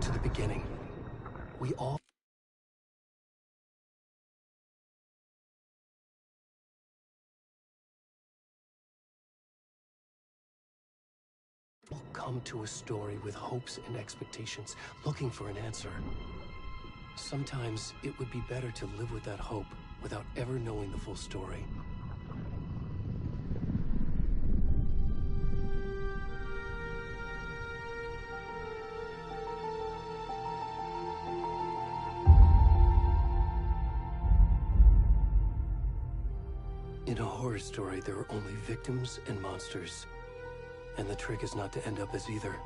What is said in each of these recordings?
to the beginning. We all come to a story with hopes and expectations, looking for an answer. Sometimes it would be better to live with that hope without ever knowing the full story. In a horror story, there are only victims and monsters. And the trick is not to end up as either.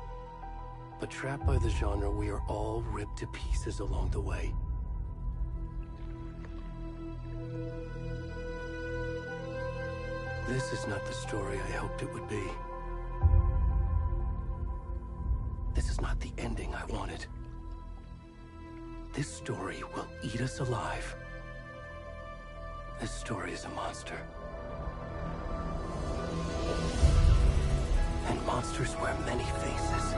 But trapped by the genre, we are all ripped to pieces along the way. This is not the story I hoped it would be. This is not the ending I wanted. This story will eat us alive. This story is a monster. And monsters wear many faces.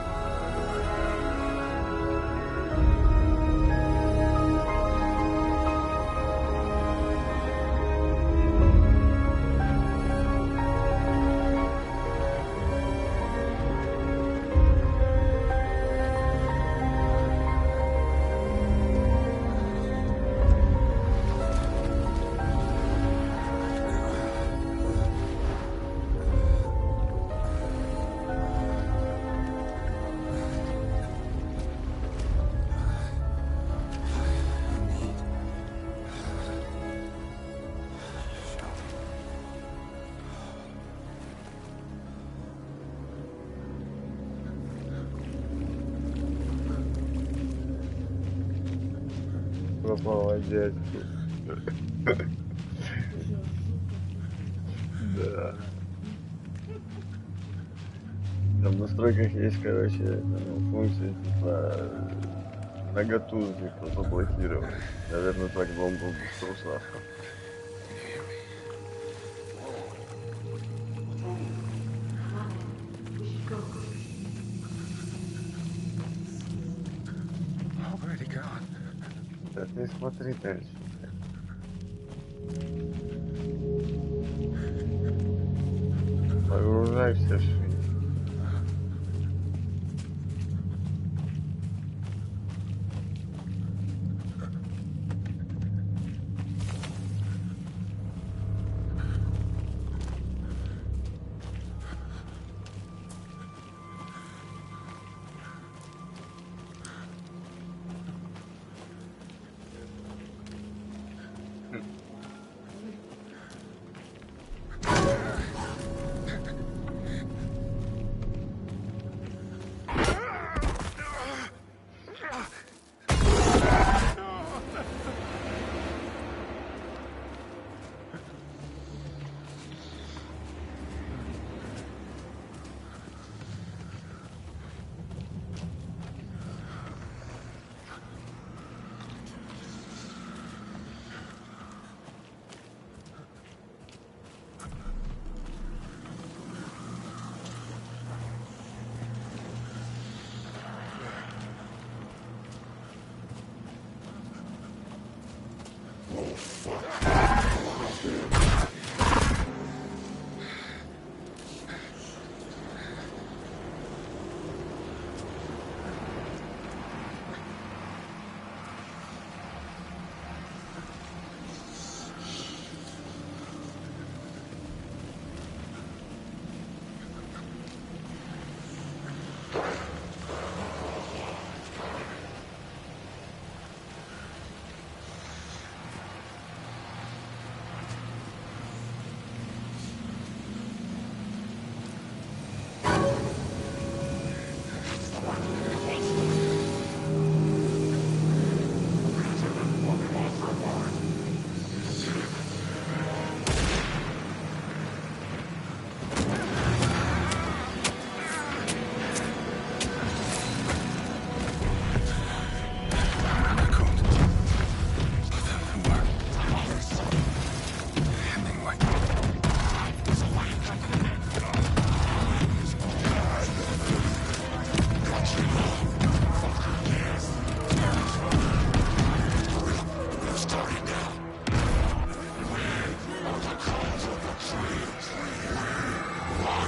Молодец. Да. Там в настройках есть, короче, функции типа наготу типа заблокировать. Наверное, так он был бы в трусах. Да ты смотри дальше. Погружайся в жизнь.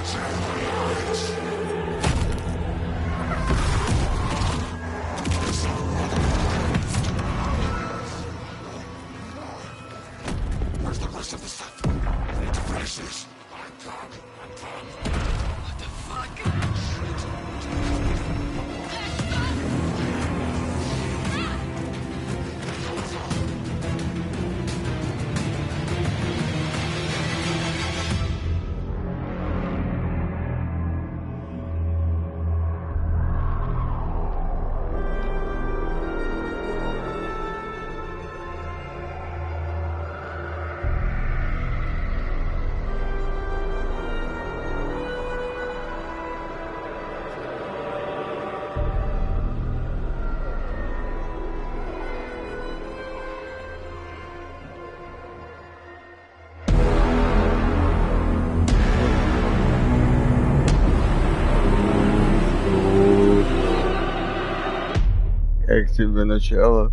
Where's the rest of the stuff? I need to finish this. What the Как тебе начало?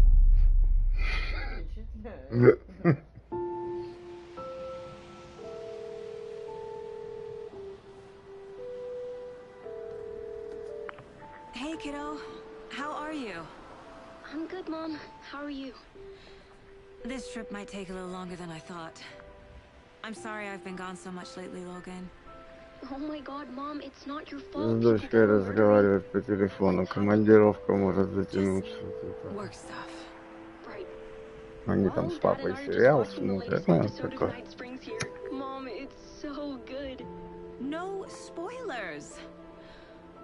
Hey, kiddo. How are you? I'm good, Mom. How are you? This trip might take a little longer than I thought. I'm sorry I've been gone so much lately, Logan. Oh my God, Mom, it's not your С fault. дочкой разговаривать по телефону. Командировка может затянуться. Work stuff. Right. Они там с папой сериал смотрят, ну, такое. Mom, it's so good. No spoilers.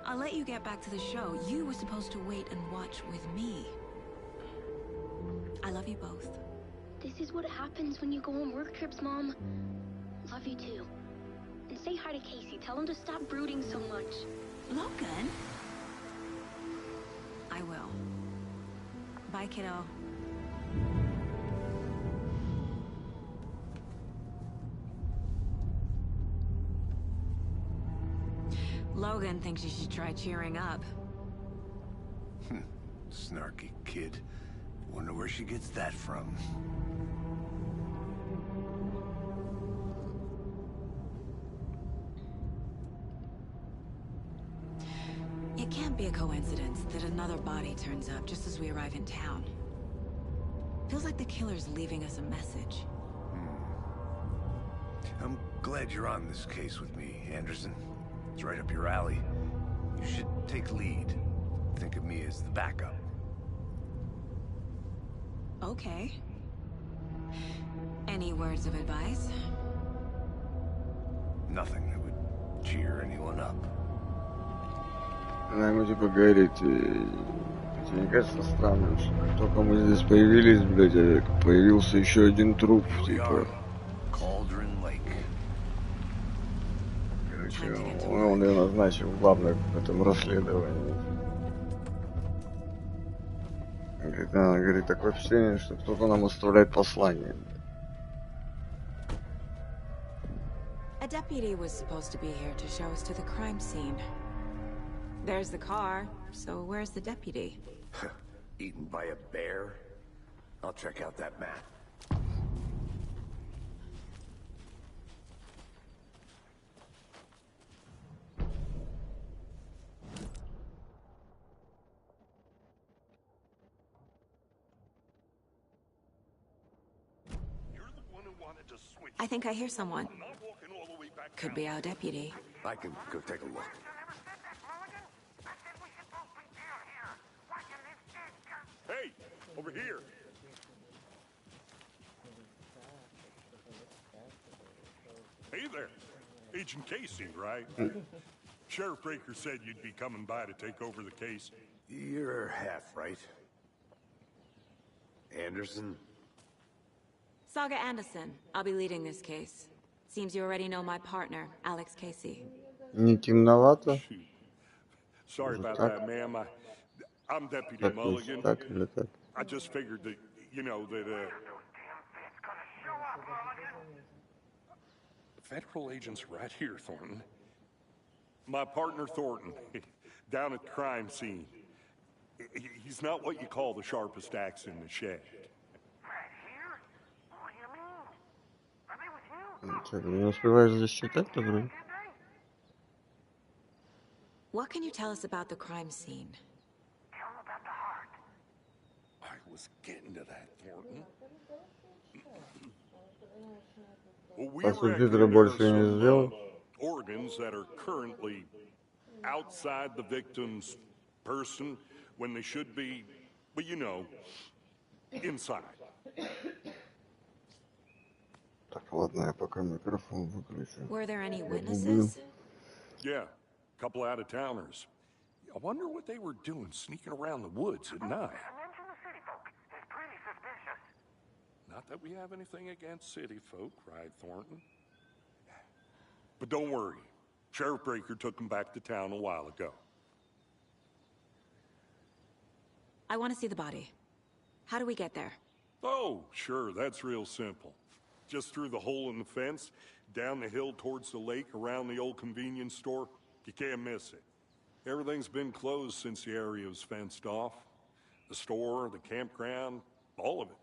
I'll let you get back to the show. You were supposed to wait and watch with me. I love you both. This is what happens when you go on work trips, Mom. Love you too. And say hi to Casey. Tell him to stop brooding so much. Logan? I will. Bye, kiddo. Logan thinks you should try cheering up. Snarky kid. Wonder where she gets that from. It can't be a coincidence that another body turns up just as we arrive in town. Feels like the killer's leaving us a message. I'm glad you're on this case with me, Anderson. It's right up your alley. You should take lead. Think of me as the backup. Okay. Any words of advice? Nothing that would cheer anyone up. Она ему типа говорит, тебе не кажется странным, что как только мы здесь появились, блядь, появился еще один труп, типа. Короче, он ее назначил главной в этом расследовании. Она говорит, такое впечатление, что кто-то нам оставляет послание. A deputy was supposed to be here to show us to the crime scene. There's the car, so where's the deputy? Eaten by a bear? I'll check out that map. I think I hear someone. Could be our deputy. I can go take a look. Hey, over here. Hey there. Agent Casey, right? Sheriff Breaker said you'd be coming by to take over the case. You're half right. Anderson? Saga Anderson. I'll be leading this case. Seems you already know my partner, Alex Casey. Не темновато? Sorry Может, about так? that, ma'am. I'm Deputy Так, Mulligan. так или так? I just figured that, you know, that, Federal agents right here, Thornton. My partner, Thornton, down at the crime scene. He's not what you call the sharpest axe in the shed. Так, не успеваешь засчитать-то вроде? What can you tell us about the crime scene? Tell him about the heart. I was getting to that, Thornton. Well, we По were сути, actually больше there не some сделал. organs that are currently outside the victim's person when they should be, but you know, inside. Так, ладно, я пока микрофон выключу. Were there any Загуглю. witnesses? Yeah, a couple out-of-towners. I wonder what they were doing sneaking around the woods at night. Mention the city folk. It's pretty suspicious. Not that we have anything against city folk, cried Thornton. But don't worry. Sheriff Breaker took them back to town a while ago. I want to see the body. How do we get there? Oh, sure, that's real simple. Just through the hole in the fence, down the hill towards the lake, around the old convenience store. You can't miss it. Everything's been closed since the area was fenced off. The store, the campground, all of it.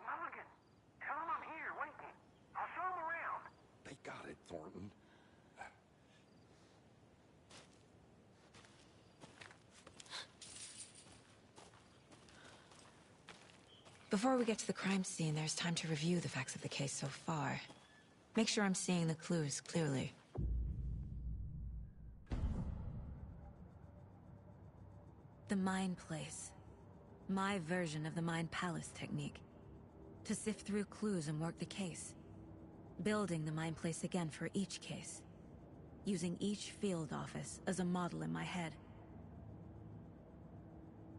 Mulligan, tell him I'm here waiting. I'll show him around. They got it, Thornton. Before we get to the crime scene, there's time to review the facts of the case so far. Make sure I'm seeing the clues clearly. The Mind Place. My version of the Mind Palace technique. To sift through clues and work the case. Building the Mind Place again for each case. Using each field office as a model in my head.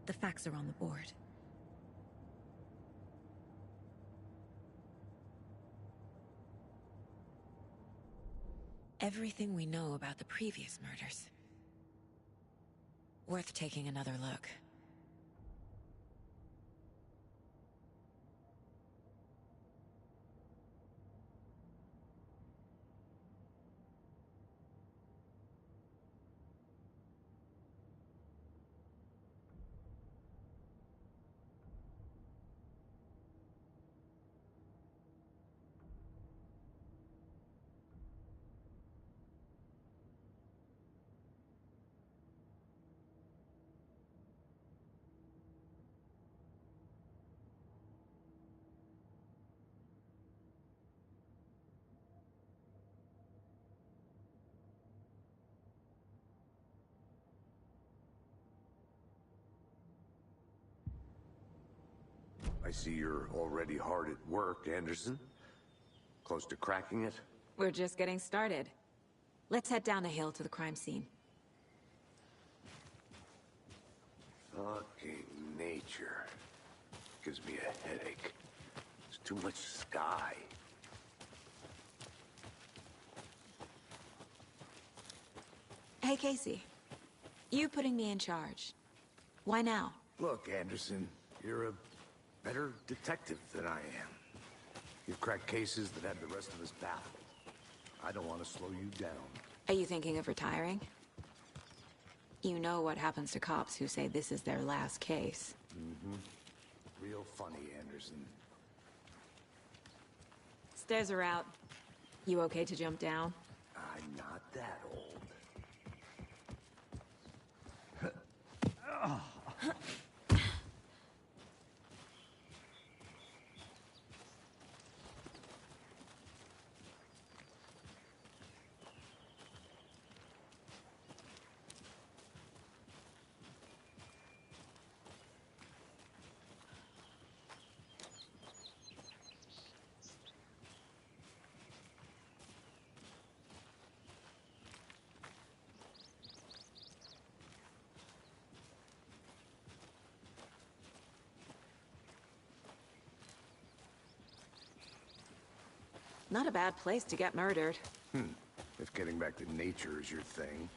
The facts are on the board. Everything we know about the previous murders. Worth taking another look. I see you're already hard at work, Anderson. Close to cracking it? We're just getting started. Let's head down the hill to the crime scene. Fucking nature. Gives me a headache. There's too much sky. Hey, Casey. You putting me in charge. Why now? Look, Anderson, you're a better detective than I am. You've cracked cases that have the rest of us baffled. I don't want to slow you down. Are you thinking of retiring? You know what happens to cops who say this is their last case. Mm-hmm. Real funny, Anderson. Stairs are out. You okay to jump down? I'm not that old. Not a bad place to get murdered. If getting back to nature is your thing.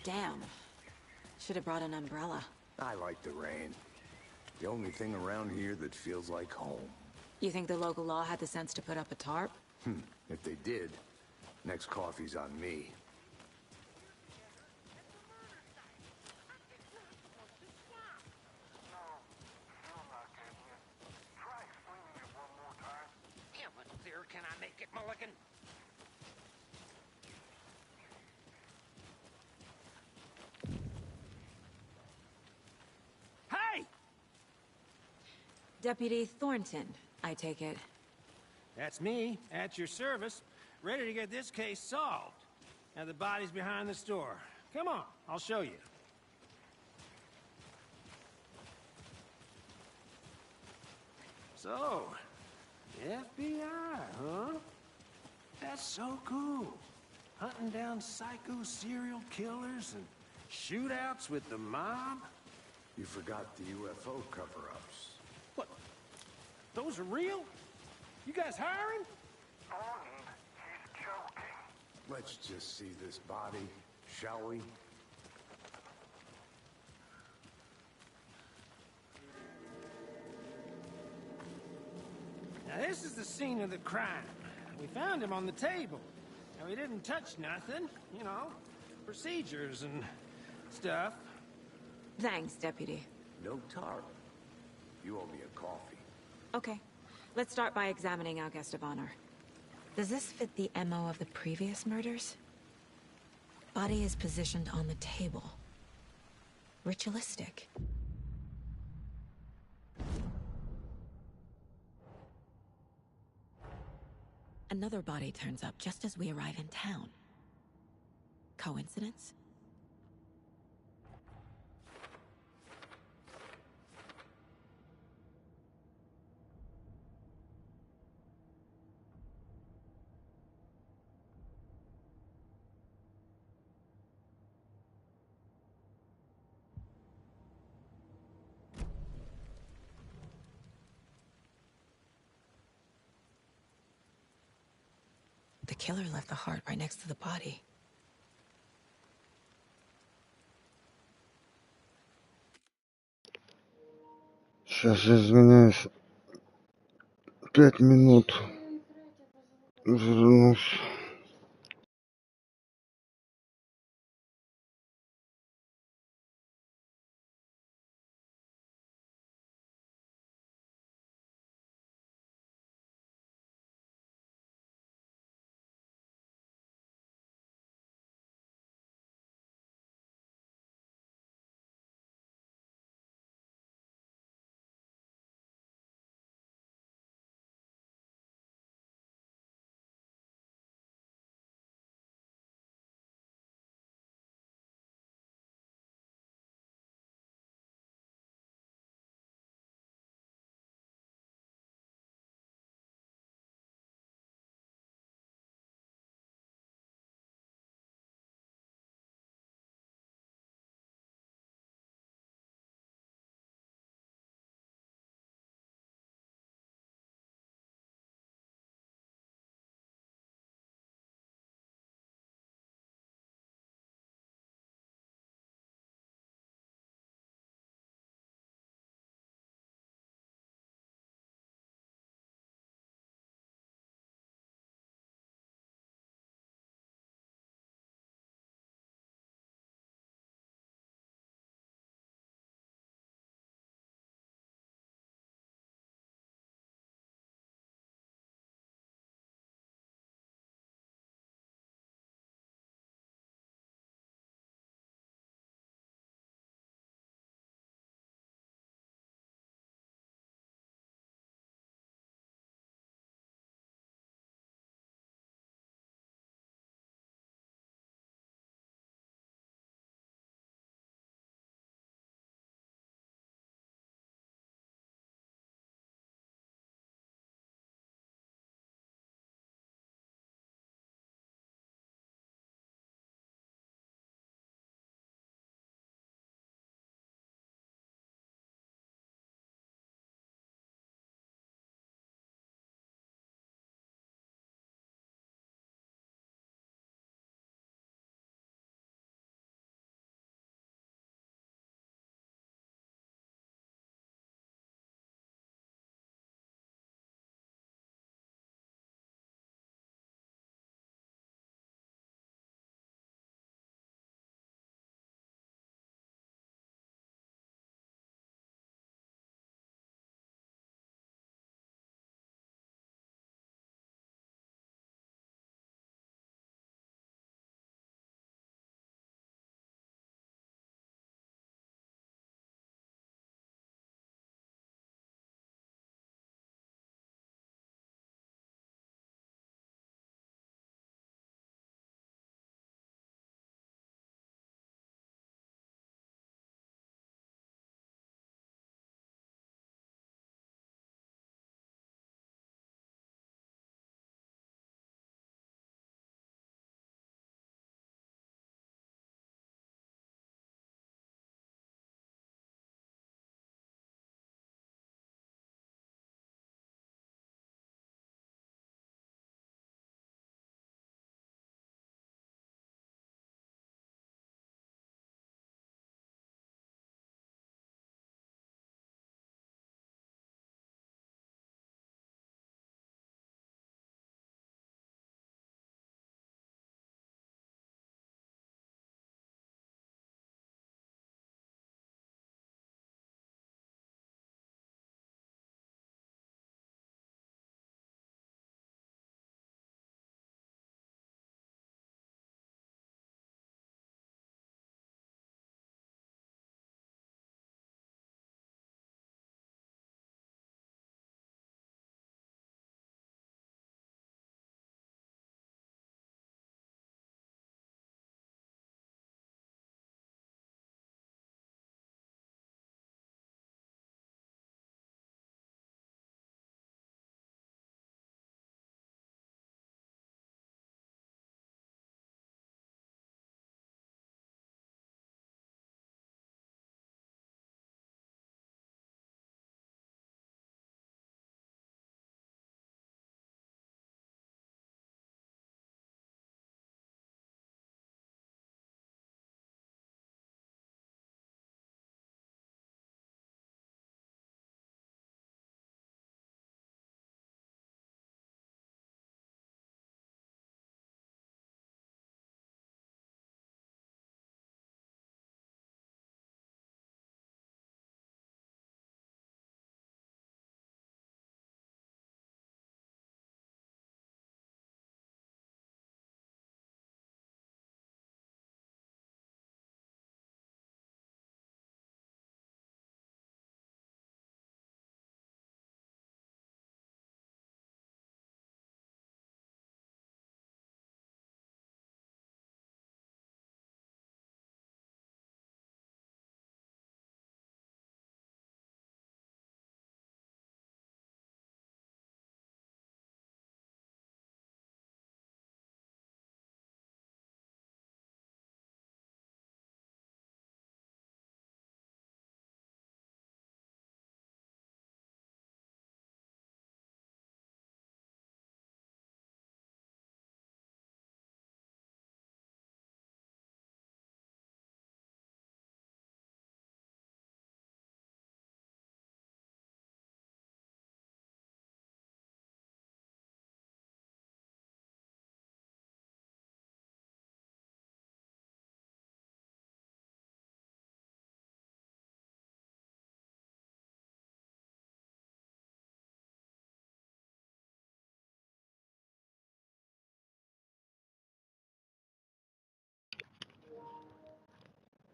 Damn. Should have brought an umbrella. I like the rain. The only thing around here that feels like home. You think the local law had the sense to put up a tarp? If they did, next coffee's on me. Can I make it, Mulligan? Deputy Thornton, I take it. That's me, at your service, ready to get this case solved. Now the body's behind the store. Come on, I'll show you. So, FBI, huh? That's so cool. Hunting down psycho serial killers and shootouts with the mob? You forgot the UFO cover-ups. What? Those are real? You guys hiring? Gordon, he's joking. Let's just see this body, shall we? Now this is the scene of the crime. We found him on the table. Now we didn't touch nothing, you know, procedures and stuff. Thanks, Deputy. No tar. You owe me a coffee. Okay. Let's start by examining our guest of honor. Does this fit the MO of the previous murders? Body is positioned on the table. Ritualistic. Another body turns up just as we arrive in town. Coincidence? The killer left the heart right next to the body. Сейчас извиняюсь. 5 минут. Вернусь.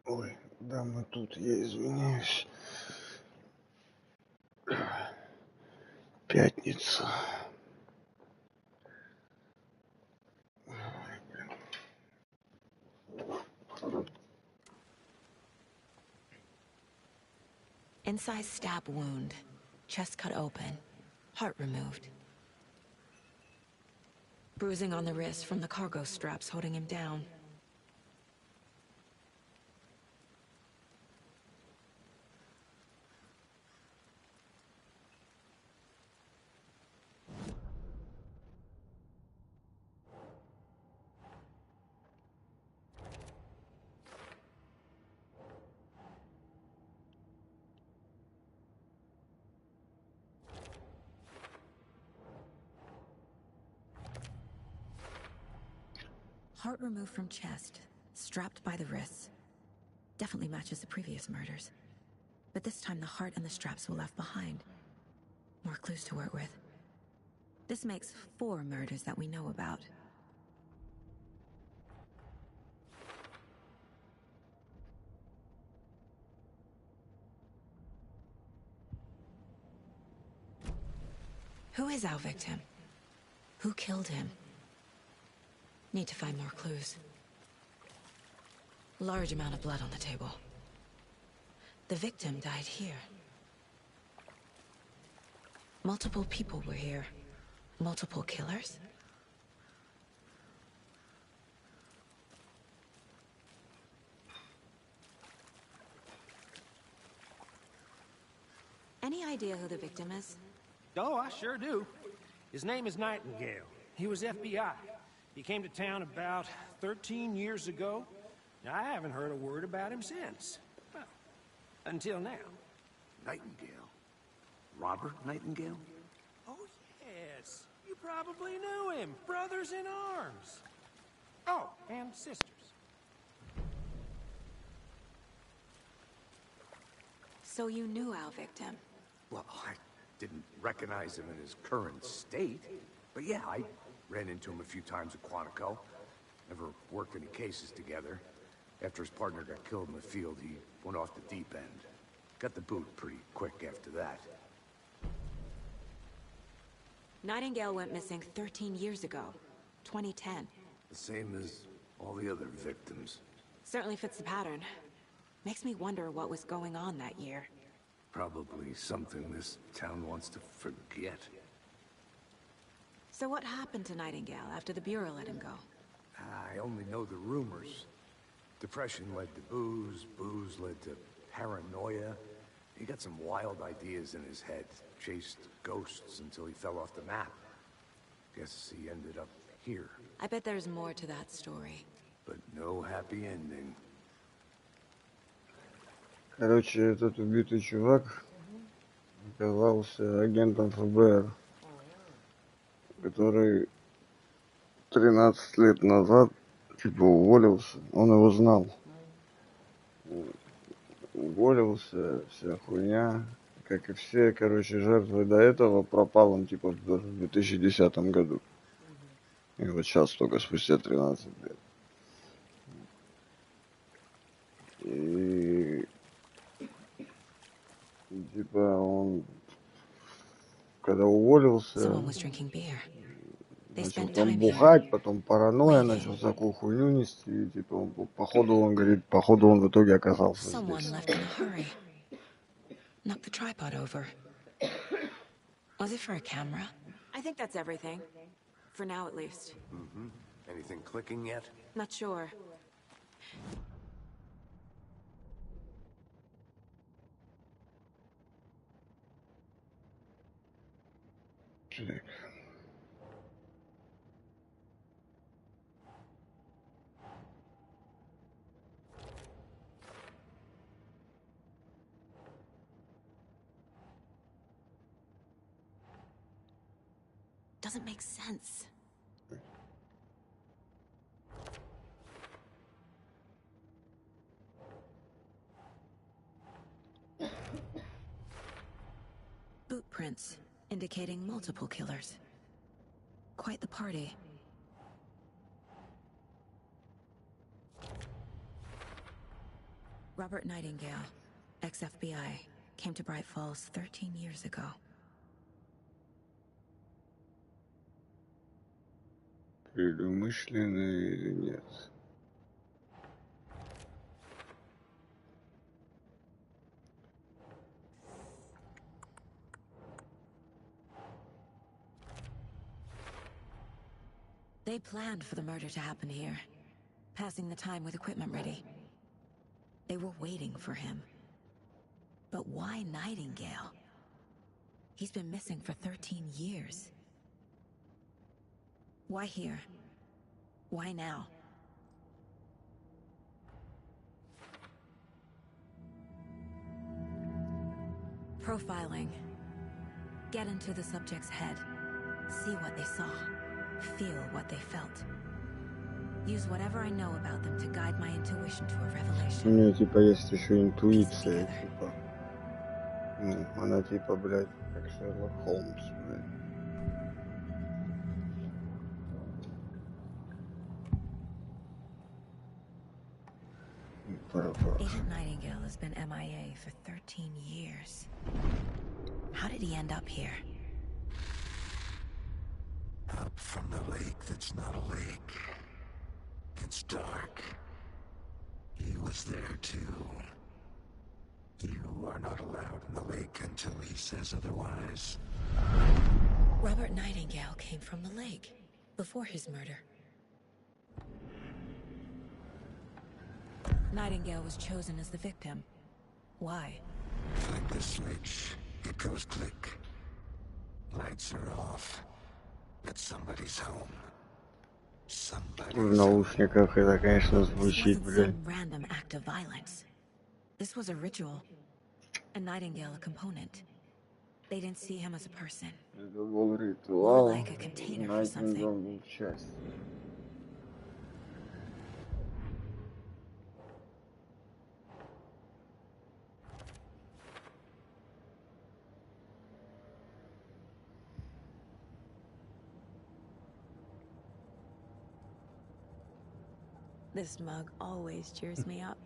Ой, да, мы тут, я извиняюсь. Пятница. Incised stab wound. Chest cut open. Heart removed. Bruising on the wrist from the cargo straps holding him down. Heart removed from chest, strapped by the wrists. Definitely matches the previous murders. But this time the heart and the straps were left behind. More clues to work with. This makes 4 murders that we know about. Who is our victim? Who killed him? Need to find more clues. Large amount of blood on the table. The victim died here. Multiple people were here. Multiple killers? Any idea who the victim is? Oh, I sure do. His name is Nightingale. He was FBI. He came to town about 13 years ago. I haven't heard a word about him since. Well, until now. Nightingale? Robert Nightingale? Oh, yes. You probably knew him. Brothers in arms. Oh, and sisters. So you knew our victim? Well, I didn't recognize him in his current state. But yeah, I ran into him a few times at Quantico. Never worked any cases together. After his partner got killed in the field, he went off the deep end. Got the boot pretty quick after that. Nightingale went missing 13 years ago. 2010. The same as all the other victims. Certainly fits the pattern. Makes me wonder what was going on that year. Probably something this town wants to forget. So what happened to Nightingale after the Bureau let him go? I only know the rumors. Depression led to booze, booze led to paranoia. He got some wild ideas in his head, chased ghosts until he fell off the map. Guess he ended up here. I bet there's more to that story. But no happy ending. Короче, этот убитый чувак оказался агентом ФБР, который 13 лет назад типа уволился. Он его знал. Уволился, вся хуйня. Как и все, короче, жертвы до этого, пропал он типа в 2010 году. И вот сейчас только спустя 13 лет. И типа он, когда уволился, Someone was drinking beer. They начал spent там time here. бухать, потом паранойя, начал такую хуйню нести. И, типа, он, походу, он говорит, походу он в итоге оказался Someone здесь. left in a hurry. Knocked the tripod over. Was it for a camera? I think that's everything. For now, at least. Mm-hmm. Anything clicking yet? Not sure. Так. Doesn't make sense. Boot prints indicating multiple killers. Quite the party. Robert Nightingale, ex-FBI, came to Bright Falls 13 years ago. Предумышленно или нет? They planned for the murder to happen here, passing the time with equipment ready. They were waiting for him. But why Nightingale? He's been missing for 13 years. Why here? Why now? Profiling. Get into the subject's head. See what they saw. Feel what they felt. Use whatever I know about them to guide my intuition to a У revelation. нее типа есть еще интуиция, типа. Ну, она типа, блядь, как Шерлок Холмс, блядь. Agent Nightingale has been MIA for 13 years. How did he end up here? Up from the lake that's not a lake. It's dark. He was there too. You are not allowed in the lake until he says otherwise. Robert Nightingale came from the lake before his murder. Nightingale was chosen as the victim. Why? Like the switch, it goes click. Lights are off. But somebody's home. В наушниках это, конечно, звучит, блядь. Some random act of violence. This was a ritual. A Nightingale a component. They didn't see him as a person. Это был ритуал. Like a container for something. Nightingale был частью. This mug always cheers me up.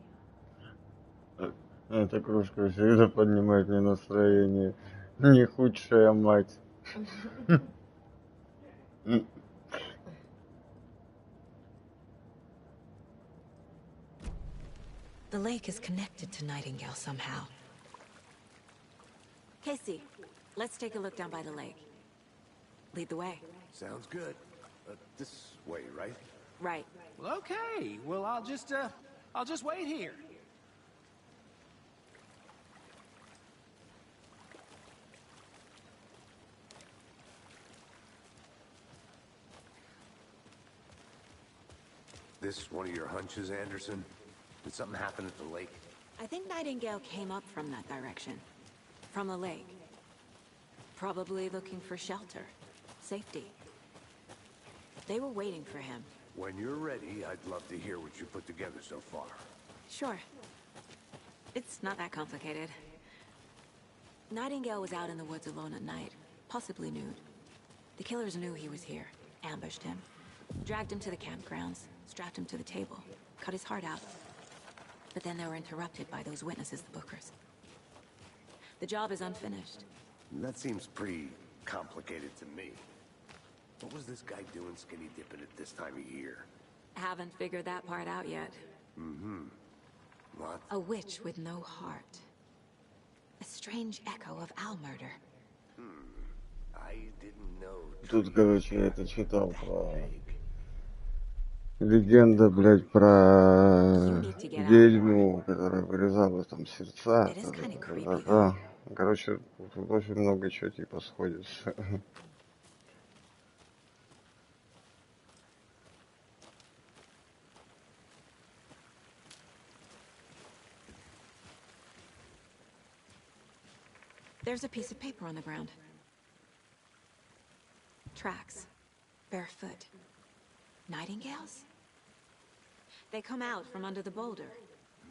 Эта кружка всегда поднимает мне настроение. Не худшая мать. The lake is connected to Nightingale somehow. Casey, let's take a look down by the lake. Lead the way. Sounds good. This way, right? Right. Well, okay. Well, I'll just wait here. This one of your hunches, Anderson? Did something happen at the lake? I think Nightingale came up from that direction. From the lake. Probably looking for shelter. Safety. They were waiting for him. When you're ready, I'd love to hear what you put together so far. Sure. It's not that complicated. Nightingale was out in the woods alone at night, possibly nude. The killers knew he was here, ambushed him, dragged him to the campgrounds, strapped him to the table, cut his heart out. But then they were interrupted by those witnesses, the Bookers. The job is unfinished. That seems pretty complicated to me. What was this guy doing skinny dipping at this time of year? Haven't figured that part out yet. Mm-hmm. What? A witch with no heart. A strange echo of Al murder. I didn't know. Тут, короче, я это читал про... Легенда, блядь, про ведьму, которая вырезала там сердца. Короче, тут очень много чего типа сходится. There's a piece of paper on the ground. Tracks. Barefoot. Nightingales? They come out from under the boulder.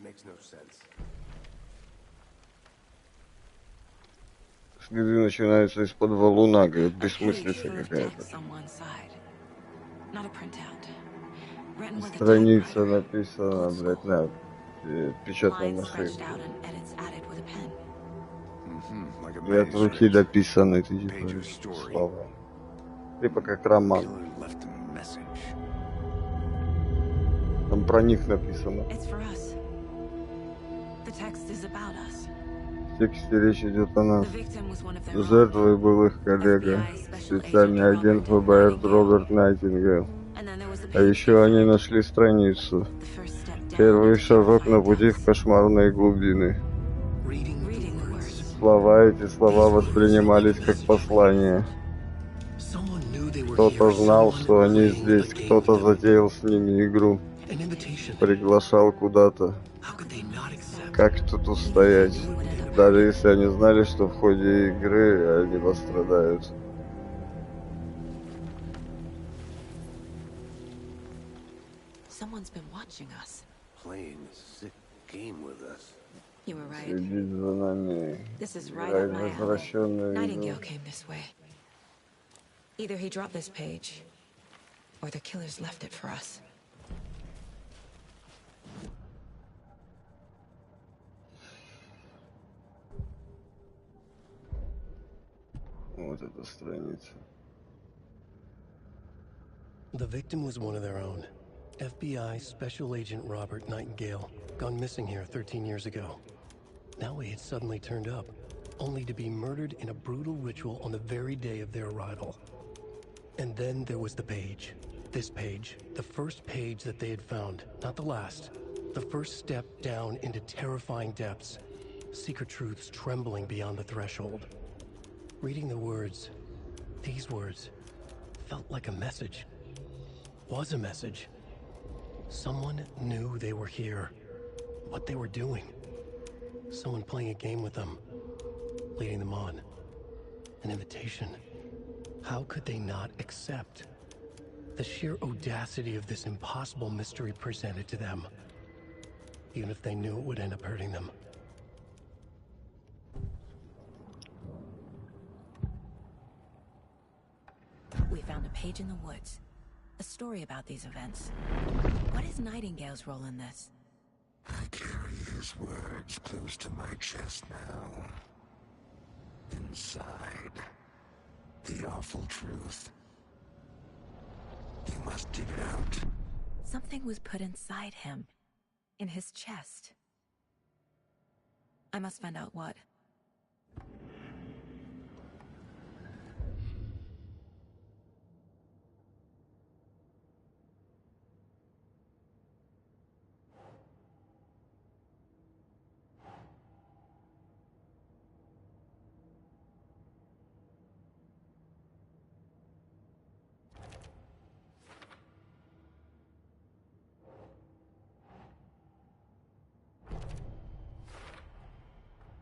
Makes no sense. Следы начинаются из-под валуна, говорит, бессмыслица какая-то. Страница написана, блядь, на печатной Lines машинке. scratched out and edits added with a pen. Like a И от руки manuscript. дописаны эти Page типа of story. слова. Типа как роман. Killer left a message. Там про них написано. It's for us. The text is about us. В тексте речь идет о The нас. victim was one of their own. Жертвой был их коллега, специальный агент ФБР Роберт Найтингейл. And then there was the А page еще they они found. нашли страницу. The first step down Первый into шажок на terrifying пути в depths. кошмарные глубины. Reading Reading the the words. words. Слова эти слова воспринимались как послание. Someone knew they were Кто-то here. знал, Someone что они playing здесь, a game кто-то with them. затеял с ними игру, An invitation. приглашал куда-то. How could they not accept? Как тут устоять? Даже если они знали, что в ходе игры они пострадают. Someone's been watching us. Playing a sick game with us. You were right. Следить за нами. This is right Играть up в my alley. возвращенную игру. Nightingale came this way. Either he dropped this page, or the killers left it for us. Вот эта страница. The victim was one of their own. FBI Special Agent Robert Nightingale, gone missing here 13 years ago. Now he had suddenly turned up, only to be murdered in a brutal ritual on the very day of their arrival. And then there was the page. This page, the first page that they had found, not the last. The first step down into terrifying depths. Secret truths trembling beyond the threshold. Reading the words, these words, felt like a message. Was a message. Someone knew they were here. What they were doing. Someone playing a game with them. Leading them on. An invitation. How could they not accept? The sheer audacity of this impossible mystery presented to them. Even if they knew it would end up hurting them. We found a page in the woods. A story about these events. What is Nightingale's role in this? I carry his words close to my chest now. Inside, the awful truth. You must dig it out. Something was put inside him. In his chest. I must find out what.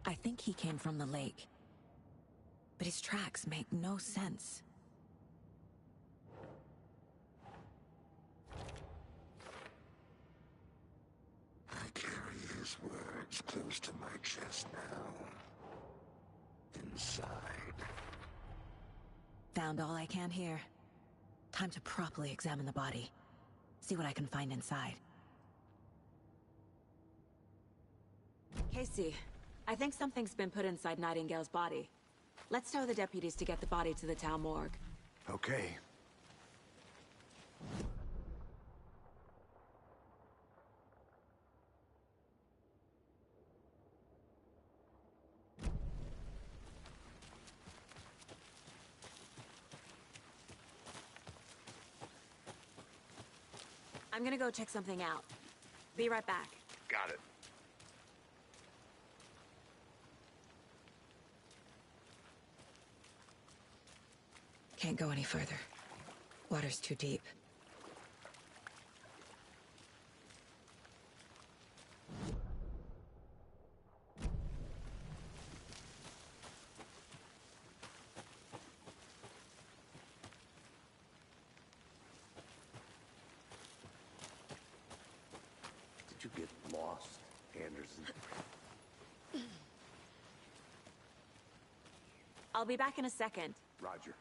I think he came from the lake. But his tracks make no sense. I carry his words close to my chest now. Inside. Found all I can here. Time to properly examine the body. See what I can find inside. Casey, I think something's been put inside Nightingale's body. Let's tell the deputies to get the body to the town morgue. Okay. I'm gonna go check something out. Be right back. Got it. Can't go any further. Water's too deep. Did you get lost, Anderson? I'll be back in a second. Roger.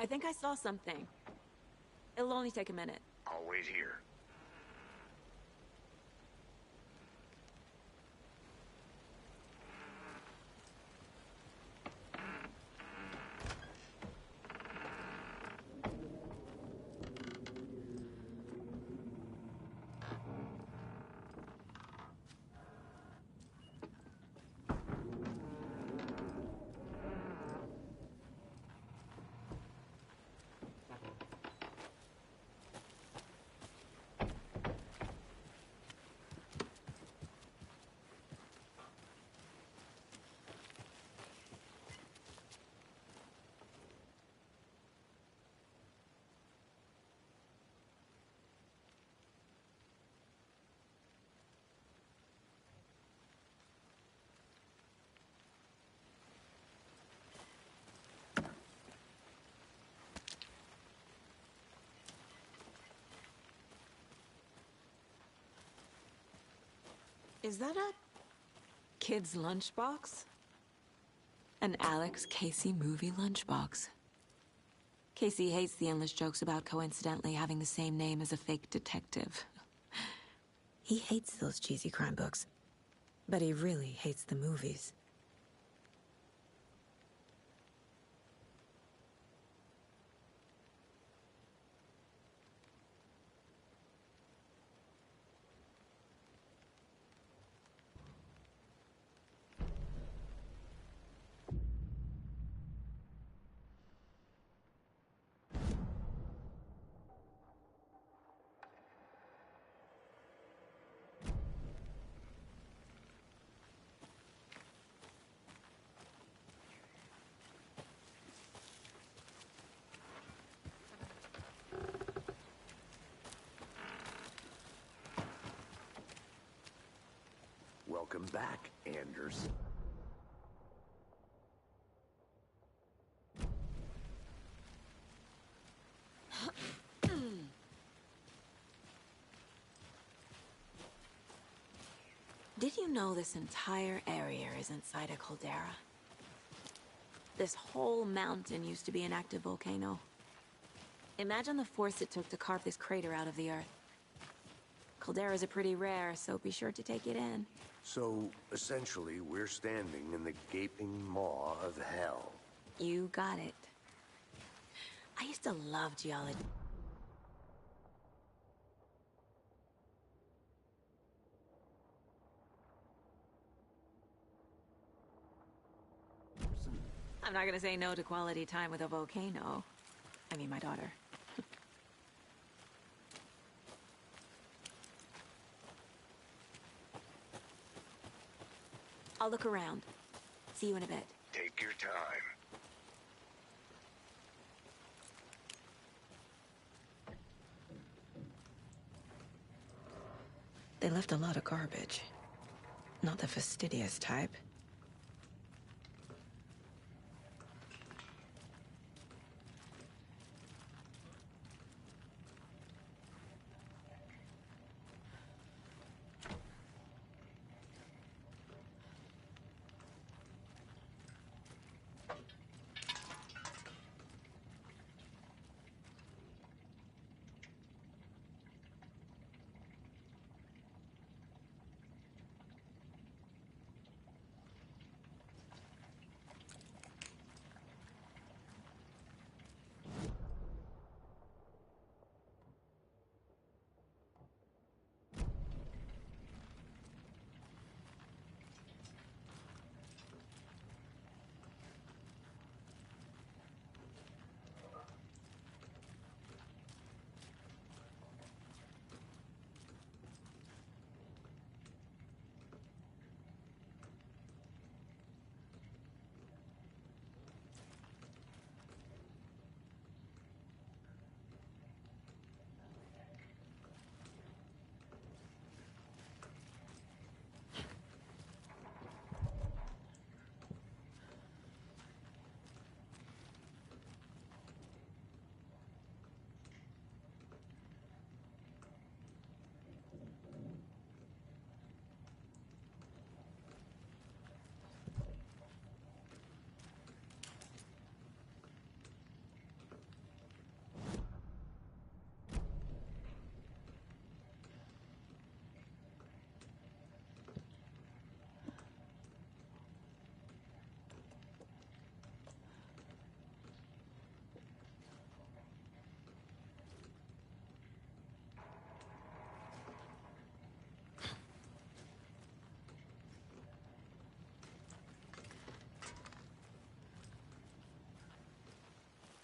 I think I saw something. It'll only take a minute. I'll wait here. Is that a kid's lunchbox? An Alex Casey movie lunchbox. Casey hates the endless jokes about coincidentally having the same name as a fake detective. He hates those cheesy crime books, but he really hates the movies. Welcome back, Anders. Did you know this entire area is inside a caldera? This whole mountain used to be an active volcano. Imagine the force it took to carve this crater out of the earth. Calderas are pretty rare, so be sure to take it in. So, essentially, we're standing in the gaping maw of hell. You got it. I used to love geology. I'm not gonna say no to quality time with a volcano. I mean, my daughter. I'll look around. See you in a bit. Take your time. They left a lot of garbage. Not the fastidious type.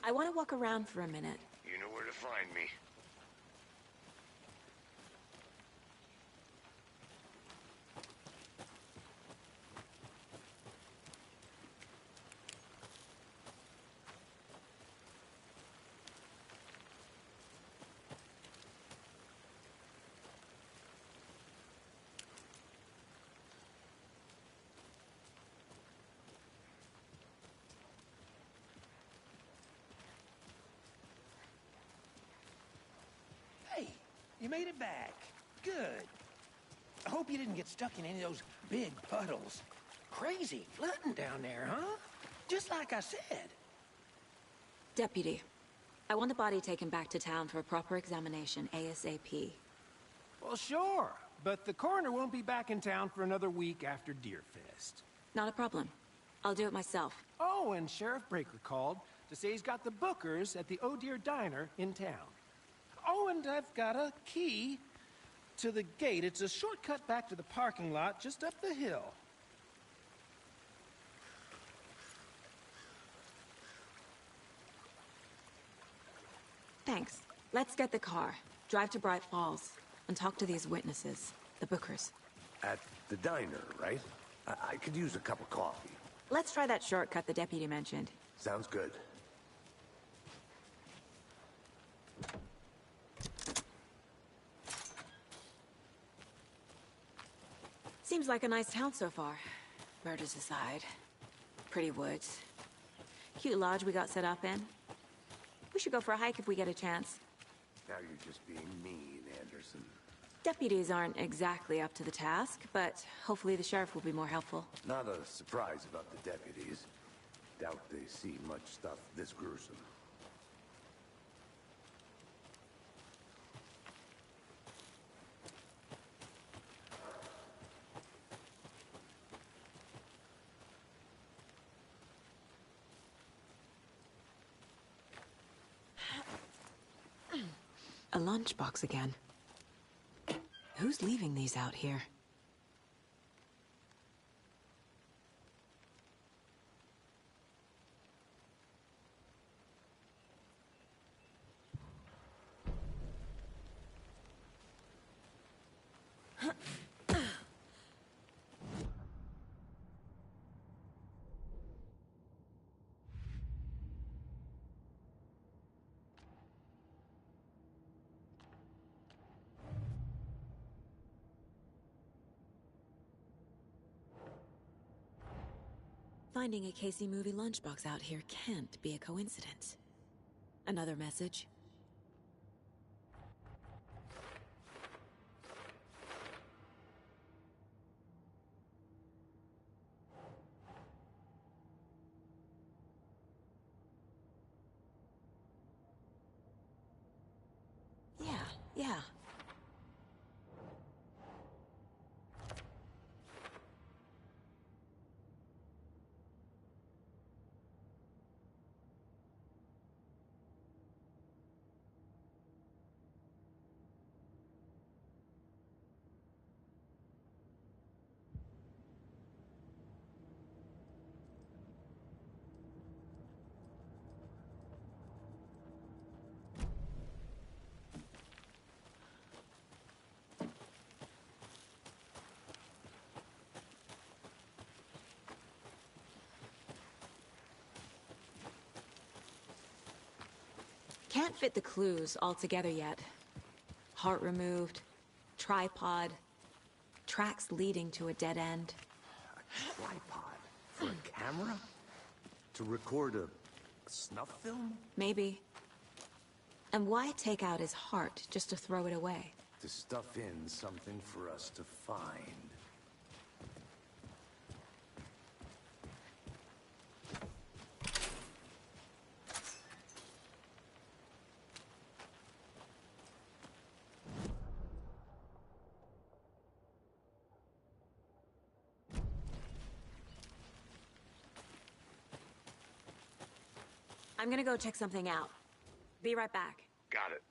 I want to walk around for a minute. You know where to find me. Hey, you made it back. Good. I hope you didn't get stuck in any of those big puddles. Crazy flooding down there, huh? Just like I said. Deputy, I want the body taken back to town for a proper examination, ASAP. Well, sure. But the coroner won't be back in town for another week after Deerfest. Not a problem. I'll do it myself. Oh, and Sheriff Breaker called to say he's got the Bookers at the Oh Dear Diner in town. Oh, and I've got a key to the gate. It's a shortcut back to the parking lot just up the hill. Thanks. Let's get the car, drive to Bright Falls, and talk to these witnesses, the Bookers. At the diner, right? I could use a cup of coffee. Let's try that shortcut the deputy mentioned. Sounds good. Seems like a nice town so far. Murders aside. Pretty woods. Cute lodge we got set up in. We should go for a hike if we get a chance. Now you're just being mean, Anderson. Deputies aren't exactly up to the task, but hopefully the sheriff will be more helpful. Not a surprise about the deputies. Doubt they see much stuff this gruesome. A lunchbox again. Who's leaving these out here? Finding a Casey movie lunchbox out here can't be a coincidence. Another message? Yeah. Can't fit the clues all together yet. Heart removed, tripod, tracks leading to a dead end. A tripod? For a camera? To record a snuff film? Maybe. And why take out his heart just to throw it away? To stuff in something for us to find. I'm gonna go check something out. Be right back. Got it.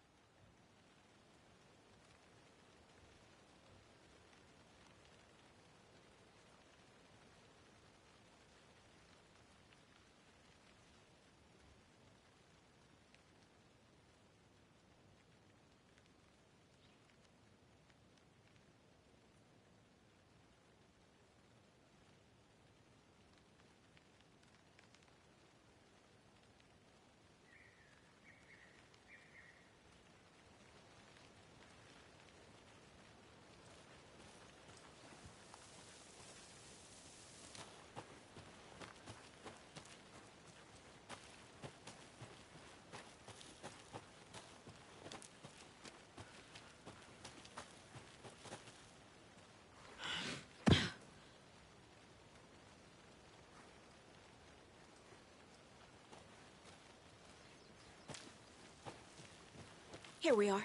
Here we are.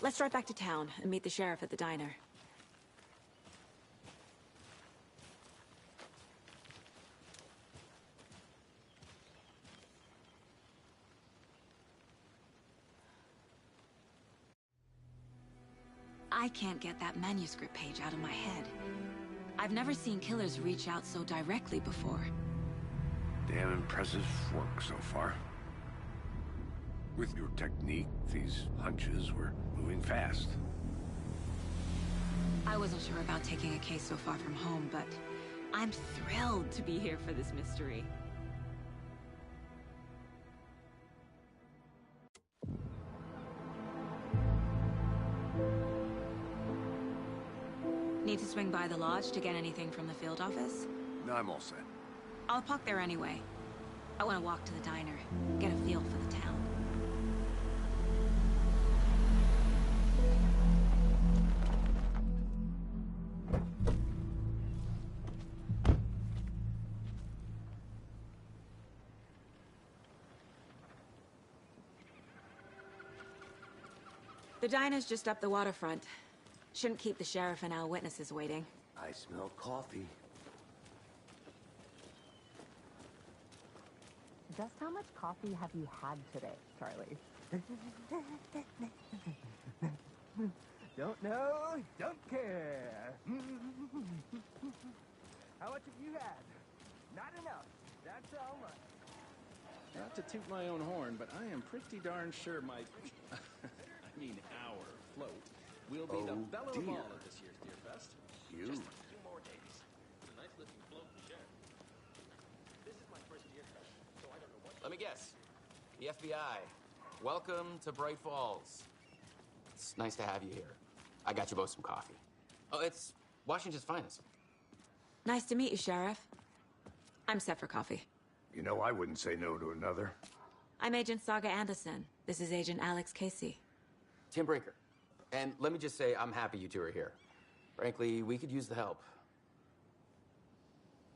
Let's drive back to town and meet the sheriff at the diner. I can't get that manuscript page out of my head. I've never seen killers reach out so directly before. Damn impressive work so far. With your technique, these hunches were moving fast. I wasn't sure about taking a case so far from home, but I'm thrilled to be here for this mystery. Need to swing by the lodge to get anything from the field office? No, I'm all set. I'll park there anyway. I want to walk to the diner, get a feel for the town. The diner's just up the waterfront. Shouldn't keep the sheriff and our witnesses waiting. I smell coffee. Just how much coffee have you had today, Charlie? Don't know, don't care. How much have you had? Not enough. That's all right. Not to toot my own horn, but I am pretty darn sure my... I mean our float will be the belle of all at this year's Deer Fest. You? Just a few more days. It's a nice looking float to share. This is my first Deer Fest, so I don't know what... Let me guess. The FBI. Welcome to Bright Falls. It's nice to have you here. I got you both some coffee. Oh, it's Washington's finest. Nice to meet you, Sheriff. I'm set for coffee. You know, I wouldn't say no to another. I'm Agent Saga Anderson. This is Agent Alex Casey. Tim Breaker. And let me just say, I'm happy you two are here. Frankly, we could use the help.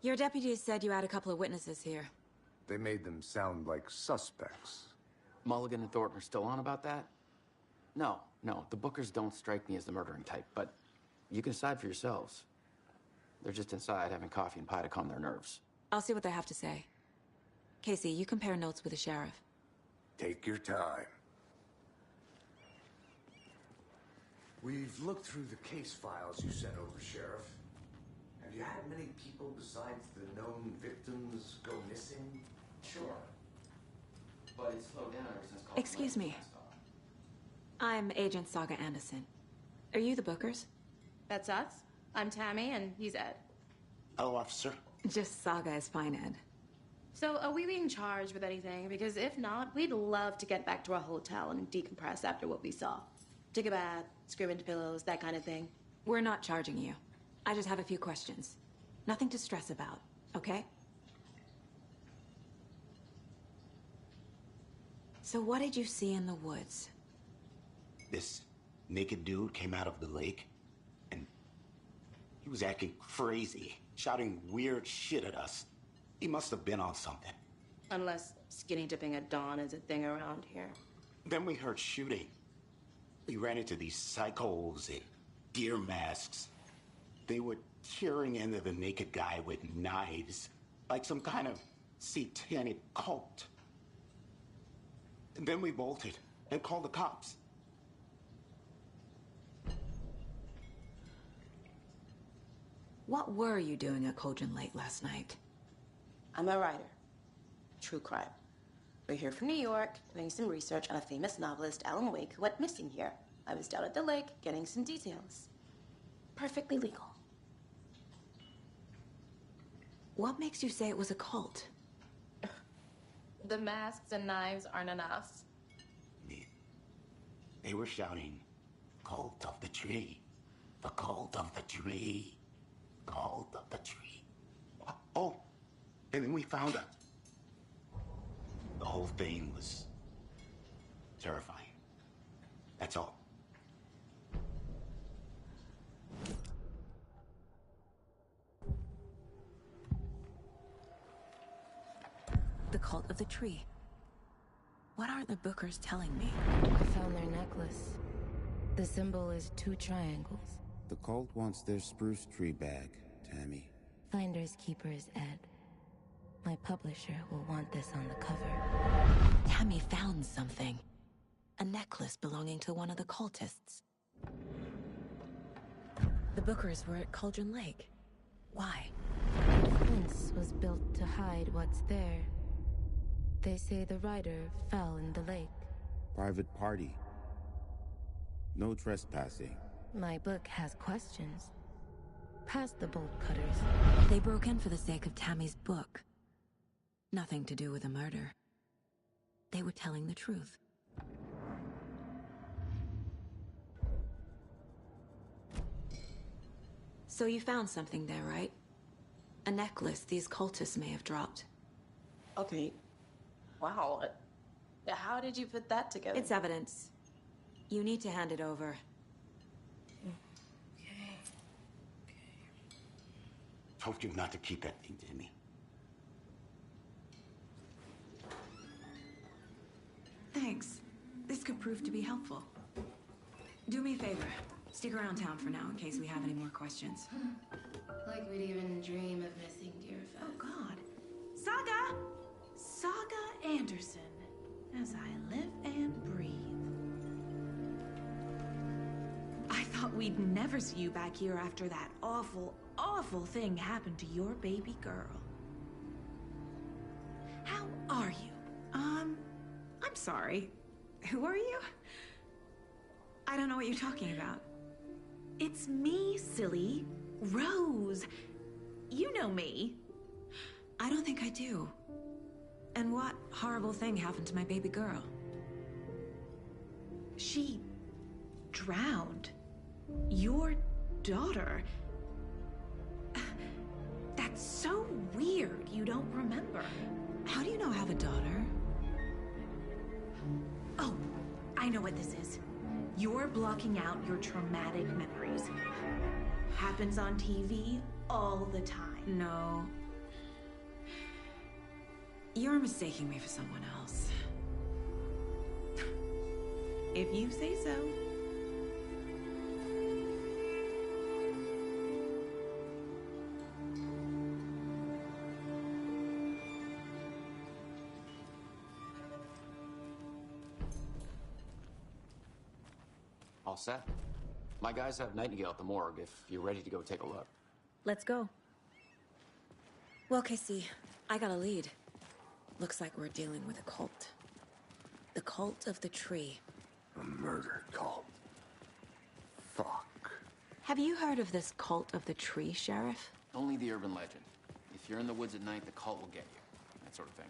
Your deputies said you had a couple of witnesses here. They made them sound like suspects. Mulligan and Thornton are still on about that? No, the Bookers don't strike me as the murdering type, but you can decide for yourselves. They're just inside having coffee and pie to calm their nerves. I'll see what they have to say. Casey, you compare notes with the sheriff. Take your time. We've looked through the case files you sent over, Sheriff. Have you had many people besides the known victims go missing? Sure. But it's slowed down ever since... Excuse me. I'm Agent Saga Anderson. Are you the Bookers? That's us. I'm Tammy, and he's Ed. Hello, officer. Just Saga is fine, Ed. So, are we being charged with anything? Because if not, we'd love to get back to our hotel and decompress after what we saw. Take a bath, scream into pillows, that kind of thing. We're not charging you. I just have a few questions. Nothing to stress about, okay? So what did you see in the woods? This naked dude came out of the lake, and he was acting crazy, shouting weird shit at us. He must have been on something. Unless skinny dipping at dawn is a thing around here. Then we heard shooting. We ran into these psychos in deer masks. They were tearing into the naked guy with knives, like some kind of satanic cult. And then we bolted and called the cops. What were you doing at Cauldron Lake last night? I'm a writer. True crime. We're here from New York, doing some research on a famous novelist, Alan Wake, who went missing here. I was down at the lake, getting some details. Perfectly legal. What makes you say it was a cult? The masks and knives aren't enough. They were shouting, "Cult of the tree, the cult of the tree, cult of the tree." Oh, and then we found out. The whole thing was terrifying. That's all. The cult of the tree. What are the Bookers telling me? I found their necklace. The symbol is 2 triangles. The cult wants their spruce tree back, Tammy. Finders keepers, Ed. My publisher will want this on the cover. Tammy found something. A necklace belonging to one of the cultists. The Bookers were at Cauldron Lake. Why? The fence was built to hide what's there. They say the rider fell in the lake. Private party. No trespassing. My book has questions. Past the bolt cutters. They broke in for the sake of Tammy's book. Nothing to do with a murder. They were telling the truth. So you found something there, right? A necklace these cultists may have dropped. Okay. Wow. How did you put that together? It's evidence. You need to hand it over. Told you not to keep that thing, Timmy. Thanks. This could prove to be helpful. Do me a favor. Stick around town for now in case we have any more questions. Like we'd even dream of missing dear Fez. Oh, God. Saga! Saga Anderson. As I live and breathe. I thought we'd never see you back here after that awful, awful thing happened to your baby girl. How are you? I'm sorry. Who are you? I don't know what you're talking about. It's me, silly. Rose. You know me. I don't think I do. And what horrible thing happened to my baby girl? She drowned. Your daughter. That's so weird you don't remember. How do you know I have a daughter? Oh, I know what this is. You're blocking out your traumatic memories. Happens on TV all the time. No. You're mistaking me for someone else. If you say so. All set. My guys have Nightingale at the morgue if you're ready to go take a look. Let's go. Well, Casey, I got a lead. Looks like we're dealing with a cult. The cult of the tree. A murder cult. Fuck. Have you heard of this cult of the tree, Sheriff? Only the urban legend. If you're in the woods at night, the cult will get you. That sort of thing.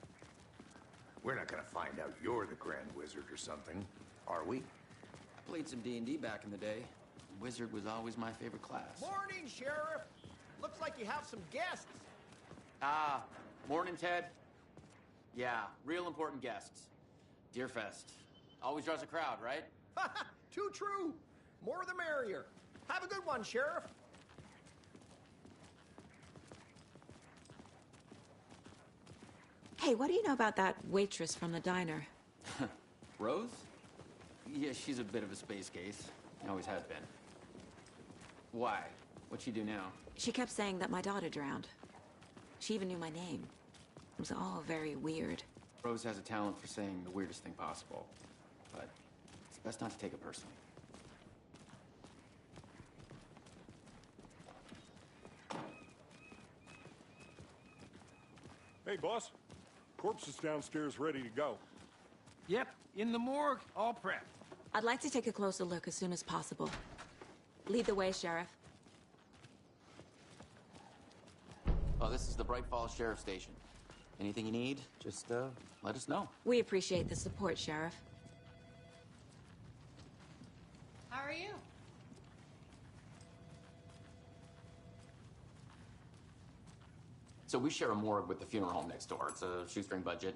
We're not gonna find out you're the Grand Wizard or something, are we? I played some D&D back in the day. Wizard was always my favorite class. Morning, Sheriff. Looks like you have some guests. Morning, Ted. Yeah, real important guests. Deerfest. Always draws a crowd, right? Too true. More the merrier. Have a good one, Sheriff. Hey, what do you know about that waitress from the diner? Rose? Yeah, she's a bit of a space case. Always has been. Why? What'd she do now? She kept saying that my daughter drowned. She even knew my name. It was all very weird. Rose has a talent for saying the weirdest thing possible. But it's best not to take it personally. Hey, boss. Corpse is downstairs ready to go. Yep, in the morgue, all prepped. I'd like to take a closer look as soon as possible. Lead the way, Sheriff. Oh, this is the Bright Falls Sheriff Station. Anything you need, just let us know. We appreciate the support, Sheriff. How are you? So we share a morgue with the funeral home next door. It's a shoestring budget.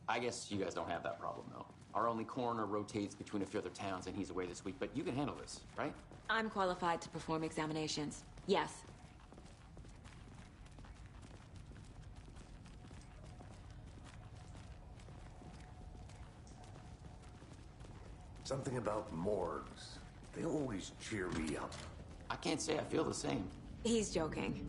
I guess you guys don't have that problem, though. Our only coroner rotates between a few other towns, and he's away this week, but you can handle this, right? I'm qualified to perform examinations. Yes. Something about morgues. They always cheer me up. I can't say I feel the same. He's joking.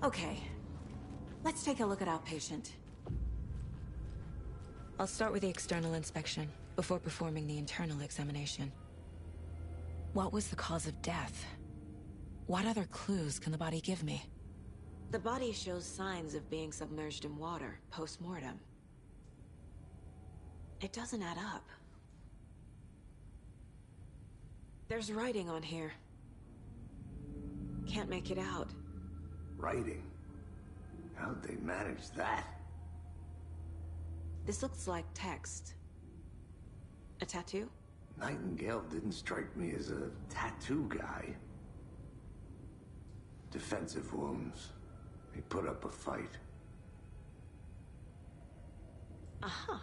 Okay. Let's take a look at our patient. I'll start with the external inspection before performing the internal examination. What was the cause of death? What other clues can the body give me? The body shows signs of being submerged in water post-mortem. It doesn't add up. There's writing on here. Can't make it out. Writing? How'd they manage that? This looks like text. A tattoo? Nightingale didn't strike me as a tattoo guy. Defensive wounds. He put up a fight. Aha.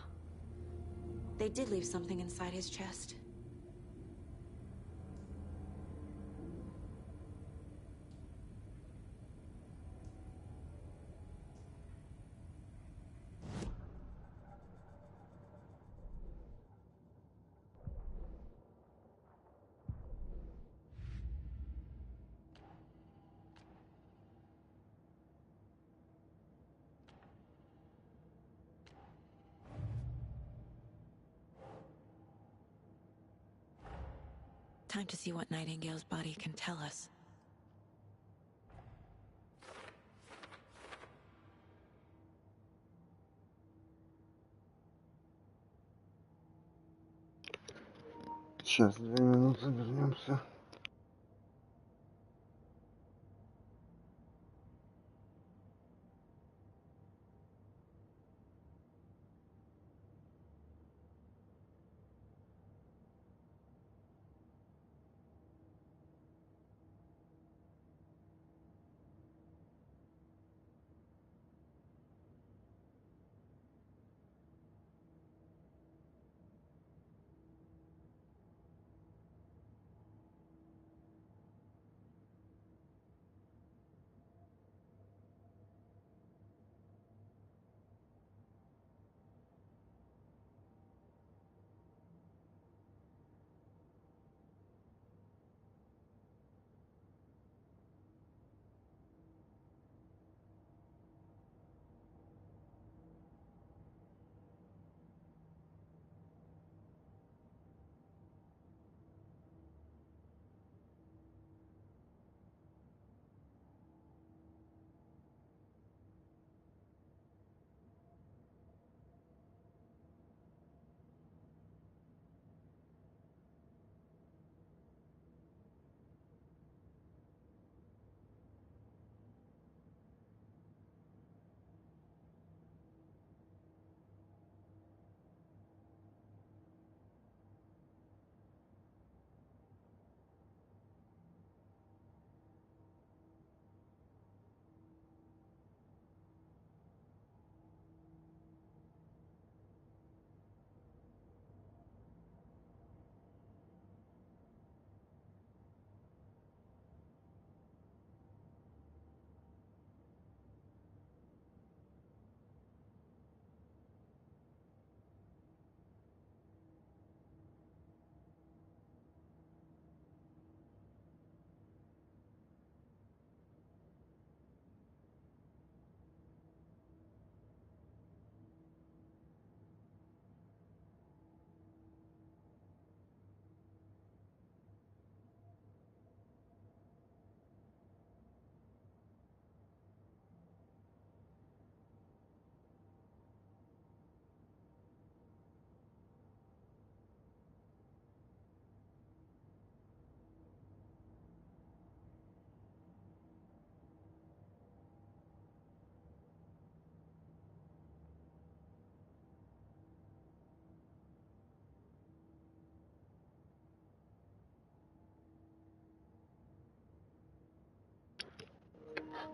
They did leave something inside his chest. Time to see what Nightingale's body can tell us. Сейчас 2 минуты, вернемся.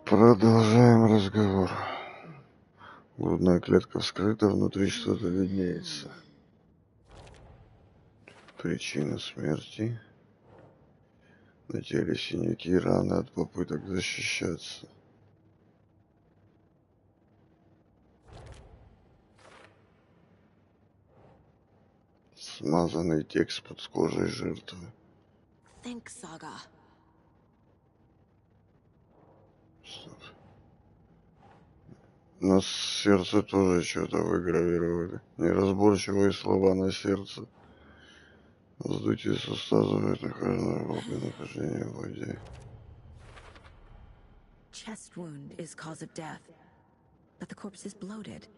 Продолжаем разговор. Грудная клетка вскрыта, внутри что-то виднеется. Причина смерти. На теле синяки и раны от попыток защищаться. Смазанный текст под кожей жертвы. Think, Saga. На сердце тоже что-то выгравировали. Неразборчивые слова на сердце. Вздутие сустава, нахождение в воде. Chest wound is cause of death, but the corpse is bloated,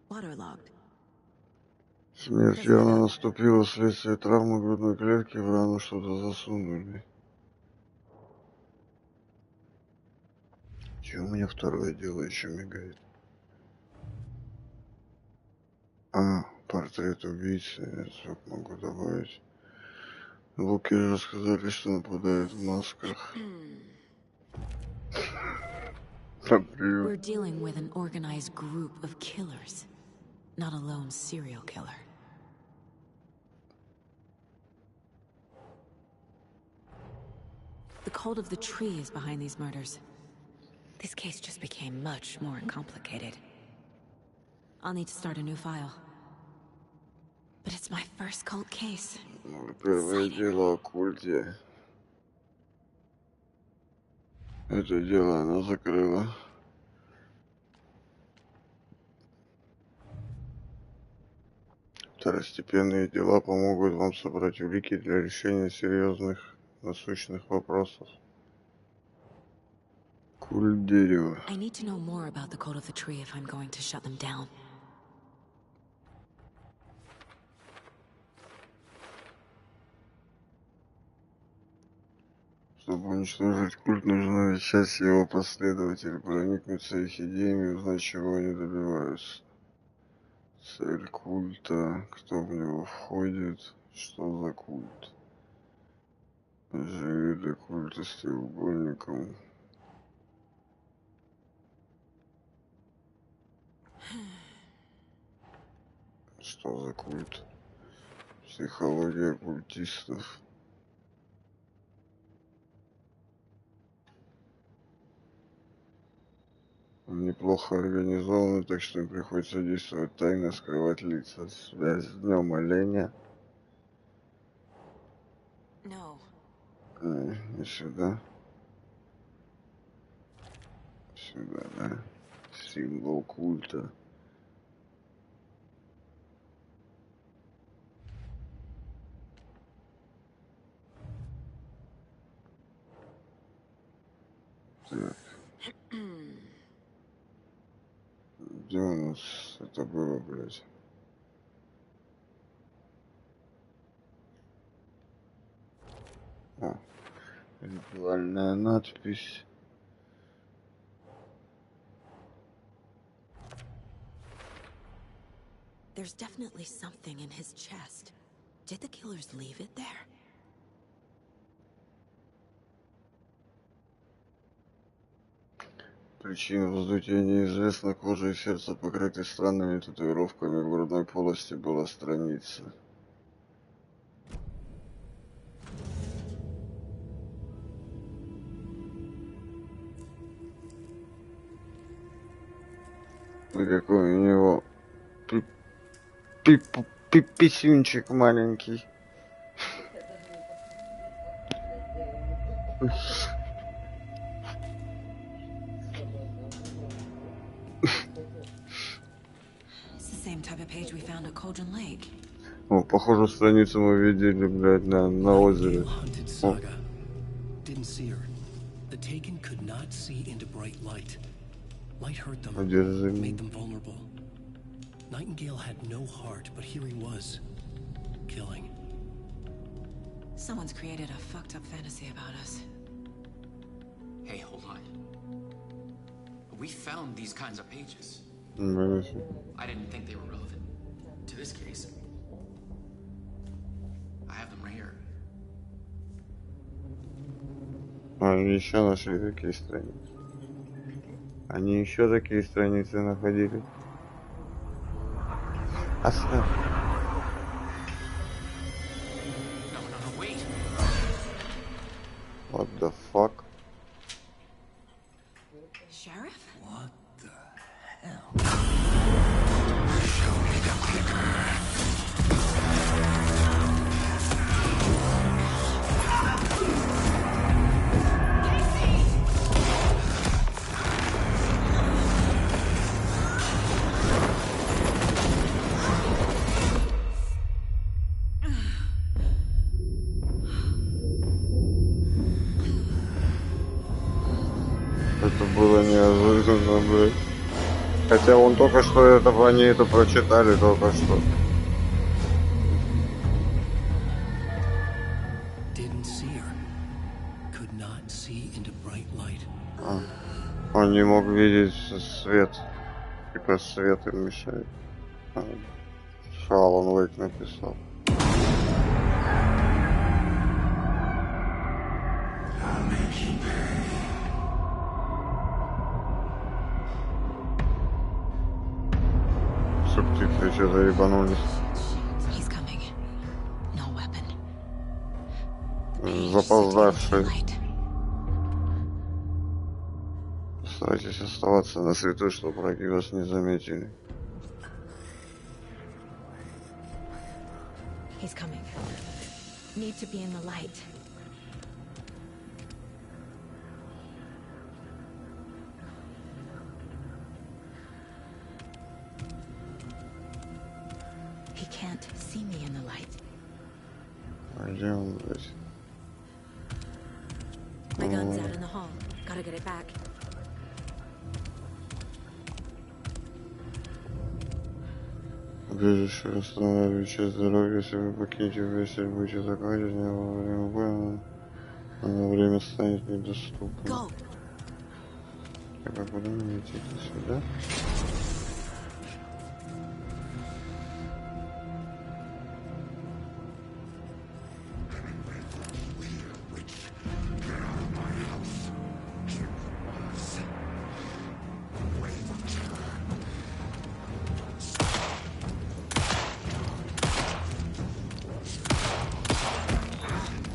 waterlogged. Смерть явно наступила вследствие травмы грудной клетки, в рану что-то засунули. Чего у меня второе дело еще мигает? А, портрет убийцы. Я звук могу добавить. Луки же сказали, что нападают в масках. We're dealing with an organized group of killers, not a lone serial killer. The cult of the tree is behind these murders. This case just became much more complicated. I'll need to start a new file. But it's my first cult case. Первое дело о культе. Это дело она закрыла. Второстепенные дела помогут вам собрать улики для решения серьезных насущных вопросов. Культ дерева. I need to know more about the cult of the tree if I'm going to shut them down. Чтобы уничтожить культ, нужно часть его последователей, проникнуться их идеями и узнать, чего они добиваются. Цель культа, кто в него входит, что за культ. Живи для культа с треугольником. Что за культ? Психология культистов. Он неплохо организованы, так что им приходится действовать тайно, скрывать лица. Связь с днем оленя. Не сюда. Сюда, да. Символ культа. Так. Где у нас это было, блядь? О, ритуальная надпись. There's definitely something in his chest. Did the killers leave it there? Причина вздутия неизвестна. Кожа и сердце покрыты странными татуировками. В грудной полости была страница. И какой у него писюнчик маленький. О, похоже, страницу мы видели, блядь, на озере. Одержимый. Nightingale had no heart, but here he was, killing. Someone's created a fucked up fantasy about us. Hey, hold on. We found these kinds of pages. I didn't think they were relevant to this case. I have them right here. Они еще нашли такие страницы. Они еще такие страницы находили. Оставь. Неожиданно, блядь. Хотя он только что это, они это прочитали только что. Он не мог видеть свет. Типа свет им мешает. Алан Вейк написал. Субтитры что-то ебанулись. Запоздавший. Старайтесь оставаться на свету, чтобы враги вас не заметили. He's coming. Need to be in the light. He can't see me in the light. Где он, блядь? My gun's out in the hall. Gotta get it back. Убежище восстанавливает часть здоровья, если вы покинете вместе, будете закладывать во время боя, но время станет недоступным. Так, а куда мне идти? Сюда?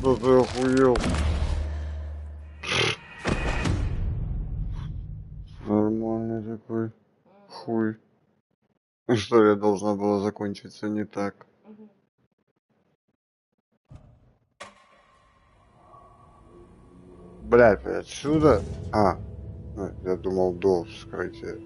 Да ты охуел. Нормальный такой хуй. История должна была закончиться не так. Блядь, отсюда? А, я думал до вскрытия.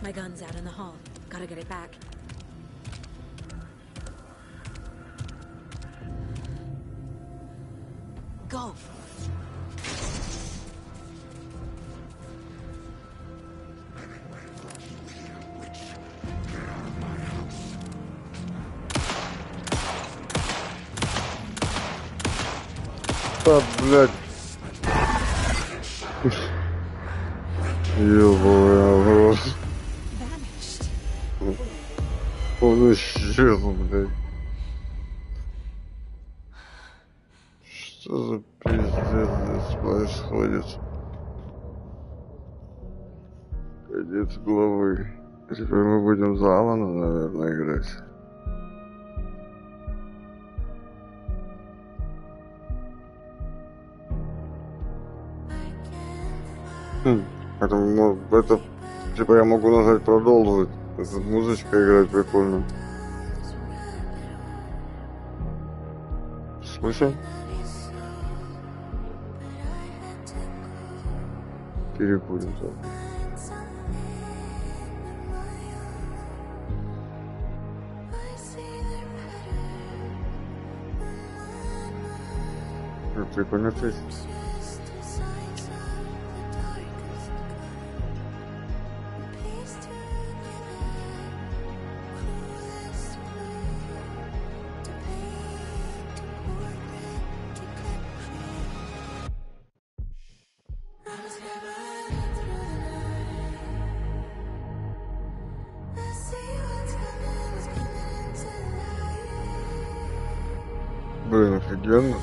My gun's out in the hall. Gotta get it back. Go! Да, блядь. Ёбаный рот. Он исчез, блядь. Что за пиздец здесь происходит? Конец главы. Теперь мы будем за Алана, наверное, играть. Это типа я могу нажать продолжить. Эта музычка играет прикольно. Слышим? Перекурим так. Прикольно песня. Блин, офигенно.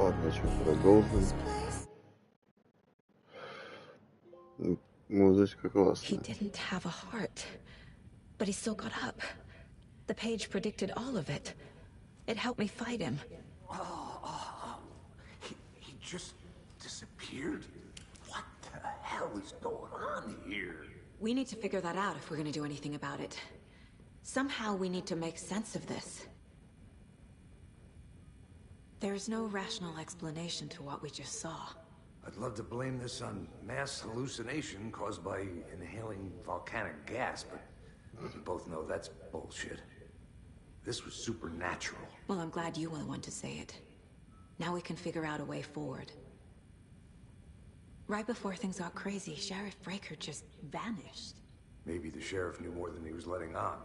Ладно, что, продолжим. Музычка He классная. didn't have a heart, but he still got up. The page predicted all of it. It helped me fight him. He just disappeared? What the hell is going on here? We need to figure that out if we're gonna do anything about it. Somehow we need to make sense of this. There's no rational explanation to what we just saw. I'd love to blame this on mass hallucination caused by inhaling volcanic gas, but we both know that's bullshit. This was supernatural. Well, I'm glad you were the one to say it. Now we can figure out a way forward. Right before things got crazy, Sheriff Breaker just vanished. Maybe the sheriff knew more than he was letting on.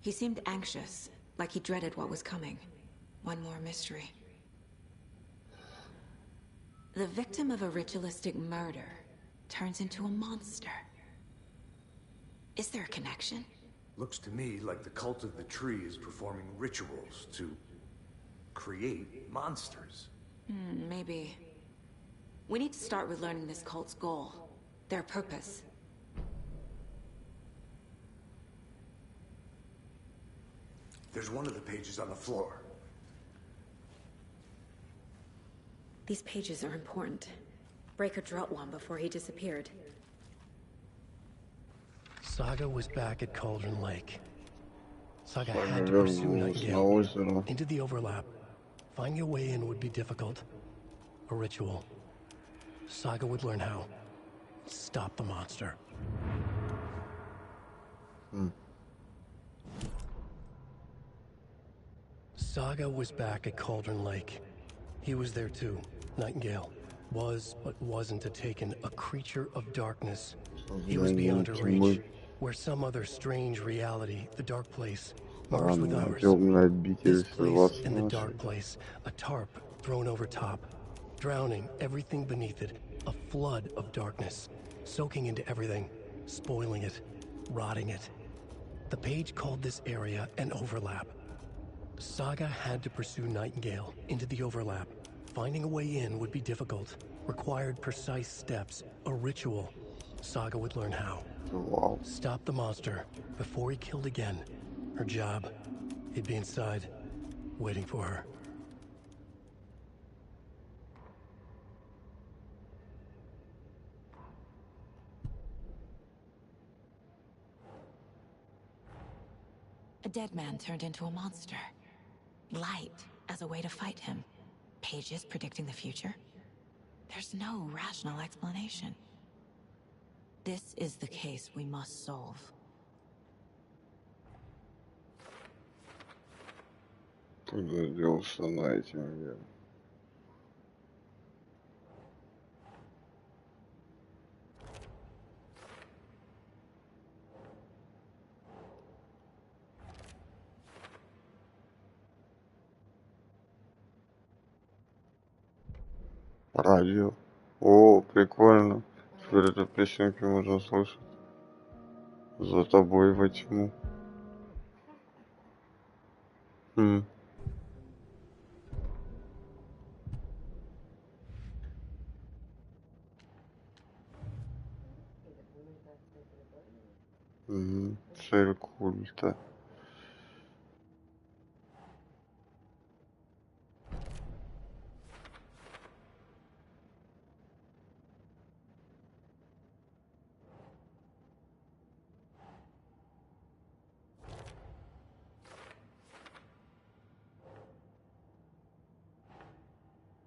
He seemed anxious, like he dreaded what was coming. One more mystery. The victim of a ritualistic murder turns into a monster. Is there a connection? Looks to me like the cult of the tree is performing rituals to create monsters. Maybe. We need to start with learning this cult's goal, their purpose. There's one of the pages on the floor. These pages are important. Breaker dropped one before he disappeared. Saga was back at Cauldron Lake. Saga had to pursue Nightingale into the overlap. Finding a way in would be difficult. A ritual. Saga would learn how. Stop the monster. Saga was back at Cauldron Lake. He was there too. Nightingale was, but wasn't a taken, a creature of darkness. He was beyond her reach, where some other strange reality, the dark place, merged with ours. This place and the dark place, a tarp thrown over top, drowning everything beneath it, a flood of darkness, soaking into everything, spoiling it, rotting it. The page called this area an overlap. Saga had to pursue Nightingale into the overlap. Finding a way in would be difficult, required precise steps, a ritual. Saga would learn how. Stop the monster before he killed again. Her job, he'd be inside, waiting for her. A dead man turned into a monster. Light as a way to fight him. Pages predicting the future? There's no rational explanation. This is the case we must solve. Куда делся Найтингейл? Радио. О, прикольно. Теперь эту песенки можно слышать. За тобой во тьму. Цель культа.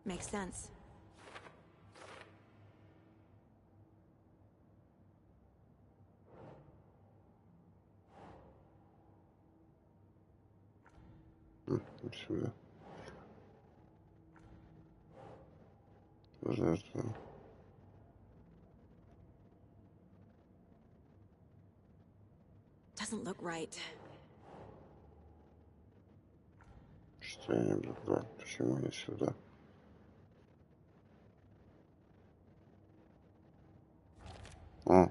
Makes sense. Сюда. Жертва. Doesn't look right. Что я не буду? Почему не сюда? А.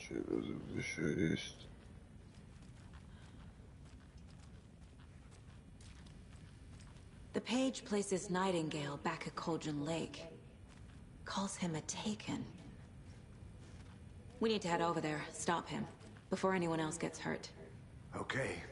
Еще есть. The page places Nightingale back at Cauldron Lake. Calls him a taken. We need to head over there, stop him, before anyone else gets hurt. Okay.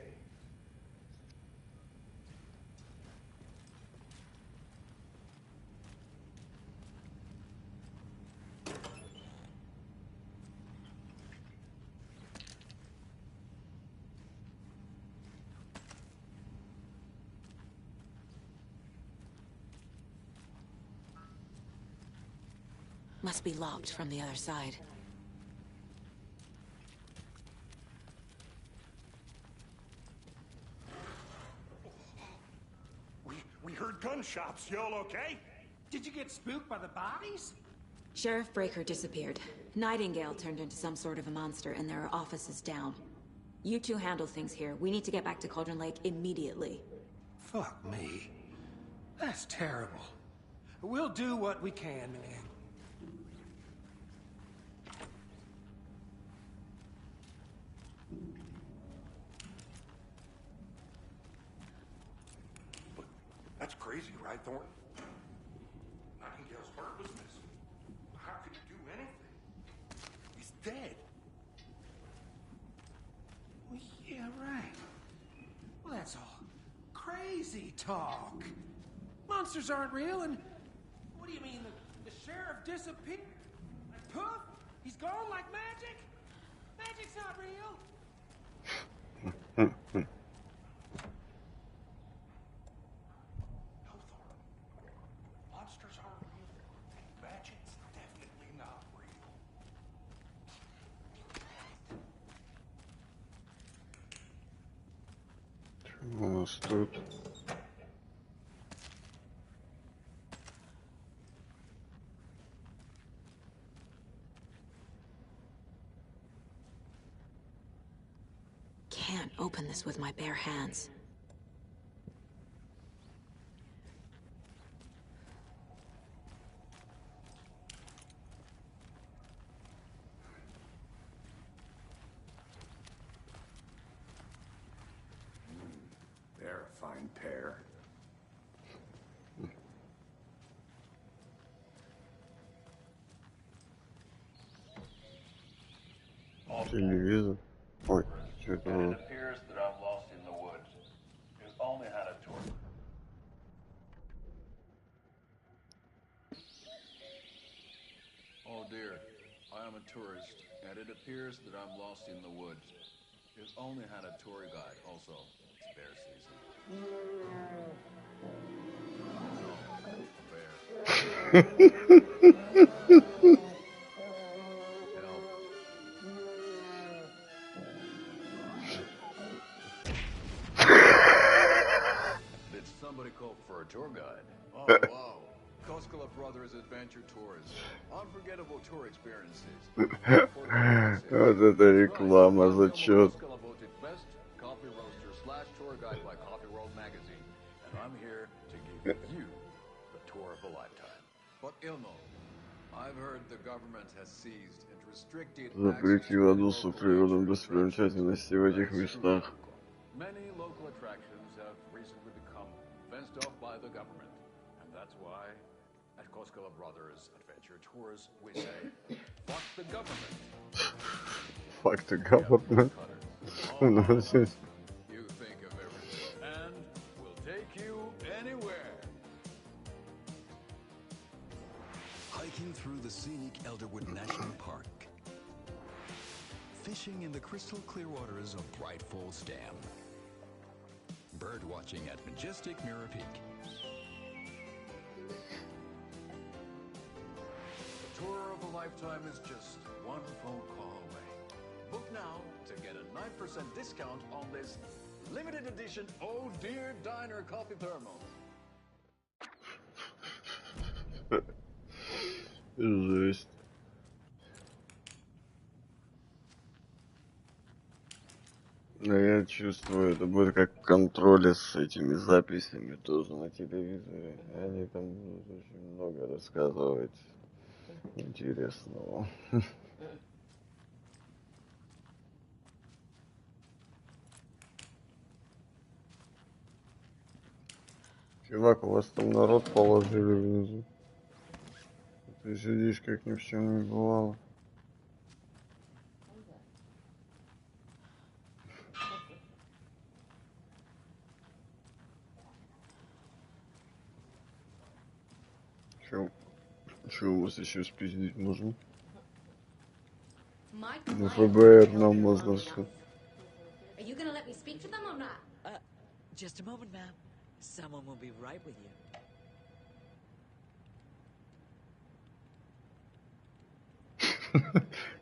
Must be locked from the other side. We heard gunshots. Y'all okay? Did you get spooked by the bodies? Sheriff Breaker disappeared. Nightingale turned into some sort of a monster, and there are offices down. You two handle things here. We need to get back to Cauldron Lake immediately. Fuck me. That's terrible. We'll do what we can, man. That's crazy, right, Thornton? Nightingale's heart was missing. How could you do anything? He's dead. Well, yeah, right. Well, that's all crazy talk. Monsters aren't real, and what do you mean? The sheriff disappeared? And poof, he's gone like magic? Magic's not real. Monsters aren't real. Magic's definitely not real. Что у нас тут? Can't open this with my bare hands. They're a fine pair. Телевизор. Ой, что это? And it appears that I'm lost in the woods. If only had a torch. Oh dear, I am a tourist, and it appears that I'm lost in the woods. If only had a tour guide. Also, it's bear season. No, bear. Did somebody call for a tour guide? Oh, wow. Koskela Brothers Adventure Tours. Unforgettable tour experiences. Вот это реклама, зачет. Koskela voted best coffee roaster / tour guide by Coffee World magazine. And I'm here to give you the tour of a lifetime. But Ilmo, I've heard the government has seized and restricted Запретила доступ к природным достопримечательностям в этих местах. Many local attractions have recently become fenced off by the government. And that's why, at Koskela Brothers Adventure Tours, we say, fuck the government. Fuck the government. You think of everything. And we'll take you anywhere. Hiking through the scenic Elderwood National Park. Fishing in the crystal clear waters of Bright Falls Dam. Bird watching at majestic Mirror Peak. The tour of a lifetime is just one phone call away. Book now to get a 9% discount on this limited edition Oh Dear Diner coffee thermos. Жесть. Но я чувствую, это будет как контроль с этими записями тоже на телевизоре. Они там будут очень много рассказывать интересного. Чувак, у вас там народ положили внизу. Ты сидишь, как ни в чем не бывало. Чё у вас еще спиздить можно? Ну, ФБР нам можно все. Are you gonna let me speak to them or not? Just a moment, ma'am. Someone will be right with you.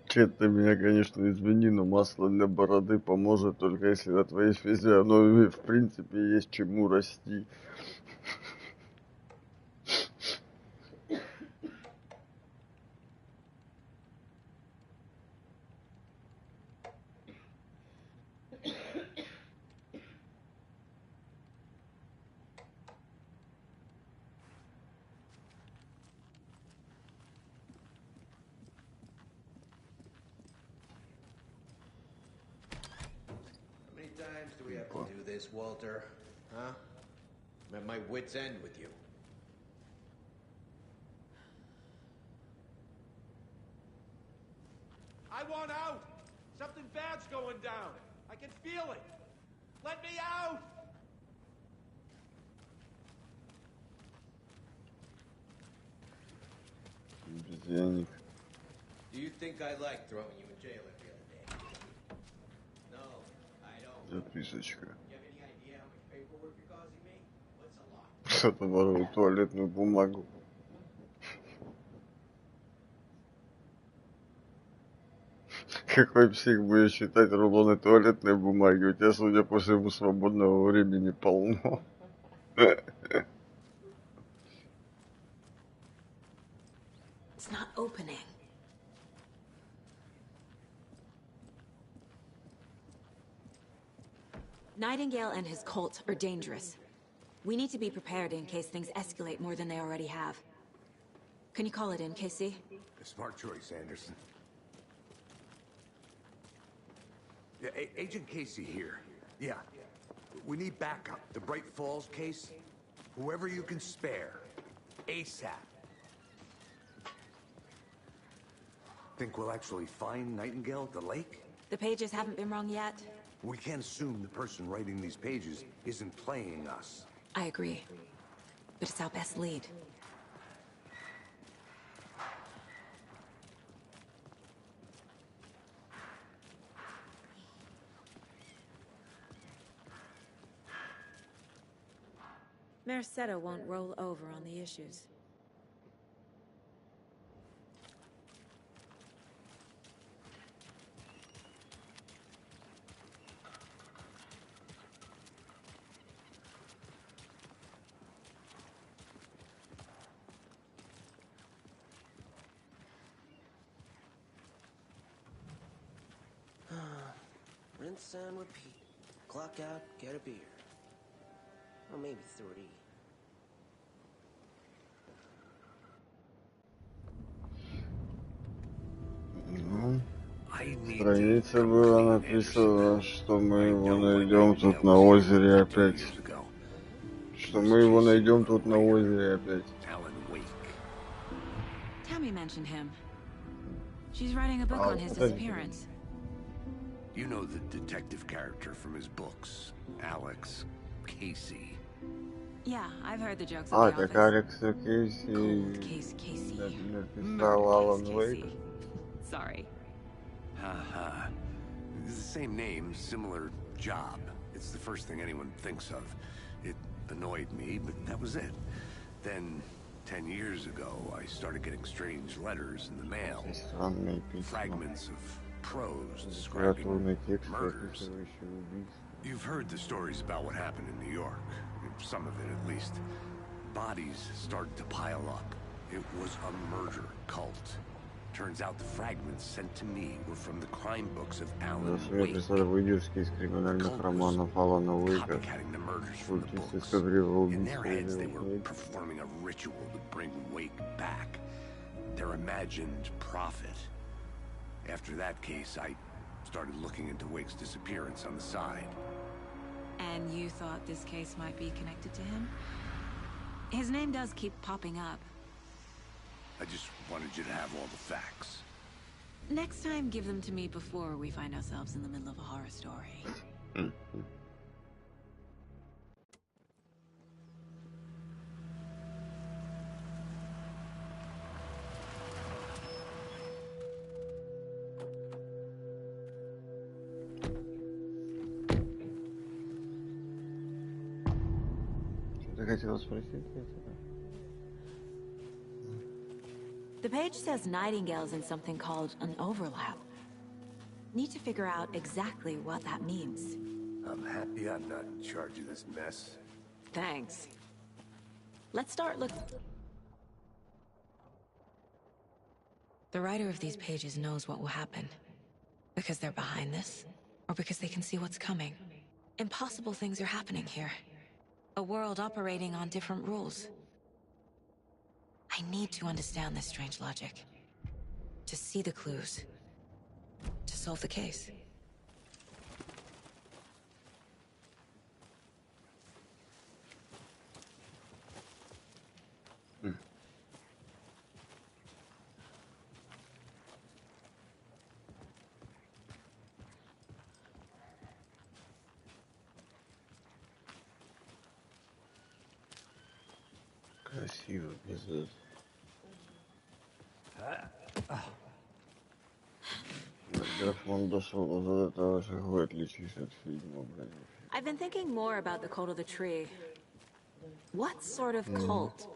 Чет, ты меня, конечно, извини, но масло для бороды поможет только если на твоей физиономии в принципе есть чему расти. Do we have to do this, Walter? Huh? I'm at my wit's end with you. I want out! Something bad's going down. I can feel it. Let me out! Обезьянник. Do you think I like throwing you in jail every other day? No, I don't. Записочка. You have any idea how much paperwork you're causing me? What's a lot? Кто-то ворует туалетную бумагу. Какой псих будет считать рулоны туалетной бумаги? У тебя, судя по всему, свободного времени полно. It's not opening. Nightingale and his cult are dangerous. We need to be prepared in case things escalate more than they already have. Can you call it in, Casey? A smart choice, Anderson. Yeah, Agent Casey here. Yeah. We need backup. The Bright Falls case. Whoever you can spare. ASAP. Think we'll actually find Nightingale at the lake? The pages haven't been wrong yet. We can't assume the person writing these pages isn't playing us. I agree. But it's our best lead. Merced won't roll over on the issues. Rinse and repeat. Clock out, get a beer. Or maybe 3. Ну, в странице было написано, что мы его найдем тут на озере опять. Что мы его найдем тут на озере опять. Tammy mentioned him. She's writing a book on his disappearance. You know the detective character from his books, Alex Casey. Yeah, I've heard the jokes at the office. Так Алекс Кейси написал Алан Уэйк. Sorry. Haha. The same name, similar job. It's the first thing anyone thinks of. It annoyed me, but that was it. Then, 10 years ago, I started getting strange letters in the mail. Fragments of prose describing murders. You've heard the stories about what happened in New York. Some of it, at least. Bodies started to pile up. It was a murder cult. Turns out the fragments sent to me were from the crime books of Alan Wake. Выдержки из криминальных романов Алана Уэйка. Культисты скопировал In their убийство heads, they were Уэйка. performing a ritual to bring Wake back. Their imagined prophet. After that case, I started looking into Wake's disappearance on the side. And you thought this case might be connected to him? His name does keep popping up. I just wanted you to have all the facts. Next time, give them to me before we find ourselves in the middle of a horror story. Ты хотела спросить это? The page says Nightingale's in something called an overlap. Need to figure out exactly what that means. I'm happy I'm not in charge of this mess. Thanks. Let's start looking. The writer of these pages knows what will happen. Because they're behind this, or because they can see what's coming. Impossible things are happening here. A world operating on different rules. I need to understand this strange logic. To see the clues. To solve the case. Красиво, пиздец. Графон дошел до этого, что вы отличились от фильма, блядь. I've been thinking more about the cult of the tree. What sort of cult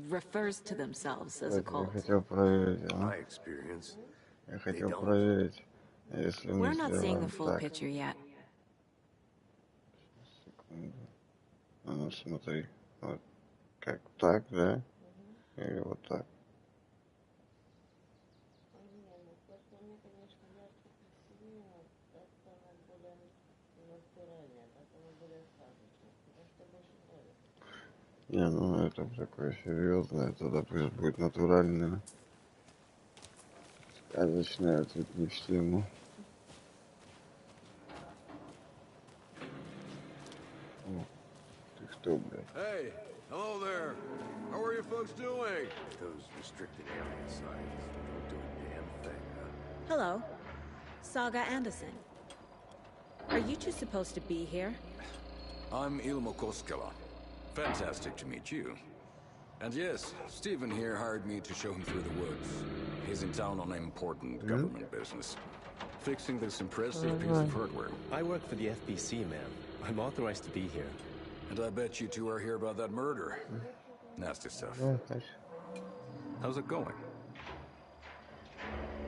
refers to themselves as a cult? Я хотел проверить, а? My experience. Я хотел проверить, если мы We're not seeing the сделаем full так. picture yet. Секунду. А ну смотри. Вот. Как так, да? Или вот так? Не, ну это такое серьезное, тогда пусть будет натуральное. Сказочное, тут не в тему. О, ты кто, блядь? Hey, hello there. How are you folks doing? Those restricted area signs don't do a damn thing, huh? Hello. Saga Anderson. Are you two supposed to be here? I'm Ilmo Koskela. Fantastic to meet you. And yes, Stephen here hired me to show him through the woods. He's in town on important government business. Fixing this impressive piece of hardware. I work for the FBC, ma'am. I'm authorized to be here. And I bet you two are here about that murder. Nasty stuff. How's it going?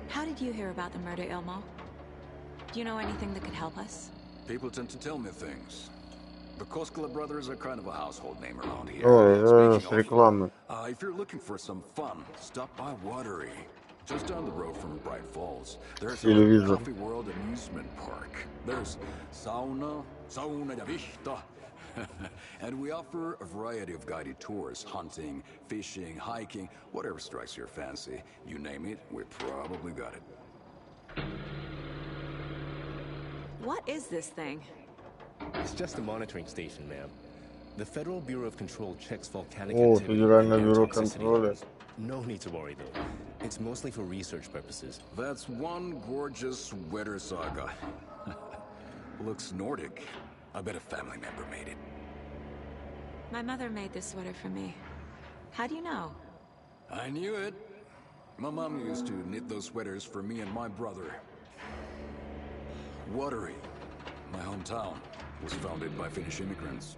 How did you hear about the murder, Ilmo? Do you know anything that could help us? People tend to tell me things. The Koskela brothers are kind of a household name around here. Ой, с рекламы. If you're looking for some fun, stop by Watery. Just down the road from Bright Falls. There's a Coffee World amusement park. There's sauna ja vihta. And we offer a variety of guided tours, hunting, fishing, hiking, whatever strikes your fancy. You name it, we probably got it. What is this thing? It's just a monitoring station, ma'am. The Federal Bureau of Control checks volcanic О, activity Федеральное and бюро toxicity контроля. levels. No need to worry, though. It's mostly for research purposes. That's one gorgeous sweater saga. Looks Nordic. I bet a family member made it. My mother made this sweater for me. How do you know? I knew it. My mom used to knit those sweaters for me and my brother. Watery, my hometown, was founded by Finnish immigrants.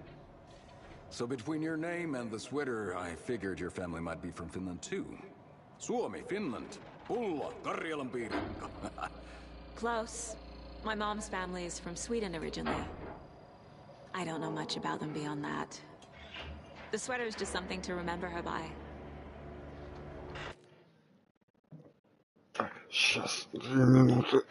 So between your name and the sweater, I figured your family might be from Finland too. Suomi, Finland. Pulla, Karjalan piirakka. Close. My mom's family is from Sweden originally. I don't know much about them beyond that. The sweater is just something to remember her by. Сейчас, 2 минуты.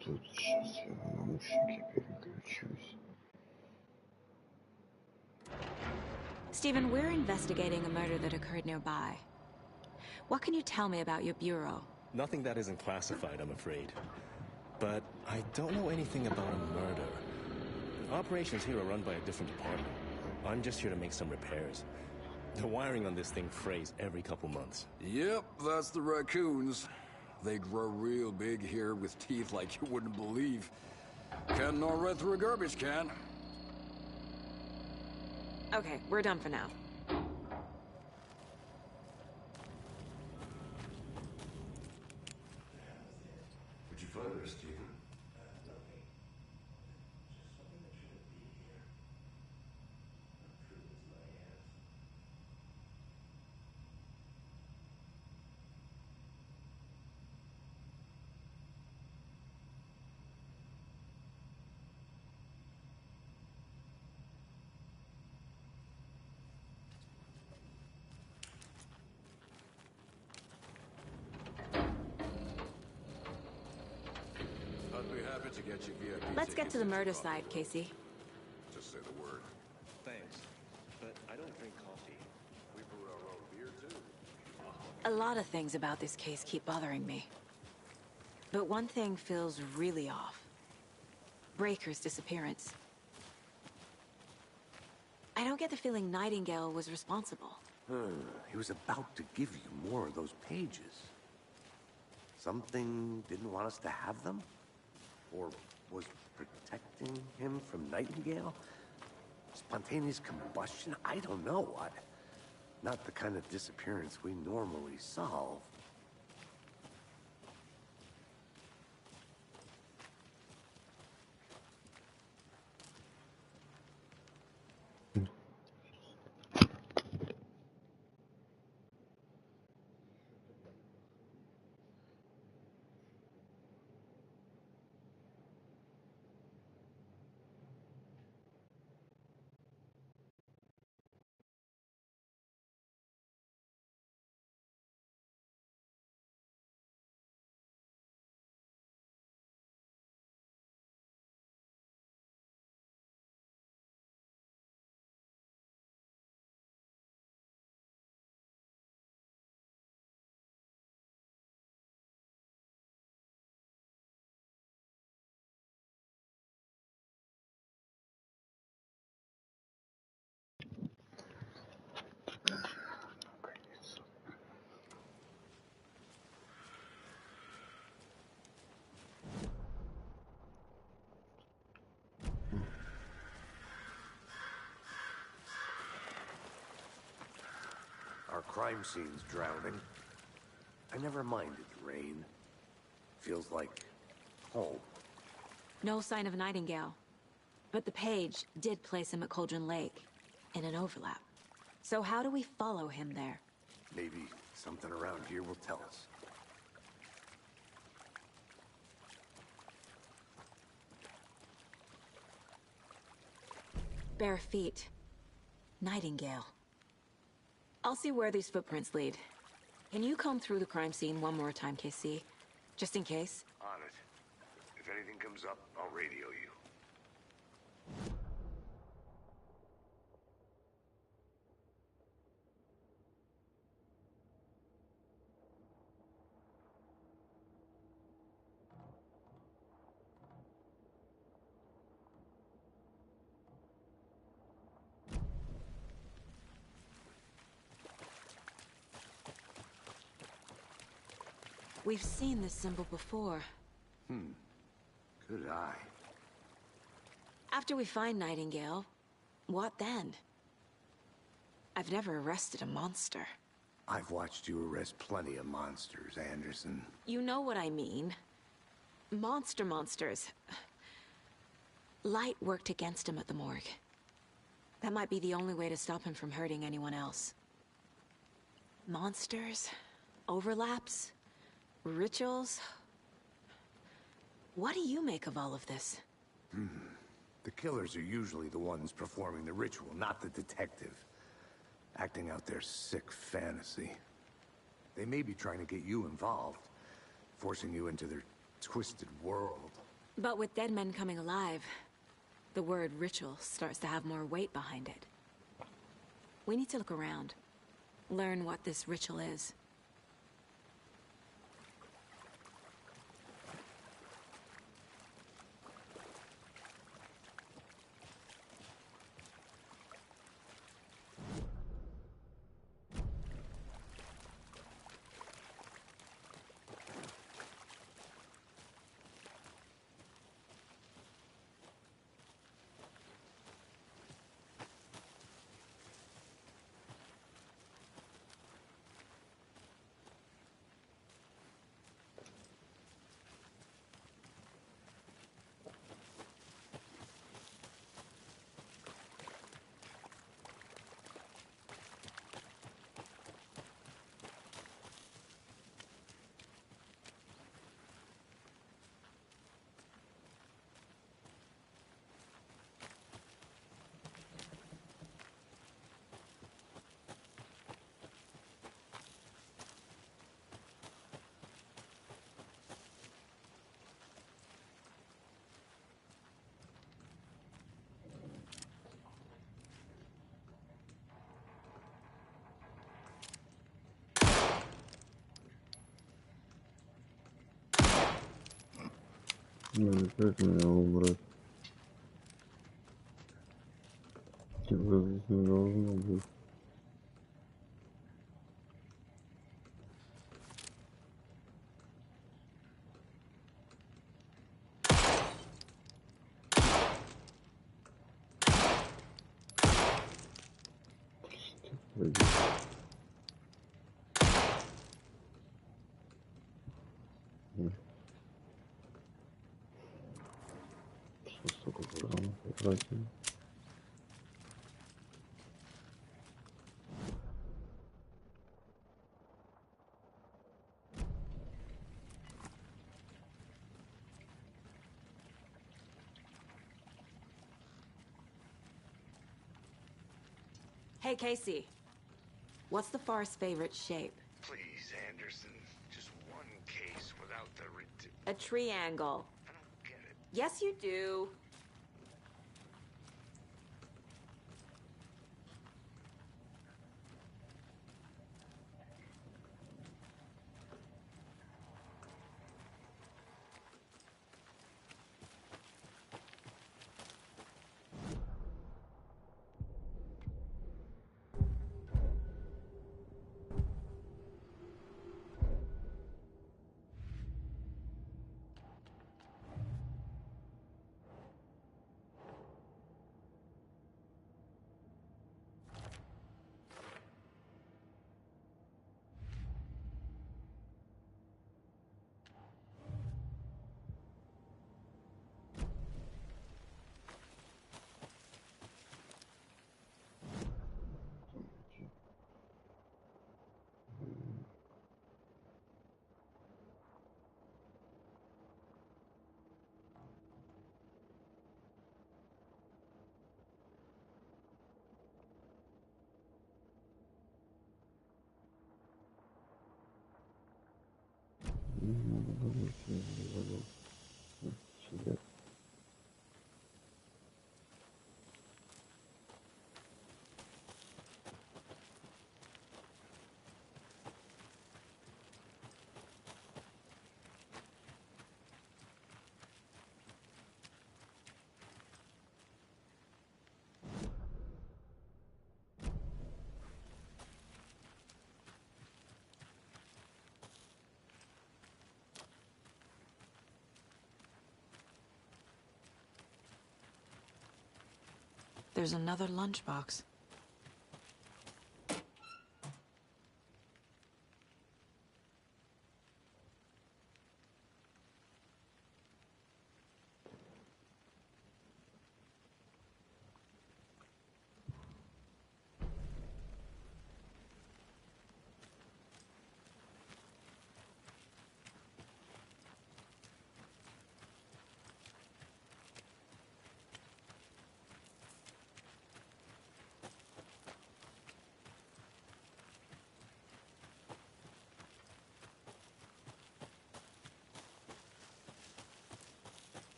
Тут сейчас я на наушники переключусь. Stephen, we're investigating a murder that occurred nearby. What can you tell me about your bureau? Nothing that isn't classified, I'm afraid. But I don't know anything about a murder. Operations here are run by a different department. I'm just here to make some repairs. The wiring on this thing frays every couple months. Yep, that's the raccoons. They grow real big here with teeth like you wouldn't believe. Can't gnaw right through a garbage can. Okay, we're done for now. What'd you find there, Stephen? I'd be happy to get you VIP. Let's get to the murder side, Casey. Just say the word. Thanks. But I don't drink coffee. We brew our own beer, too. A lot of things about this case keep bothering me. But one thing feels really off. Breaker's disappearance. I don't get the feeling Nightingale was responsible. He was about to give you more of those pages. Something didn't want us to have them? Or was protecting him from Nightingale? Spontaneous combustion? I don't know. Not the kind of disappearance we normally solve. Our crime scene's drowning. I never minded rain. Feels like home. No sign of Nightingale. But the page did place him at Cauldron Lake, in an overlap. So how do we follow him there? Maybe something around here will tell us. Bare feet. Nightingale. I'll see where these footprints lead. Can you comb through the crime scene one more time, KC? Just in case? On it. If anything comes up, I'll radio you. We've seen this symbol before. Good eye. After we find Nightingale, what then? I've never arrested a monster. I've watched you arrest plenty of monsters, Anderson. You know what I mean. Monsters. Light worked against him at the morgue. That might be the only way to stop him from hurting anyone else. Monsters? Overlaps? Rituals? What do you make of all of this? The killers are usually the ones performing the ritual, not the detective. Acting out their sick fantasy. They may be trying to get you involved, forcing you into their twisted world. But with dead men coming alive, the word ritual starts to have more weight behind it. We need to look around. Learn what this ritual is. Надо опять меня убрать. Тебя здесь не должно быть. Пойди. Что столько программ потратили? Hey, Casey. What's the far's favorite shape? Please, Anderson. Just one case without the A triangle. I don't get it. Yes, you do. There's another lunchbox.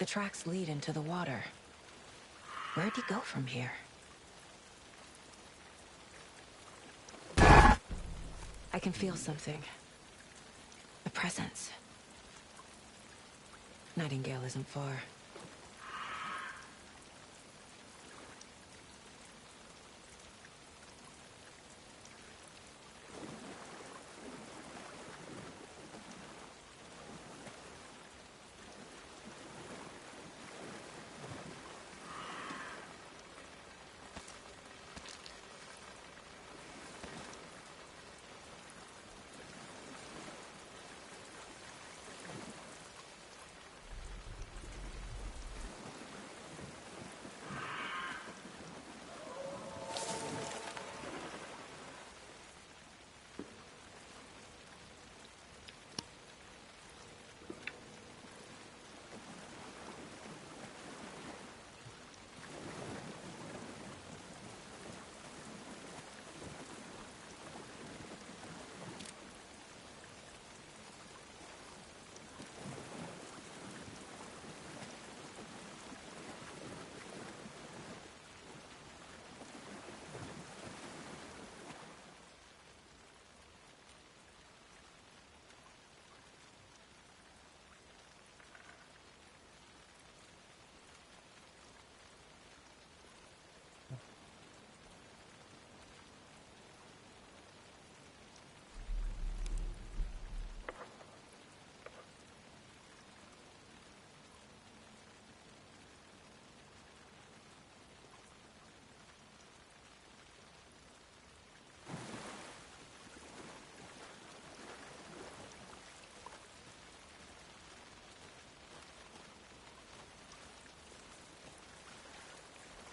The tracks lead into the water. Where'd he go from here? I can feel something. A presence. Nightingale isn't far.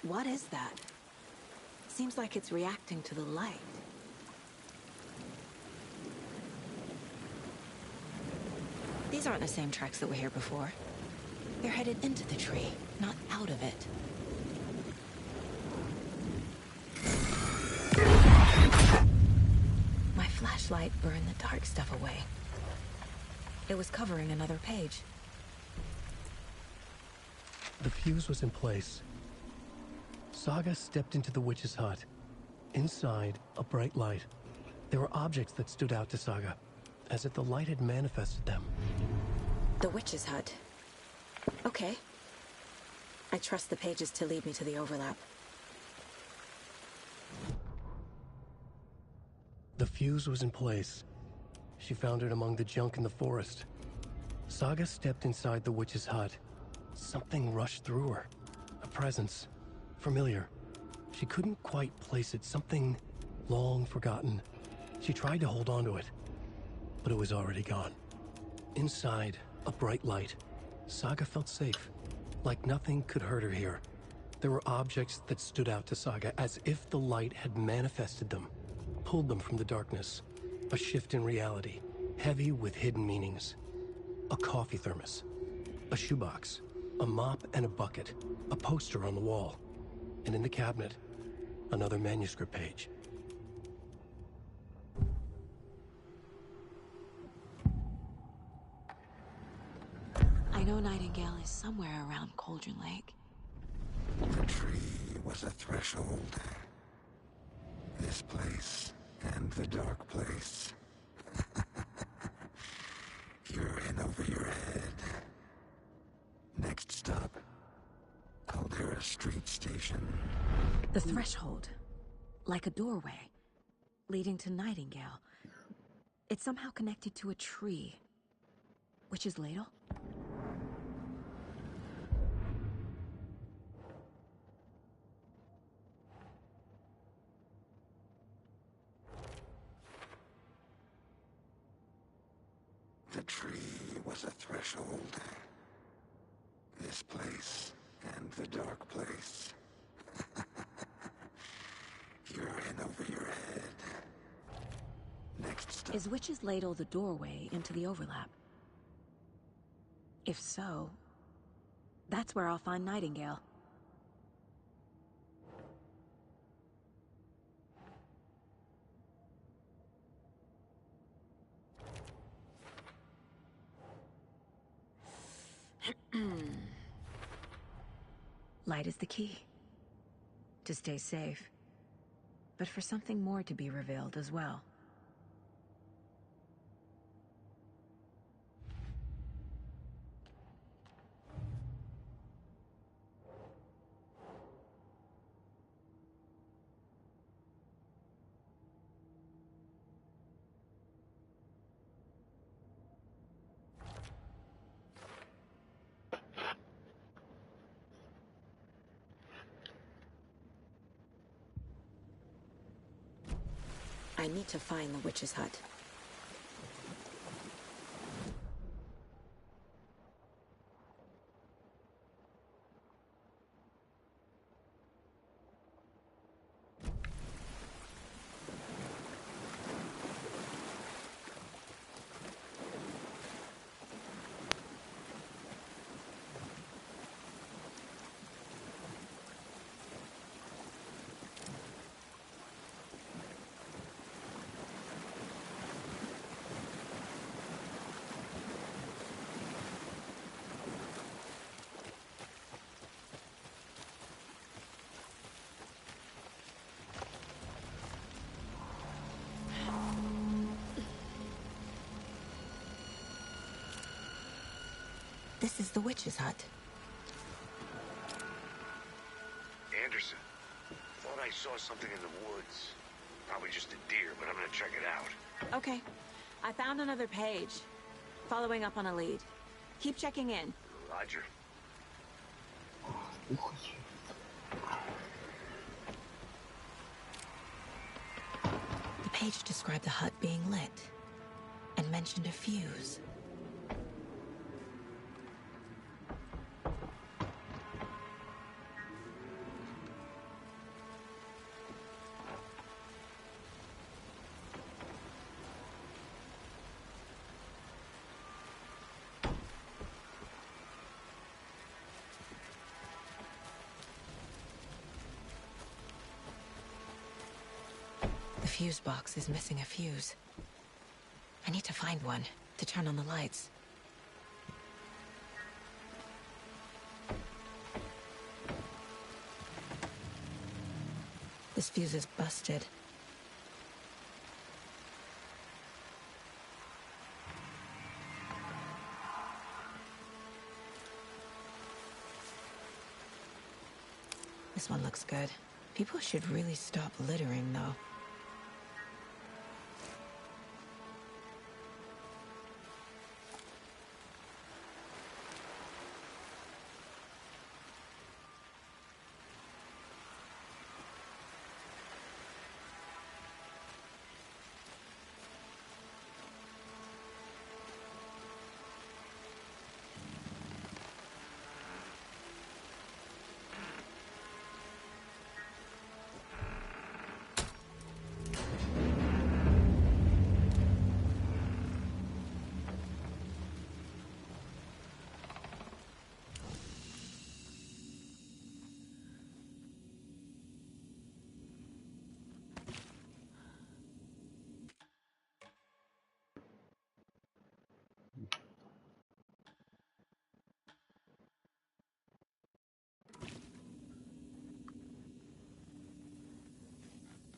What is that? Seems like it's reacting to the light. These aren't the same tracks that were here before. They're headed into the tree, not out of it. My flashlight burned the dark stuff away. It was covering another page. The fuse was in place. Saga stepped into the witch's hut. Inside, a bright light. There were objects that stood out to Saga, as if the light had manifested them. The witch's hut. Okay. I trust the pages to lead me to the overlap. The fuse was in place. She found it among the junk in the forest. Saga stepped inside the witch's hut. Something rushed through her. A presence. Familiar. She couldn't quite place it. Something long forgotten. She tried to hold on to it, but it was already gone. Inside, a bright light. Saga felt safe, like nothing could hurt her here. There were objects that stood out to Saga, as if the light had manifested them, pulled them from the darkness. A shift in reality, heavy with hidden meanings. A coffee thermos, a shoebox, a mop and a bucket, a poster on the wall. And in the cabinet, another manuscript page. I know Nightingale is somewhere around Cauldron Lake. The tree was a threshold. This place and the dark place. You're in over your head. Next stop, Caldera Street Station. The threshold. Like a doorway. Leading to Nightingale. It's somehow connected to a tree. Witch's ladle? The tree was a threshold. This place and the dark place. You're in over your head. Next stop. Is Witch's ladle the doorway into the overlap? If so, that's where I'll find Nightingale. Light is the key. To stay safe. But for something more to be revealed as well. I need to find the witch's hut. This is the witch's hut. Anderson, thought I saw something in the woods. Probably just a deer, but I'm gonna check it out. Okay. I found another page. Following up on a lead. Keep checking in. Roger. The page described the hut being lit and mentioned a fuse. The fuse box is missing a fuse. I need to find one to turn on the lights. This fuse is busted. This one looks good. People should really stop littering, though.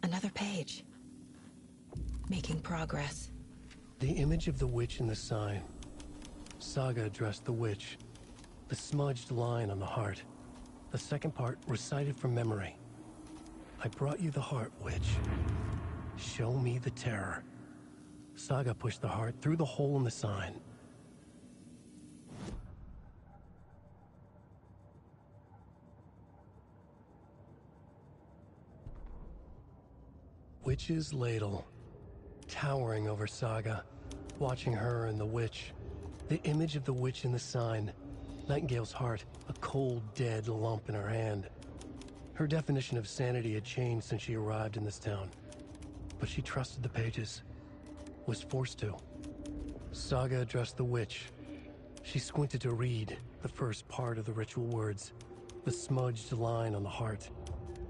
Another page. Making progress. The image of the witch in the sign. Saga addressed the witch. The smudged line on the heart. The second part recited from memory. I brought you the heart, witch. Show me the terror. Saga pushed the heart through the hole in the sign. Witch's ladle, towering over Saga, watching her and the witch. The image of the witch in the sign. Nightingale's heart, a cold, dead lump in her hand. Her definition of sanity had changed since she arrived in this town. But she trusted the pages. Was forced to. Saga addressed the witch. She squinted to read the first part of the ritual words. The smudged line on the heart.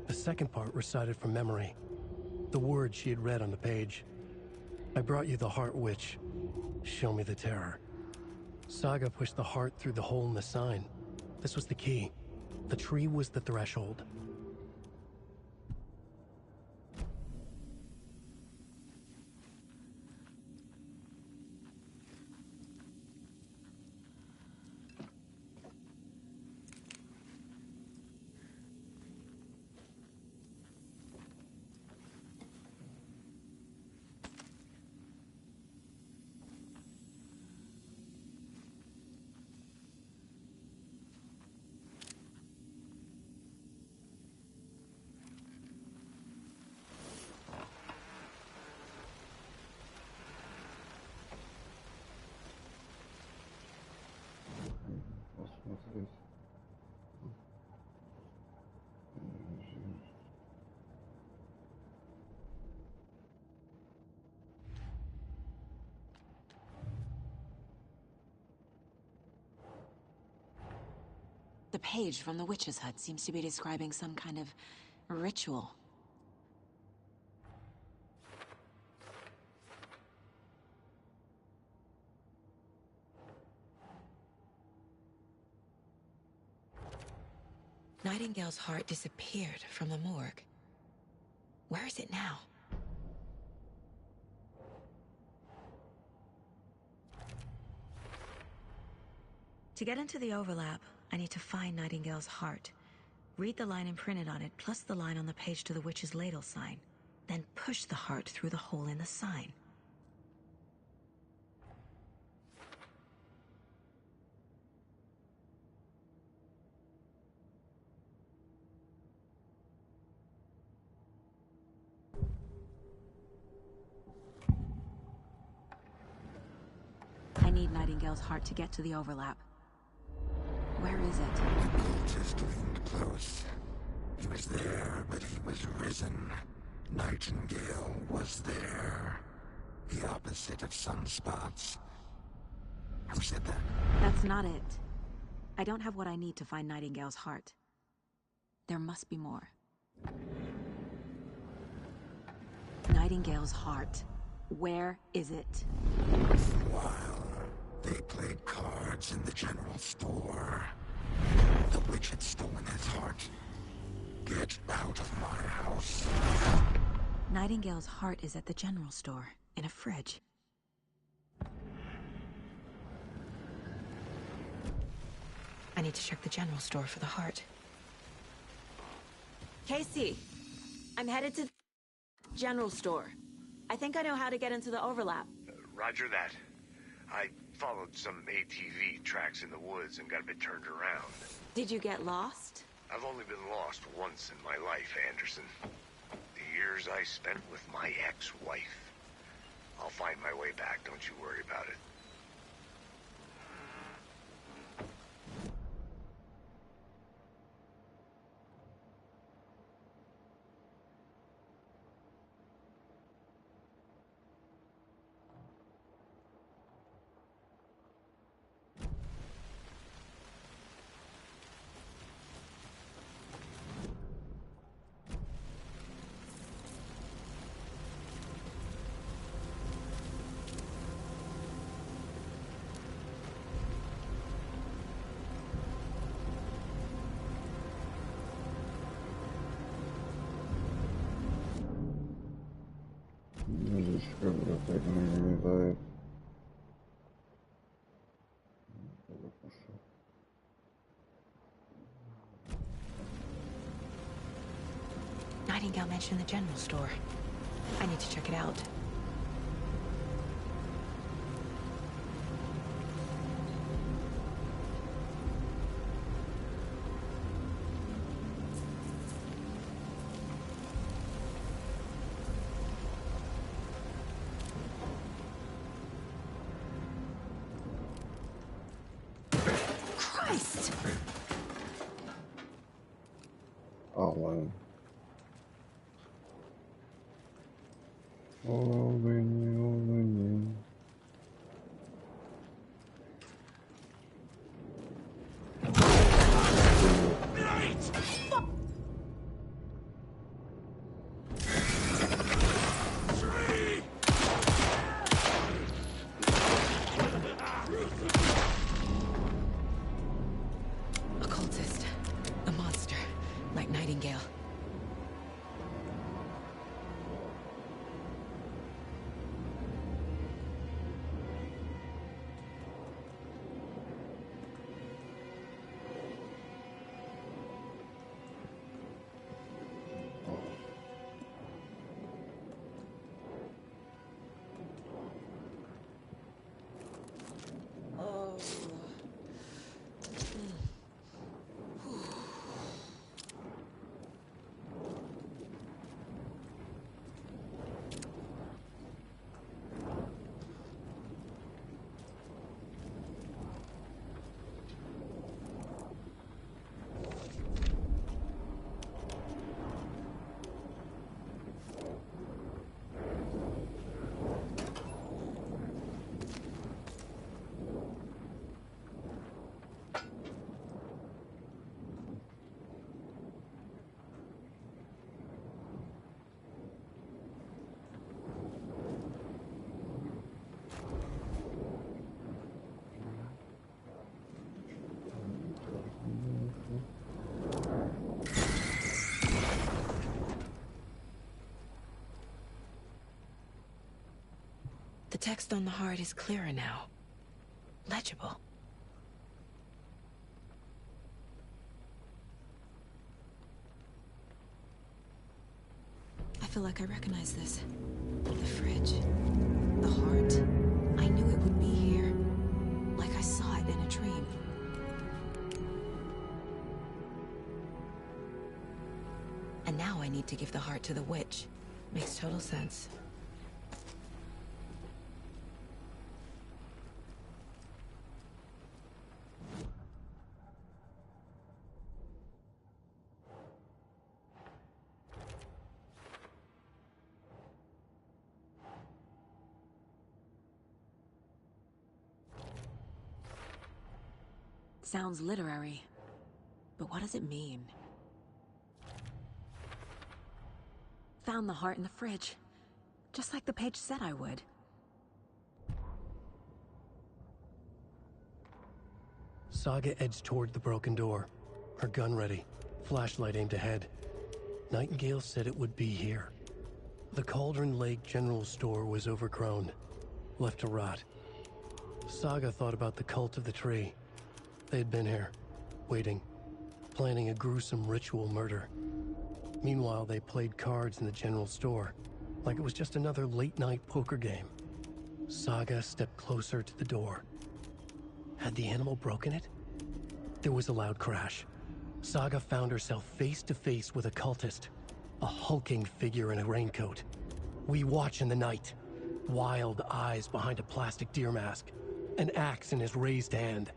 The second part recited from memory. The words she had read on the page. I brought you the heart, witch. Show me the terror. Saga pushed the heart through the hole in the sign. This was the key. The tree was the threshold. The page from the witch's hut seems to be describing some kind of ritual. Nightingale's heart disappeared from the morgue. Where is it now? To get into the overlap, I need to find Nightingale's heart. Read the line imprinted on it, plus the line on the page to the witch's ladle sign. Then push the heart through the hole in the sign. I need Nightingale's heart to get to the overlap. Where is it? The cultist leaned close. He was there, but he was risen. Nightingale was there. The opposite of sunspots. Who said that? That's not it. I don't have what I need to find Nightingale's heart. There must be more. Nightingale's heart. Where is it? While they played cards in the general store, the witch had stolen his heart. Get out of my house. Nightingale's heart is at the general store, in a fridge. I need to check the general store for the heart. Casey, I'm headed to the general store. I think I know how to get into the overlap. Roger that. I followed some ATV tracks in the woods and got a bit turned around. Did you get lost? I've only been lost once in my life, Anderson. The years I spent with my ex-wife. I'll find my way back, don't you worry about it. Здесь как-то так не метает. Nightingale mentioned the general store. I need to check it out. Christ! Oh, ладно. Олени. Occultist. A The text on the heart is clearer now. Legible. I feel like I recognize this. The fridge. The heart. I knew it would be here. Like I saw it in a dream. And now I need to give the heart to the witch. Makes total sense. Sounds literary, but what does it mean? Found the heart in the fridge, just like the page said I would. Saga edged toward the broken door, her gun ready, flashlight aimed ahead. Nightingale said it would be here. The Cauldron Lake General Store was overgrown, left to rot. Saga thought about the cult of the tree. They had been here, waiting, planning a gruesome ritual murder. Meanwhile, they played cards in the general store, like it was just another late-night poker game. Saga stepped closer to the door. Had the animal broken it? There was a loud crash. Saga found herself face to face with a cultist, a hulking figure in a raincoat. We watch in the night, wild eyes behind a plastic deer mask, an axe in his raised hand.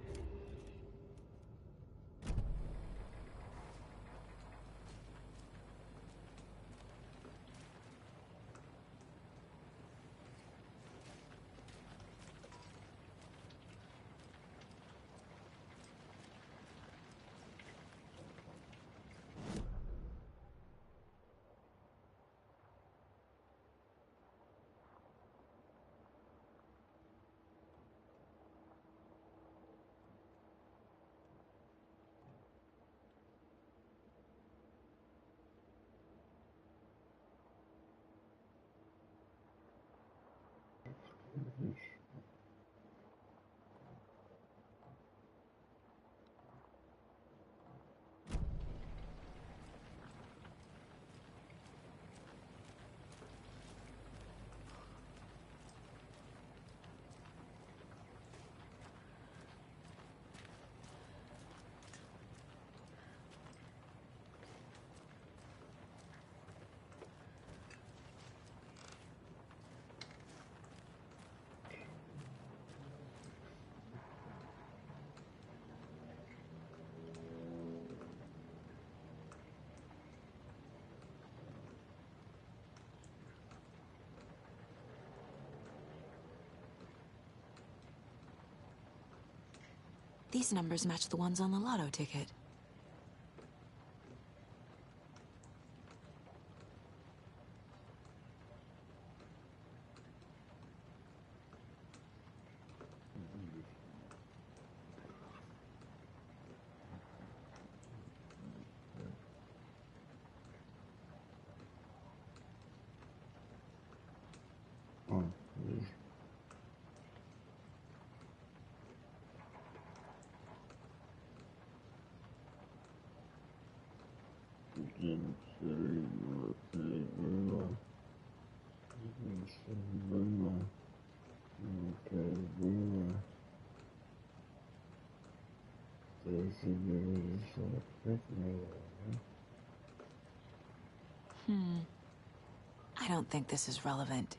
These numbers match the ones on the lotto ticket. I don't think this is relevant.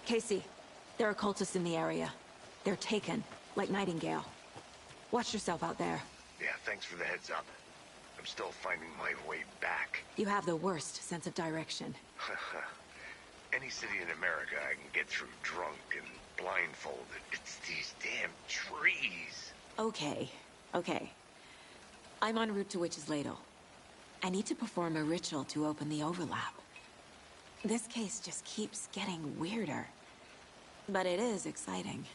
Casey, there are cultists in the area. They're taken, like Nightingale. Watch yourself out there. Yeah, thanks for the heads up. I'm still finding my way back. You have the worst sense of direction. Any city in America I can get through drunk and blindfolded. It's these damn trees. Okay, okay. I'm en route to Witch's Ladle. I need to perform a ritual to open the overlap. This case just keeps getting weirder. But it is exciting.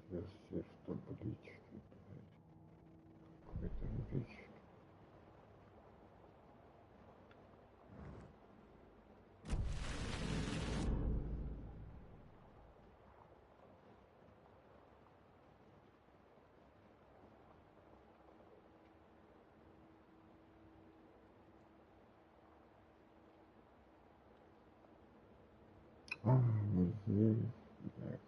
Отверстие в табличке. Какой табличке? Вот здесь. Так.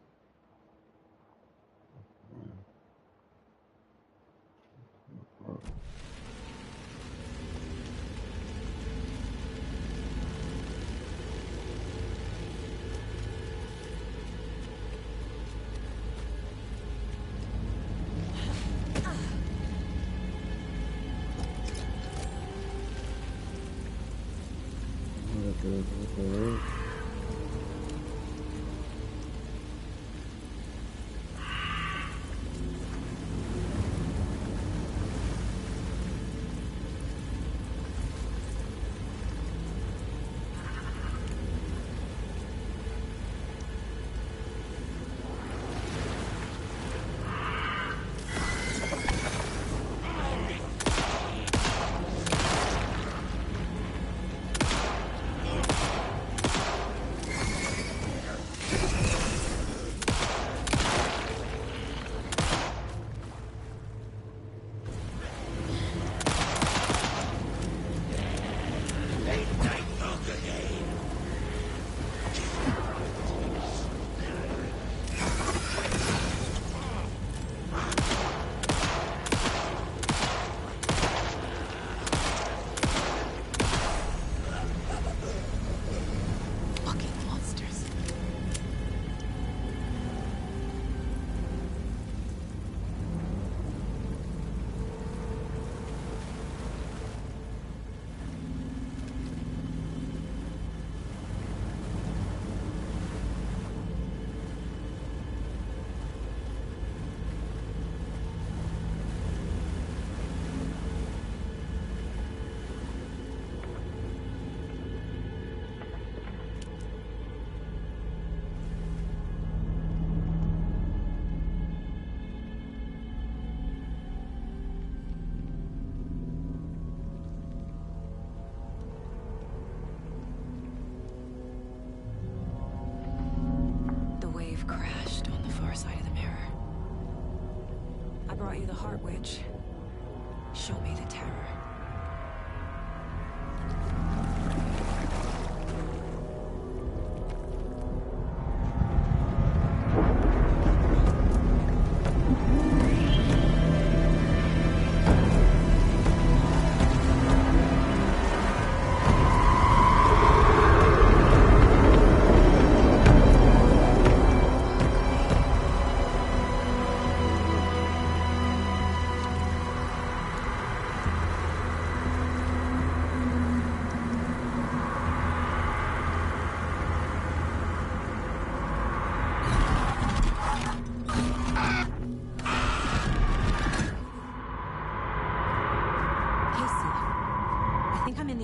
your side of the mirror. I brought you the Heart Witch. Show me the terror.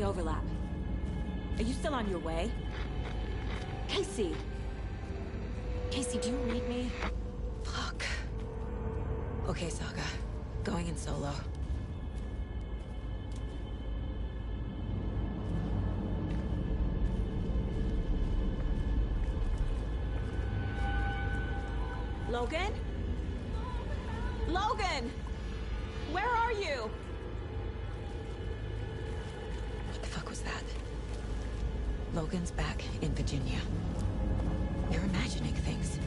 Overlap. Are you still on your way? Casey! Casey, do you read me? Fuck. Okay, Saga. Going in solo. Logan? Logan! Where are you? What the fuck was that? Logan's back in Virginia. You're imagining things.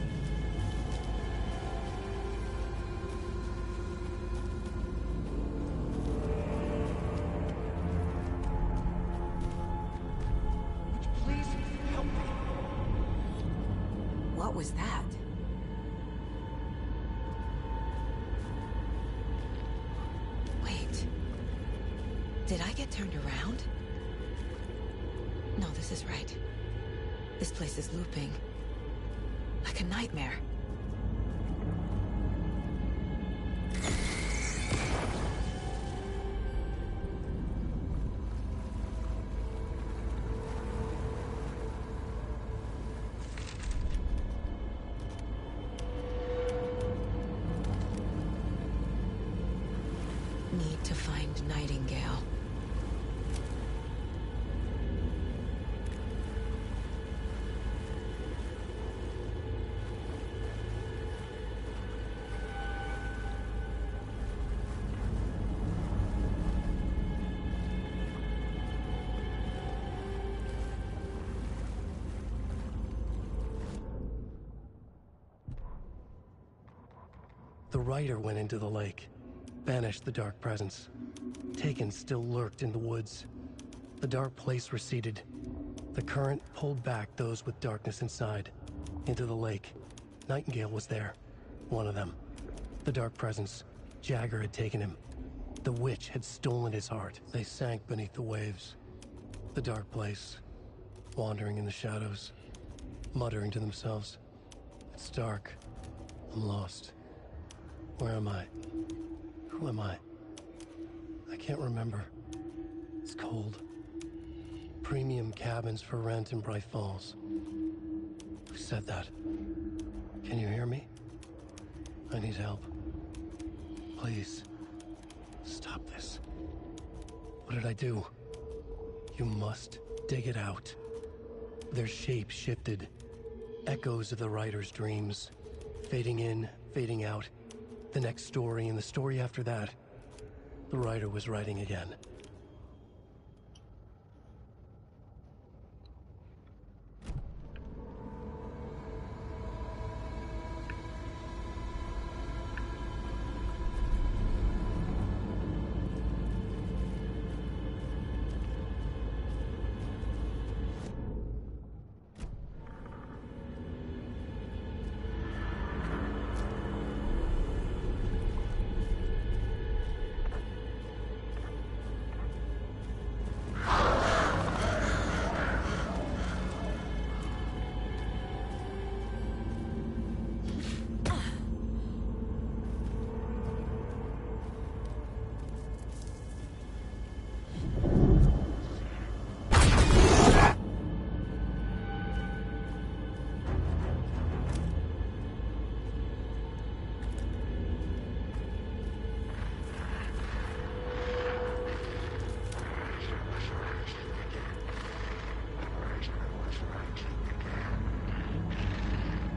Please help me. What was that? Wait. Did I get turned around? No, this is right. This place is looping. Like a nightmare. Need to find Nightingale. The rider went into the lake, banished the dark presence. Taken still lurked in the woods. The dark place receded. The current pulled back those with darkness inside, into the lake. Nightingale was there, one of them. The dark presence, Jagger had taken him. The witch had stolen his heart. They sank beneath the waves. The dark place, wandering in the shadows, muttering to themselves. It's dark. I'm lost. Where am I? Who am I? I can't remember. It's cold. Premium cabins for rent in Bright Falls. Who said that? Can you hear me? I need help. Please. Stop this. What did I do? You must dig it out. Their shape shifted. Echoes of the writer's dreams. Fading in, fading out. The next story and the story after that. The writer was writing again.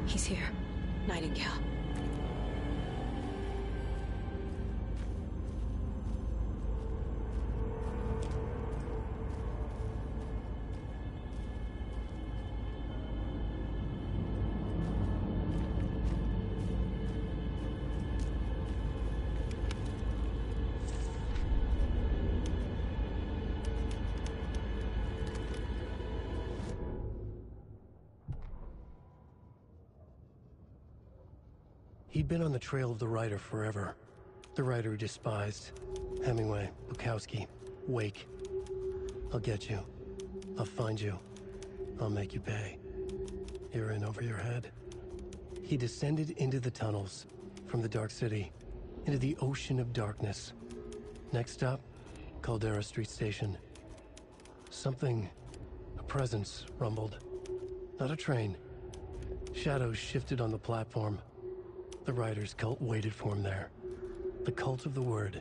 He's here. Nightingale. He'd been on the trail of the writer forever. The writer who despised. Hemingway, Bukowski, Wake. I'll get you. I'll find you. I'll make you pay. You're in over your head. He descended into the tunnels, from the Dark City, into the ocean of darkness. Next stop, Caldera Street Station. Something, a presence, rumbled. Not a train. Shadows shifted on the platform. The writer's cult waited for him there. The cult of the word.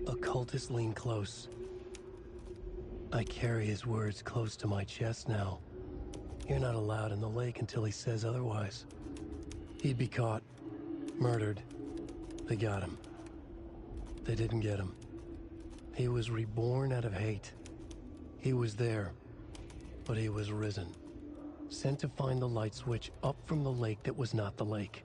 Occultists lean close. I carry his words close to my chest now. You're not allowed in the lake until he says otherwise. He'd be caught, murdered. They got him. They didn't get him. He was reborn out of hate. He was there, but he was risen. Sent to find the light switch up from the lake that was not the lake.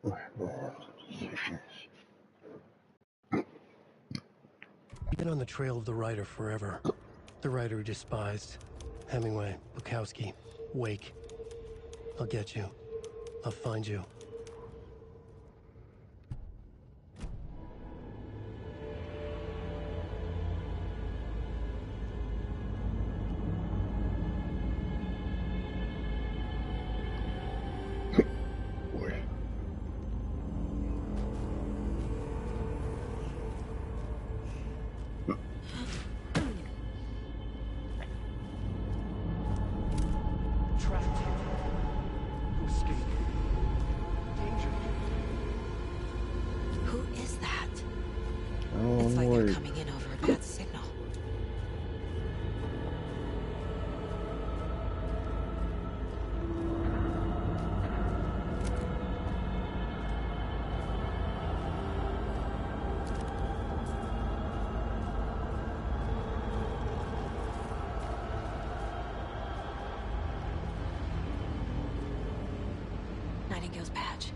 Been on the trail of the writer forever. The writer who despised. Hemingway, Bukowski, Wake. I'll get you. I'll find you. Nightingale's patch.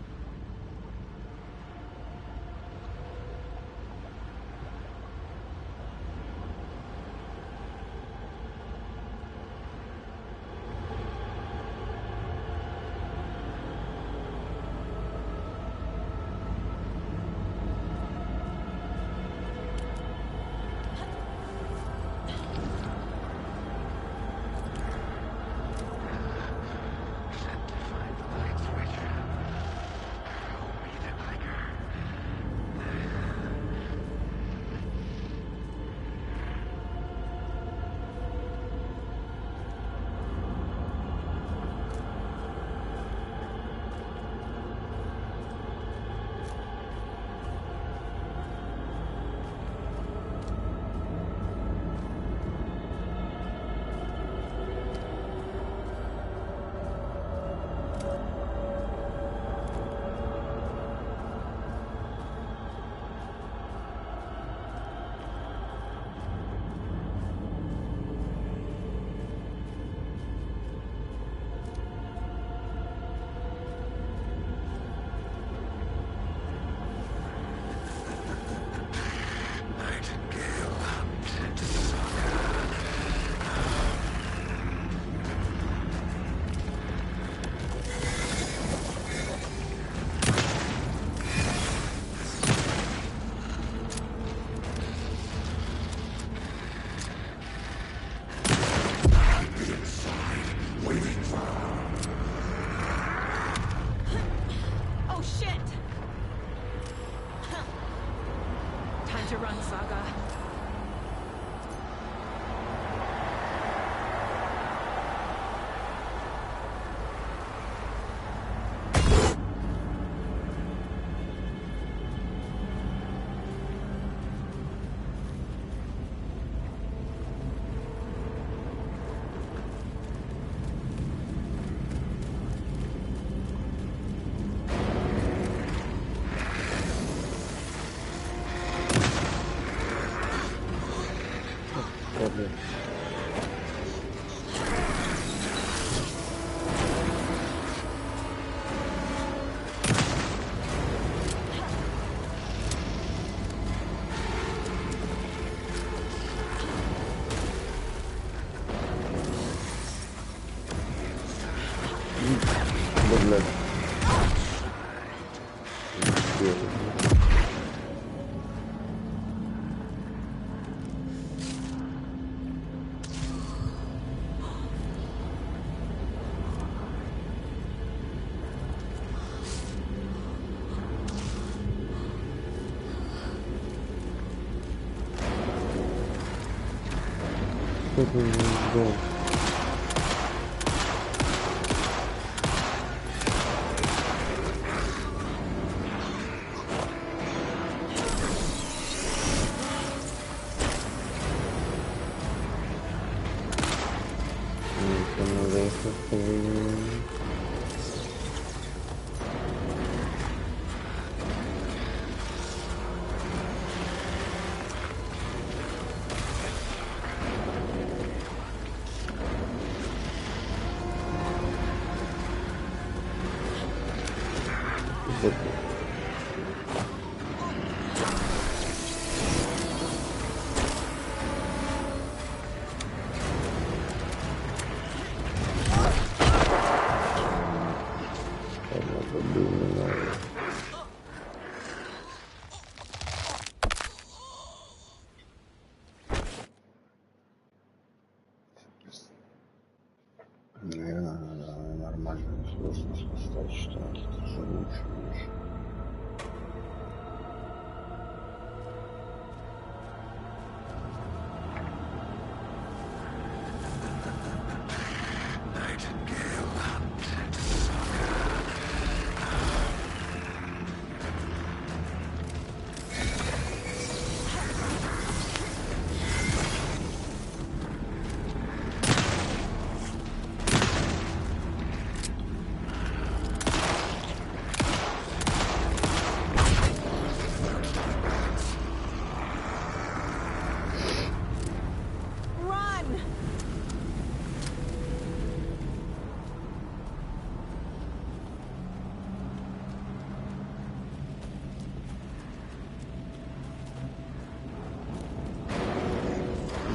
что это лучше.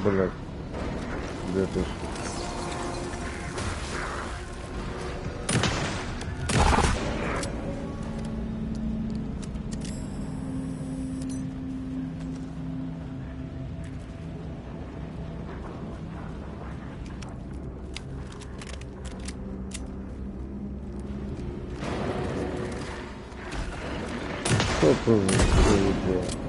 Блядь, где ты? Что ты за...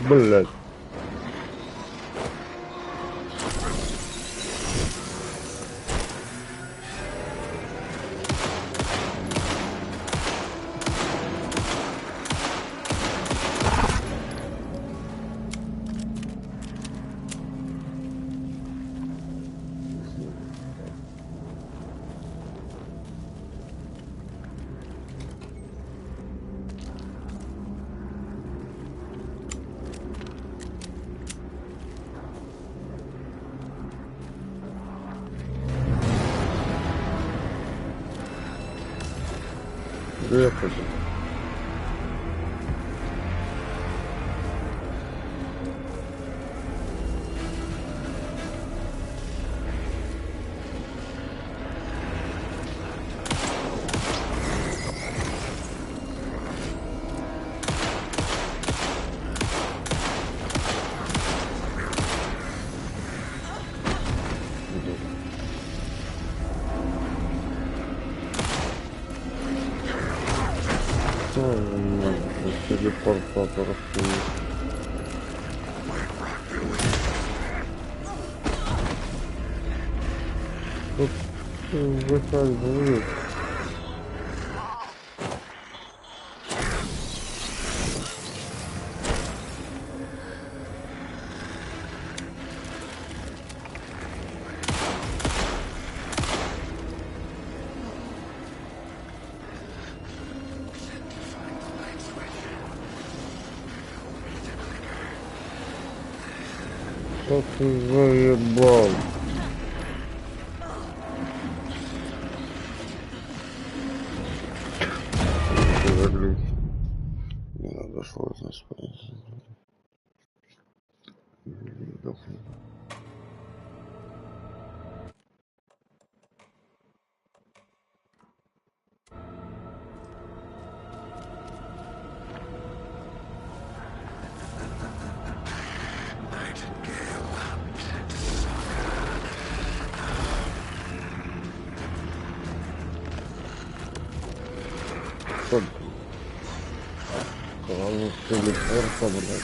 Блядь. Ехать. Телепортатор. Тут выходит. Что ты заебал? Не надо сложность понять. Телепорта, блядь.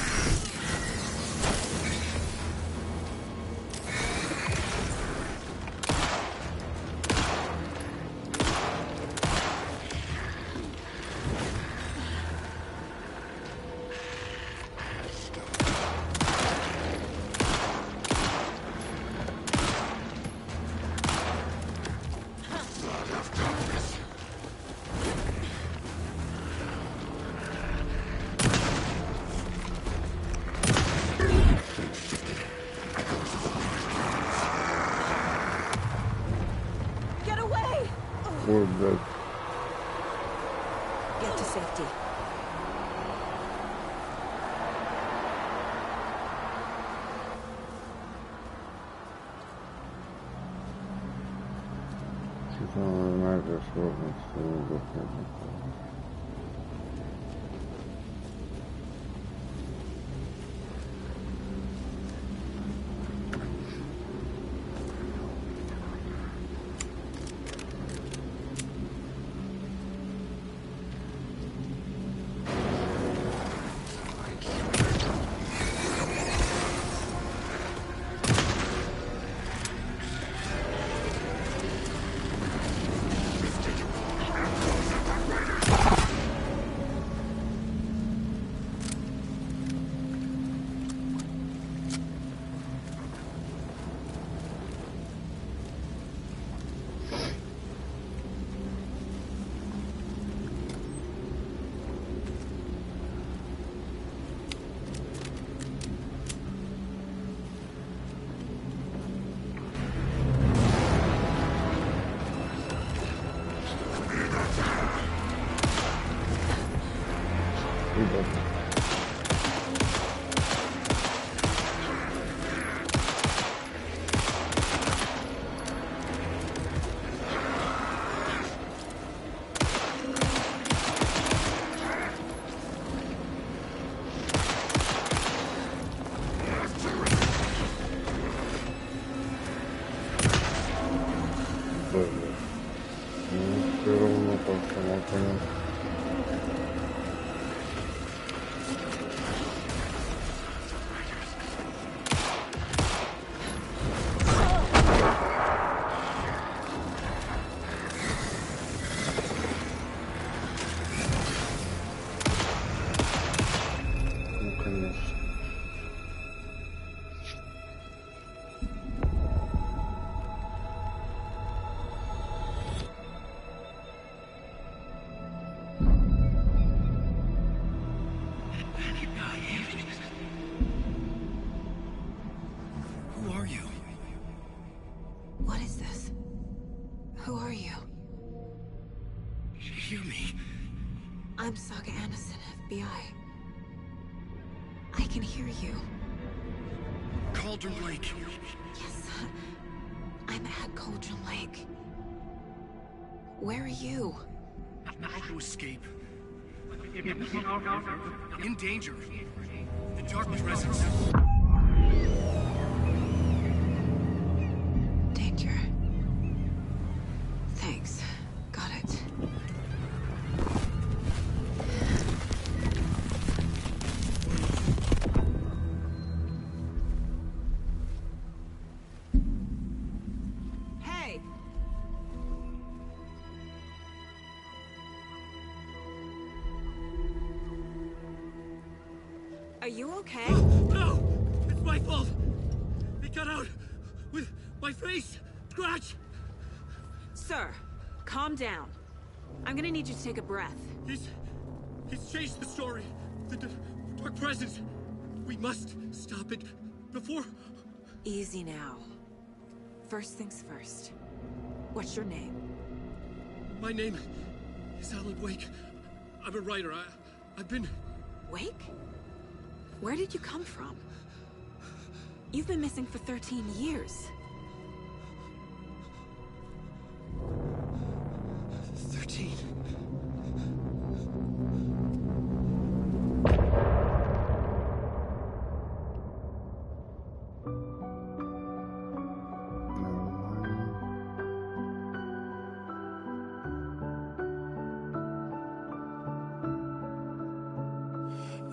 Ой, блядь. safety. I'm Saga Anderson, FBI. I can hear you. Cauldron Lake. Yes, I'm at Cauldron Lake. Where are you? About to escape. In danger. The dark presence. Danger. Thanks. Got it. Hey! Are you okay? No! It's my fault! It got out with my face scratch! Sir, calm down. I'm gonna need you to take a breath. He's changed the story. The dark presence. We must stop it before... Easy now. First things first. What's your name? My name is Alan Wake. I'm a writer. I've been... Wake? Where did you come from? You've been missing for 13 years. 13.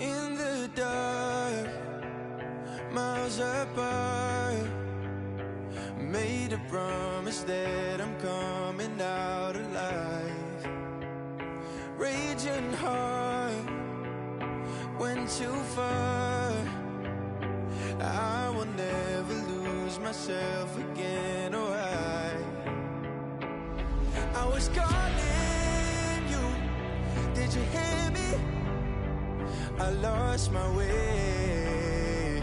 In the dark, miles apart, made a promise that I'm coming out alive. Raging heart, went too far. I will never lose myself again, or I was calling you, did you hear me? I lost my way,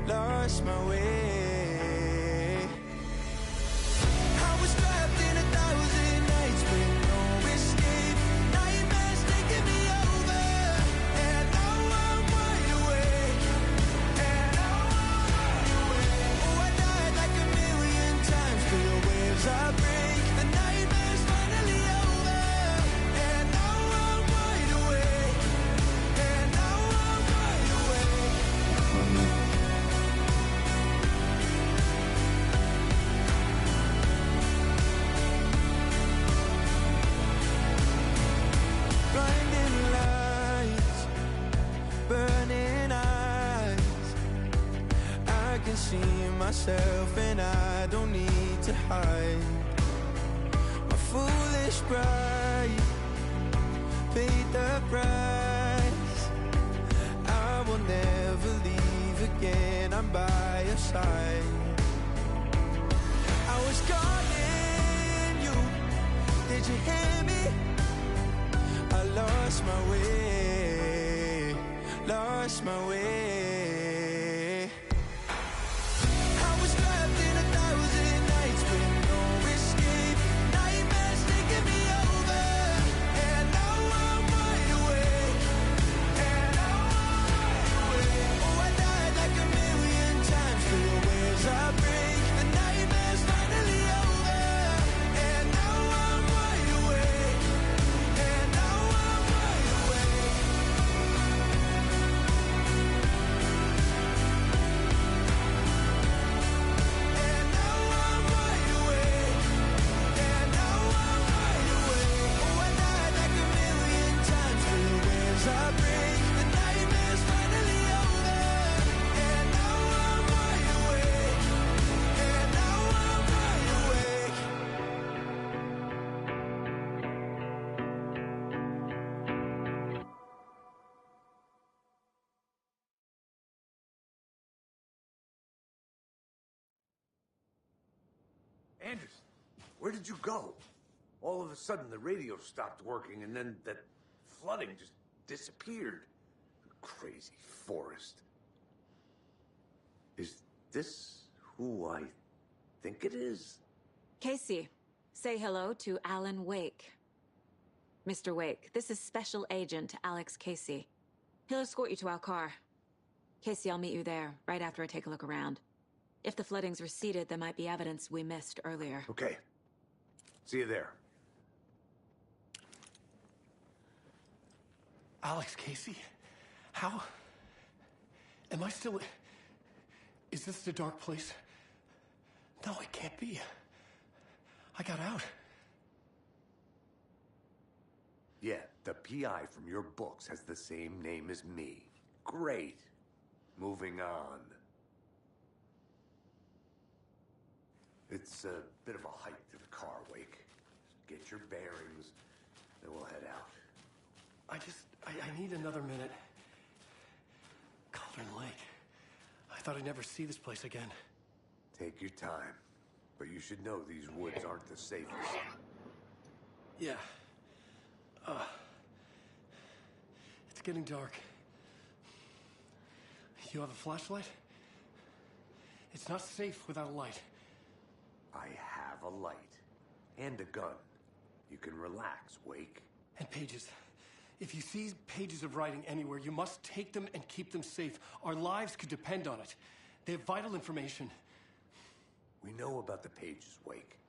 lost my way. I was trapped in 1,000 nights with no escape. Nightmares taking me over. myself and I don't need to hide. My foolish pride paid the price. I will never leave again, I'm by your side. I was calling you, did you hear me? I lost my way, lost my way. I was trapped in 1,000 nights with no escape. Nightmares taking me over, and now I'm wide awake. And now I'm wide awake. Oh, I died like 1,000,000 times through the waves I break. The nightmare's finally over, and now I'm wide awake. And now I'm wide awake. And now I'm wide awake. And now I'm wide awake. Oh, I died like 1,000,000 times through the waves I break. The nightmare's finally over, and now I'm wide awake. And now I'm wide awake. Anderson, where did you go? All of a sudden, the radio stopped working, and then that flooding just disappeared. Crazy forest. Is this who I think it is? Casey, say hello to Alan Wake. Mr. Wake, this is Special Agent Alex Casey. He'll escort you to our car. Casey, I'll meet you there, right after I take a look around. If the flooding's receded, there might be evidence we missed earlier. Okay. See you there. Alex Casey? How? Am I still... Is this the dark place? No, it can't be. I got out. Yeah, the PI from your books has the same name as me. Great. Moving on. It's a bit of a hike to the car, Wake. Get your bearings, then we'll head out. I need another minute. Cauldron Lake. I thought I'd never see this place again. Take your time. But you should know these woods aren't the safest. Yeah. It's getting dark. You have a flashlight? It's not safe without a light. I have a light. And a gun. You can relax, Wake. And pages. If you see pages of writing anywhere, you must take them and keep them safe. Our lives could depend on it. They have vital information. We know about the pages, Wake.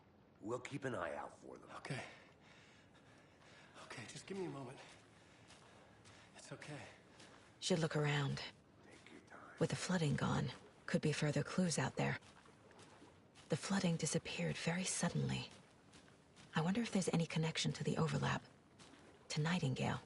We'll keep an eye out for them. Okay. Okay, just give me a moment. It's okay. Should look around. Take your time. With the flooding gone, could be further clues out there. The flooding disappeared very suddenly. I wonder if there's any connection to the overlap. To Nightingale.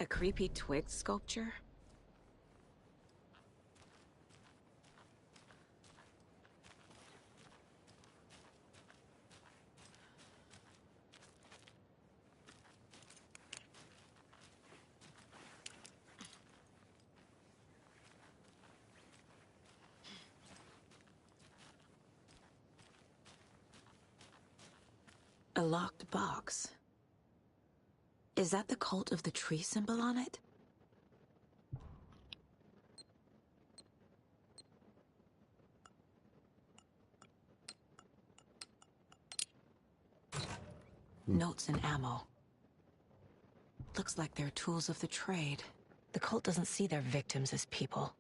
A creepy twig sculpture? A locked box. Is that the cult of the tree symbol on it? Notes and ammo. Looks like they're tools of the trade. The cult doesn't see their victims as people.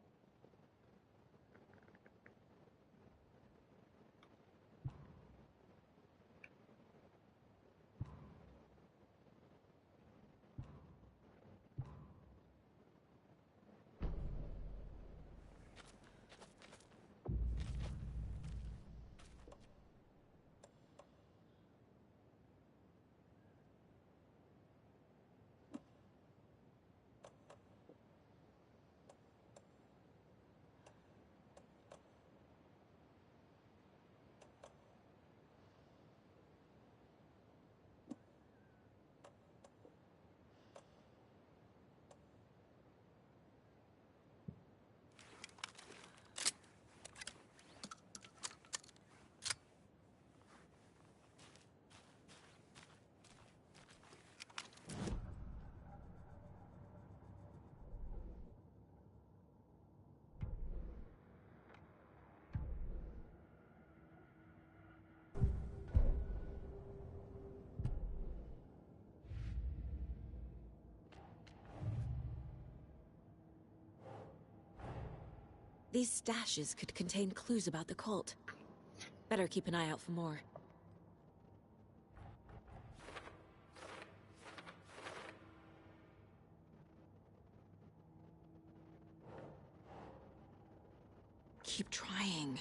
These stashes could contain clues about the cult. Better keep an eye out for more. Keep trying.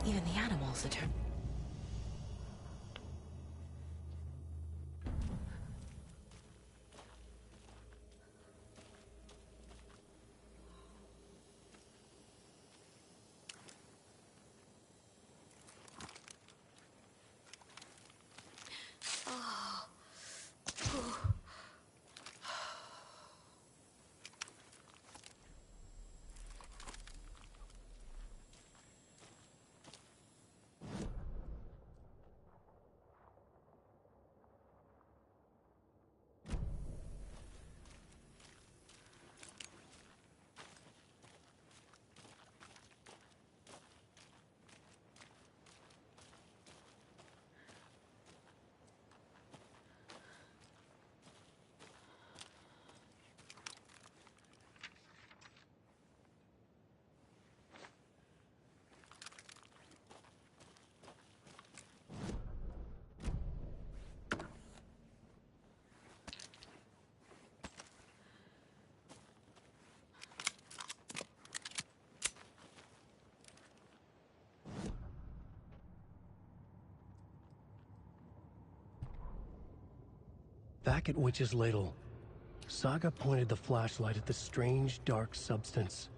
Even the animals are turned. Back at Witch's Ladle, Saga pointed the flashlight at the strange, dark substance.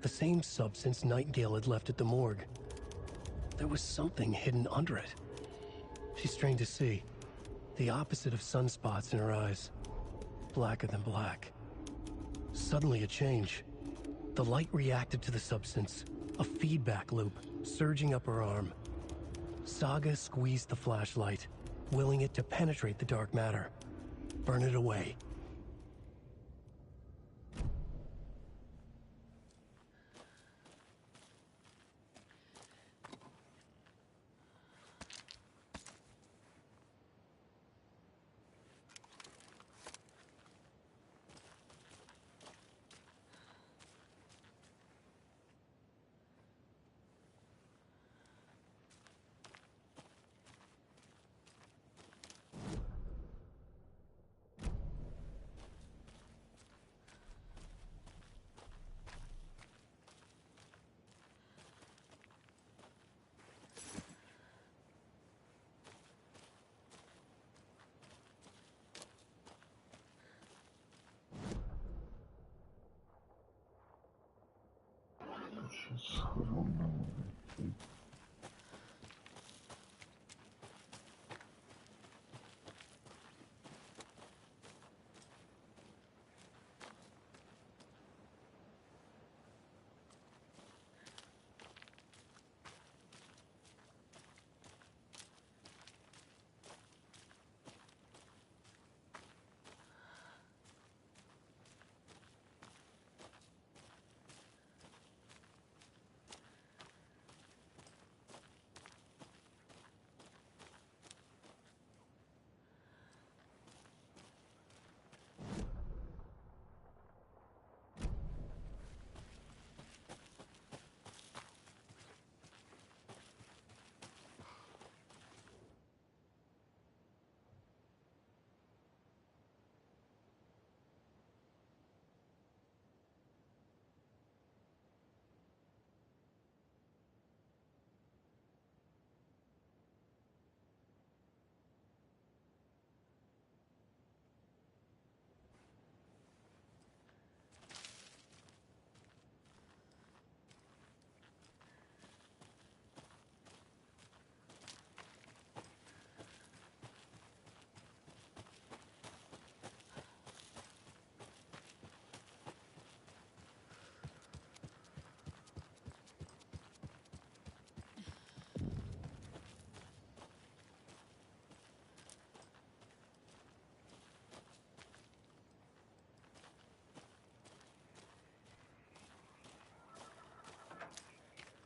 The same substance Nightingale had left at the morgue. There was something hidden under it. She strained to see. The opposite of sunspots in her eyes. Blacker than black. Suddenly a change. The light reacted to the substance. A feedback loop, surging up her arm. Saga squeezed the flashlight, willing it to penetrate the dark matter. Burn it away.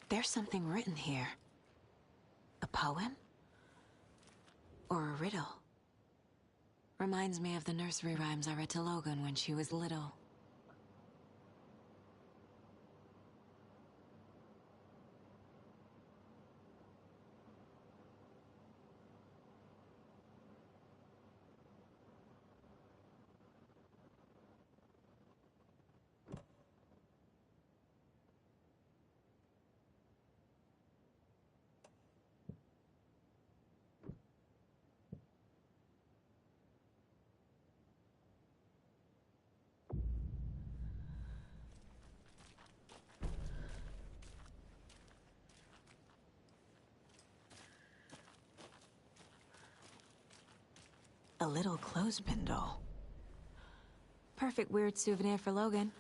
There's something written here. A poem? Or a riddle? Reminds me of the nursery rhymes I read to Logan when she was little. A little clothespin doll. Perfect weird souvenir for Logan.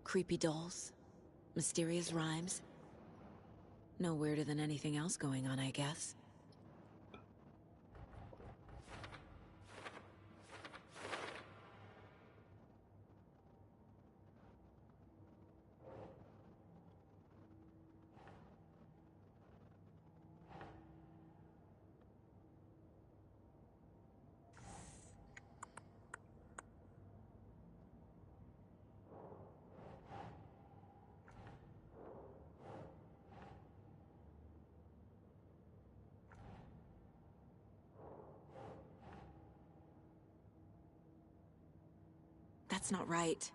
Creepy dolls. Mysterious rhymes. No weirder than anything else going on, I guess. That's not right.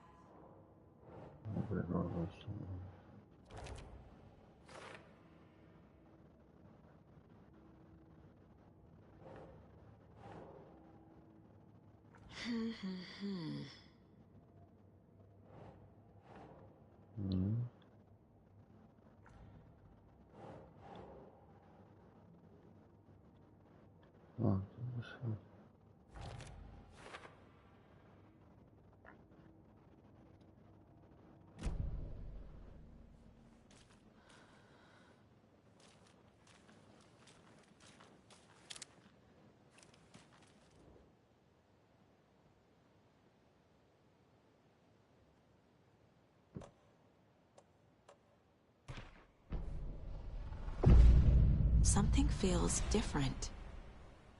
Something feels different.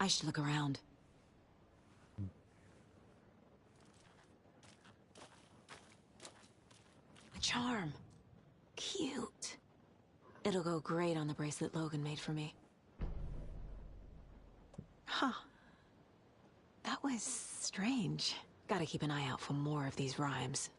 I should look around. A charm. Cute. It'll go great on the bracelet Logan made for me. Huh. That was strange. Gotta keep an eye out for more of these rhymes.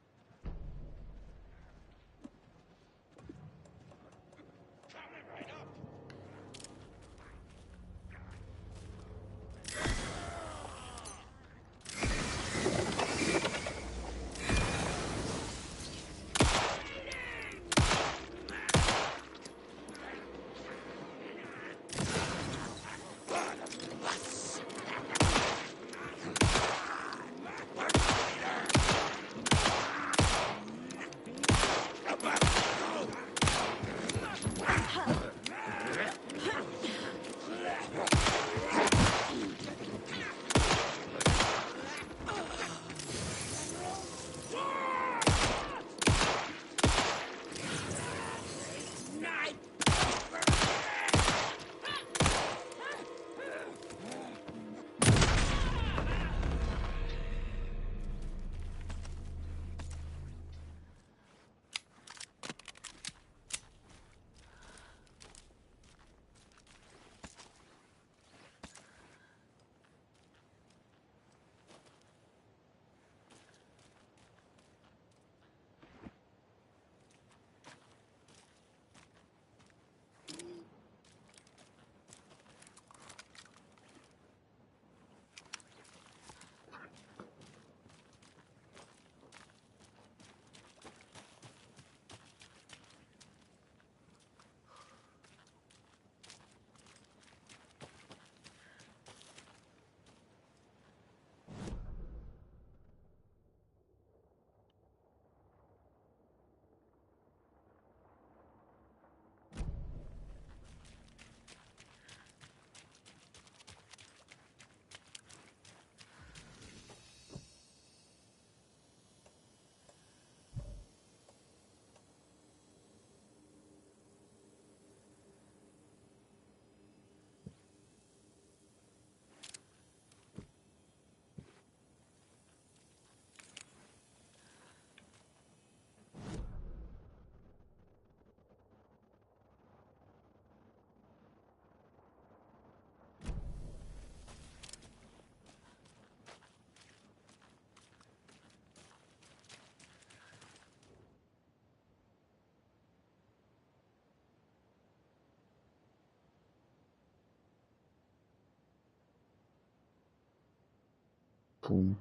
Пум.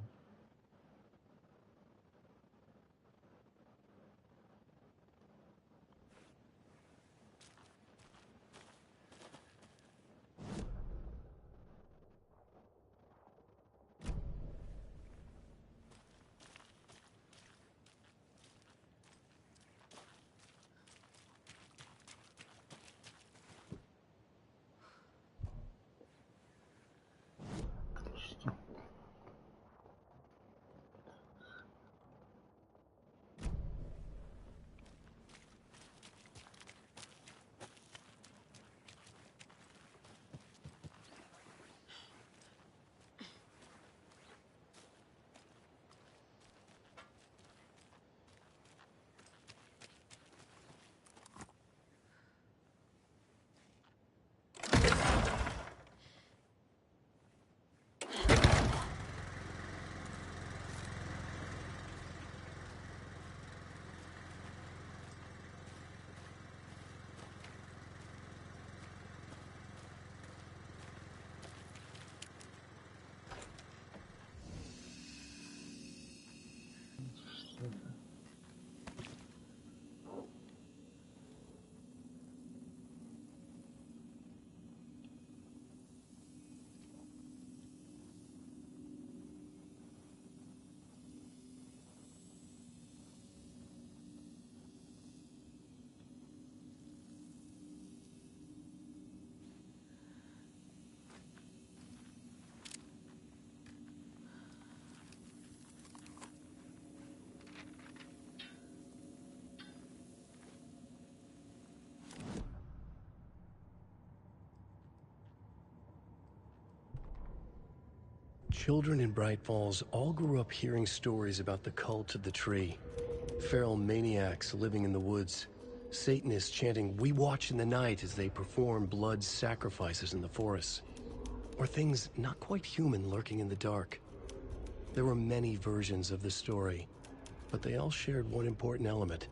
Children in Bright Falls all grew up hearing stories about the cult of the tree. Feral maniacs living in the woods. Satanists chanting, "We watch in the night," as they perform blood sacrifices in the forests. Or things not quite human lurking in the dark. There were many versions of the story, but they all shared one important element.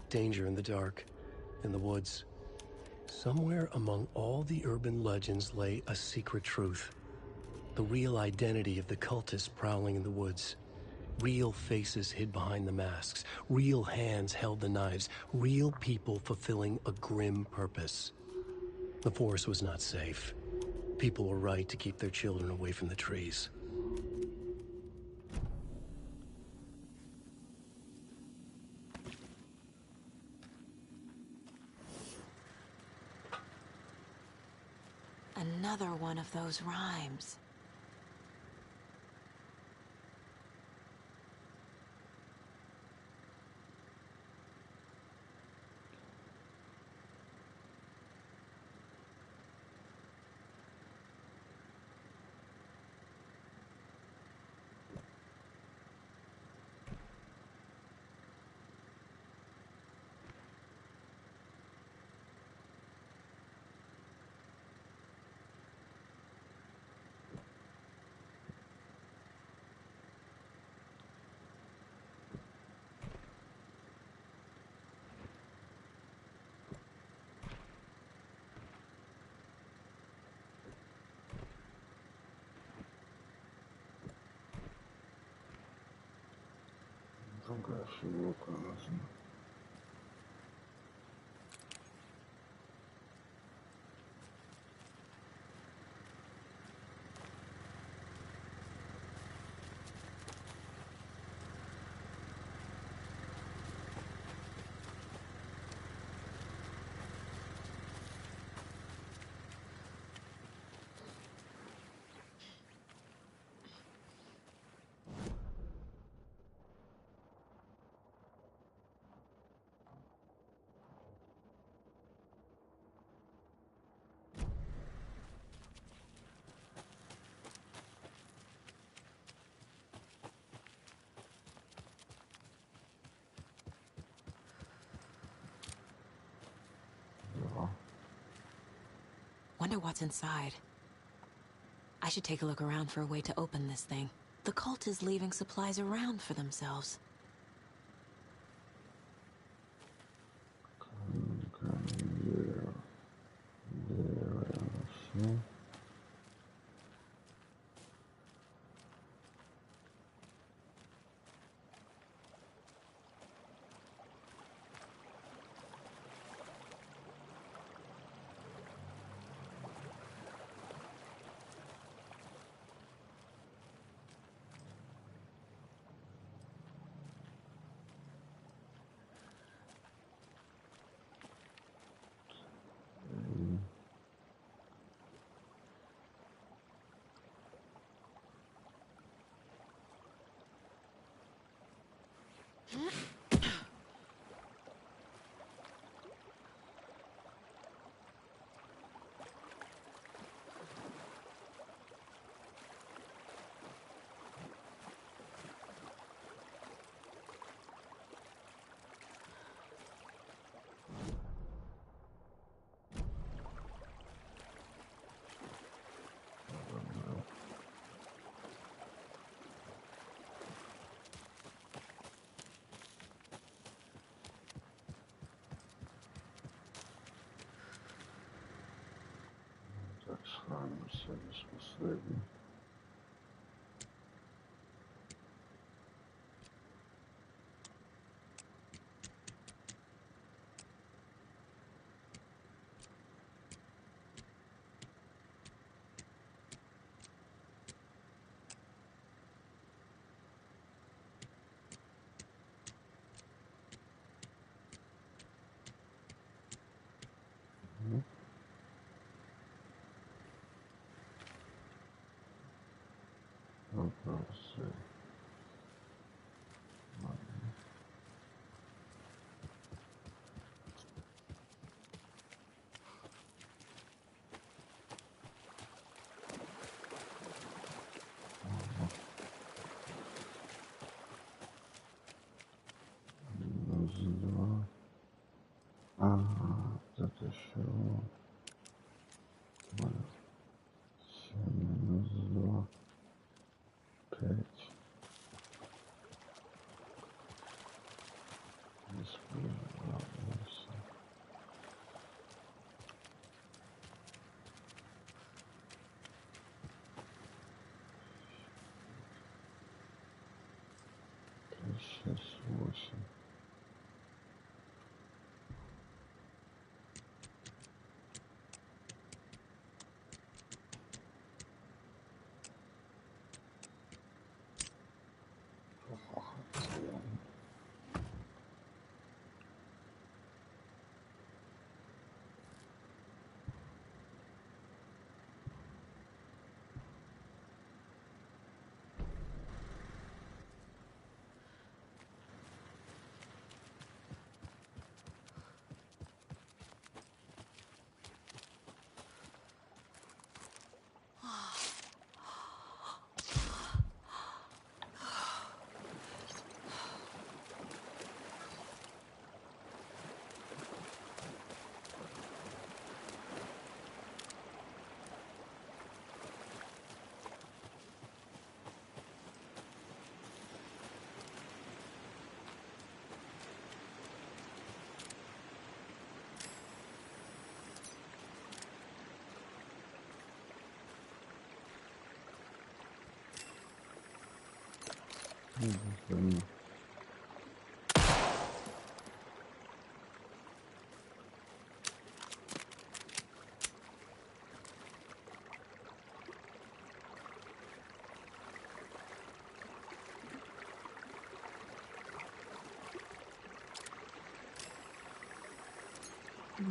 Danger in the dark, in the woods. Somewhere among all the urban legends lay a secret truth. The real identity of the cultists prowling in the woods. Real faces hid behind the masks. Real hands held the knives. Real people fulfilling a grim purpose. The forest was not safe. People were right to keep their children away from the trees. Another one of those rhymes. Другая фигурка нужна. Wonder what's inside. I should take a look around for a way to open this thing. The cult is leaving supplies around for themselves. Так, схватимся без последнего. Вопросы. Минус 2. Ага, это еще. Понял. 7 минус 2. 5. Использовал 8. Сейчас 8.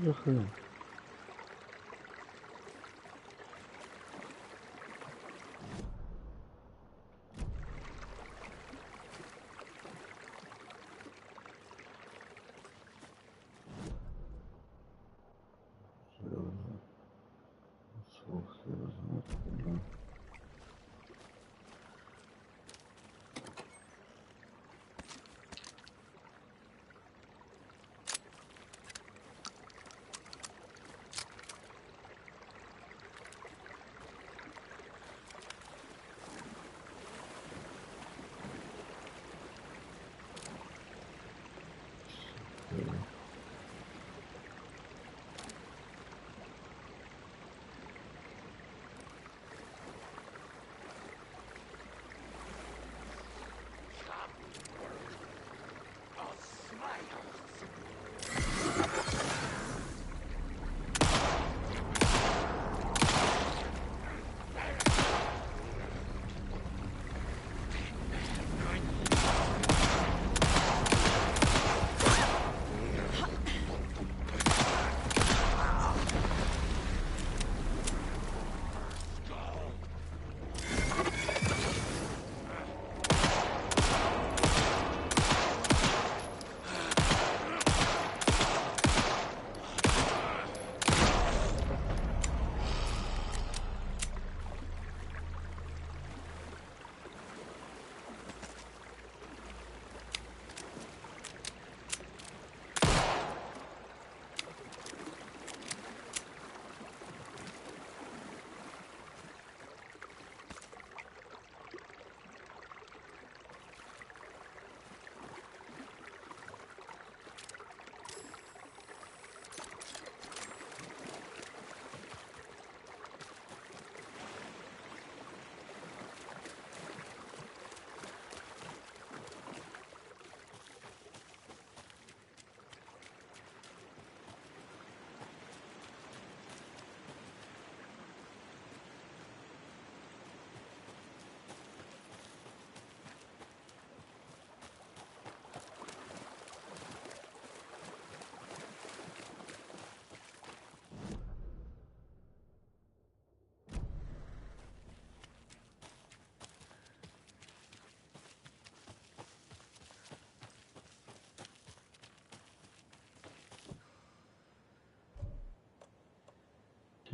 Захрен.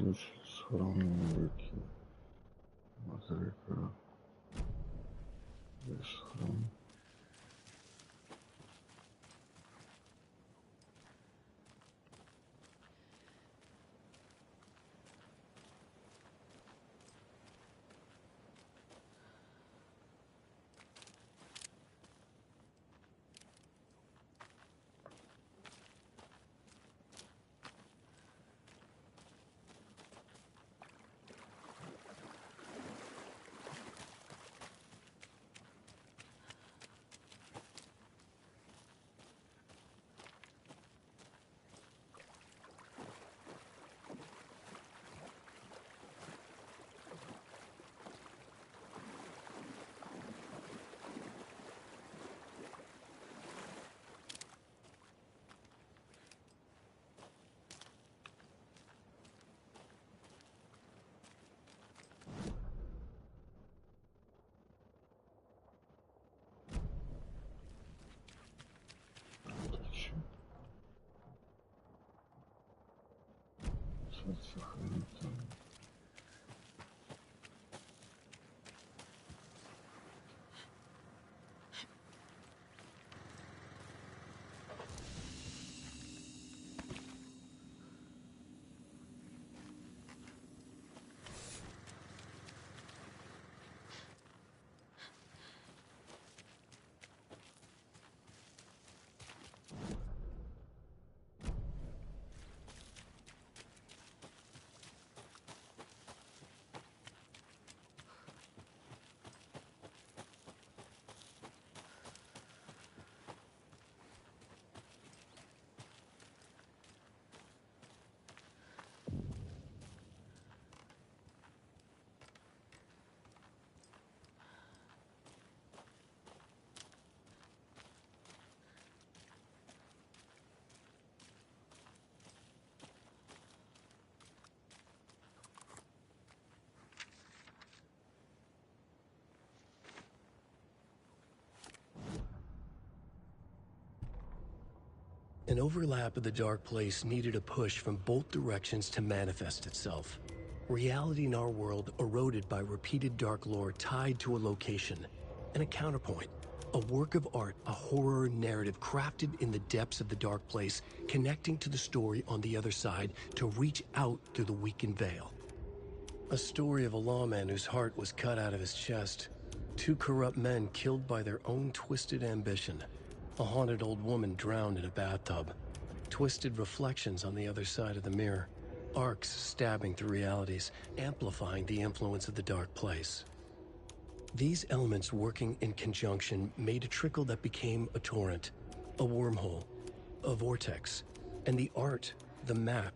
Значит, схоронные быки. Смотри-ка. Здесь схрон. Сохранится. An overlap of the dark place needed a push from both directions to manifest itself. Reality in our world eroded by repeated dark lore tied to a location. And a counterpoint, a work of art, a horror narrative crafted in the depths of the dark place, connecting to the story on the other side to reach out through the weakened veil. A story of a lawman whose heart was cut out of his chest. Two corrupt men killed by their own twisted ambition. A haunted old woman drowned in a bathtub. Twisted reflections on the other side of the mirror. Arcs stabbing through realities, amplifying the influence of the dark place. These elements working in conjunction made a trickle that became a torrent, a wormhole, a vortex, and the art, the map,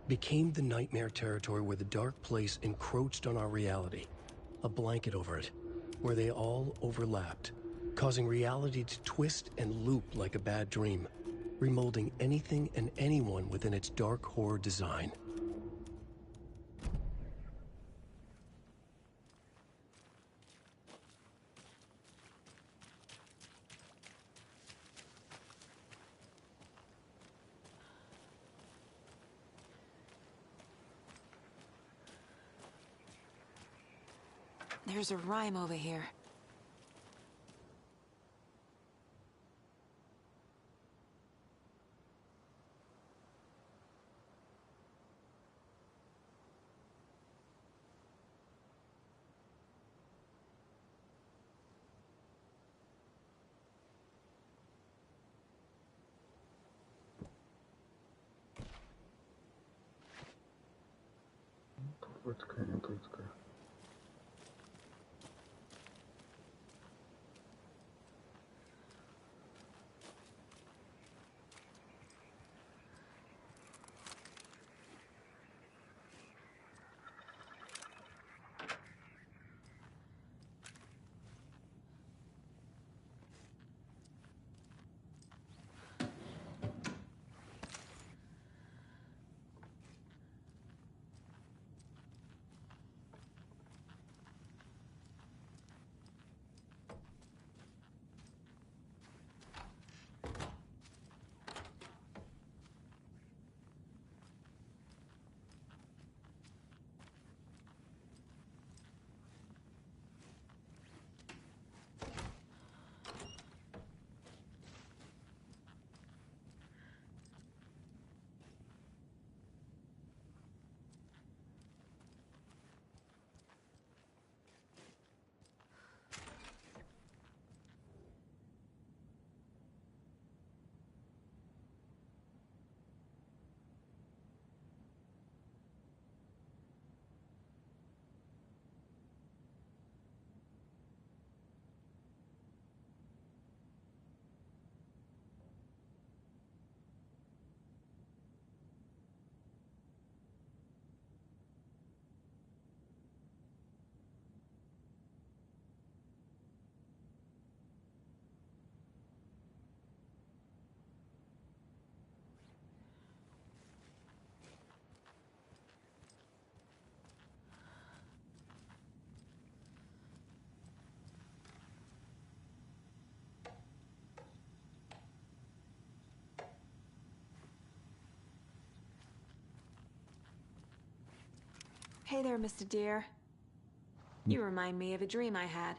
became the nightmare territory where the dark place encroached on our reality, a blanket over it, where they all overlapped, causing reality to twist and loop like a bad dream, remolding anything and anyone within its dark horror design. There's a rhyme over here. Попытка, не пытка. Hey there, Mr. Deer. You remind me of a dream I had.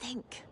Think.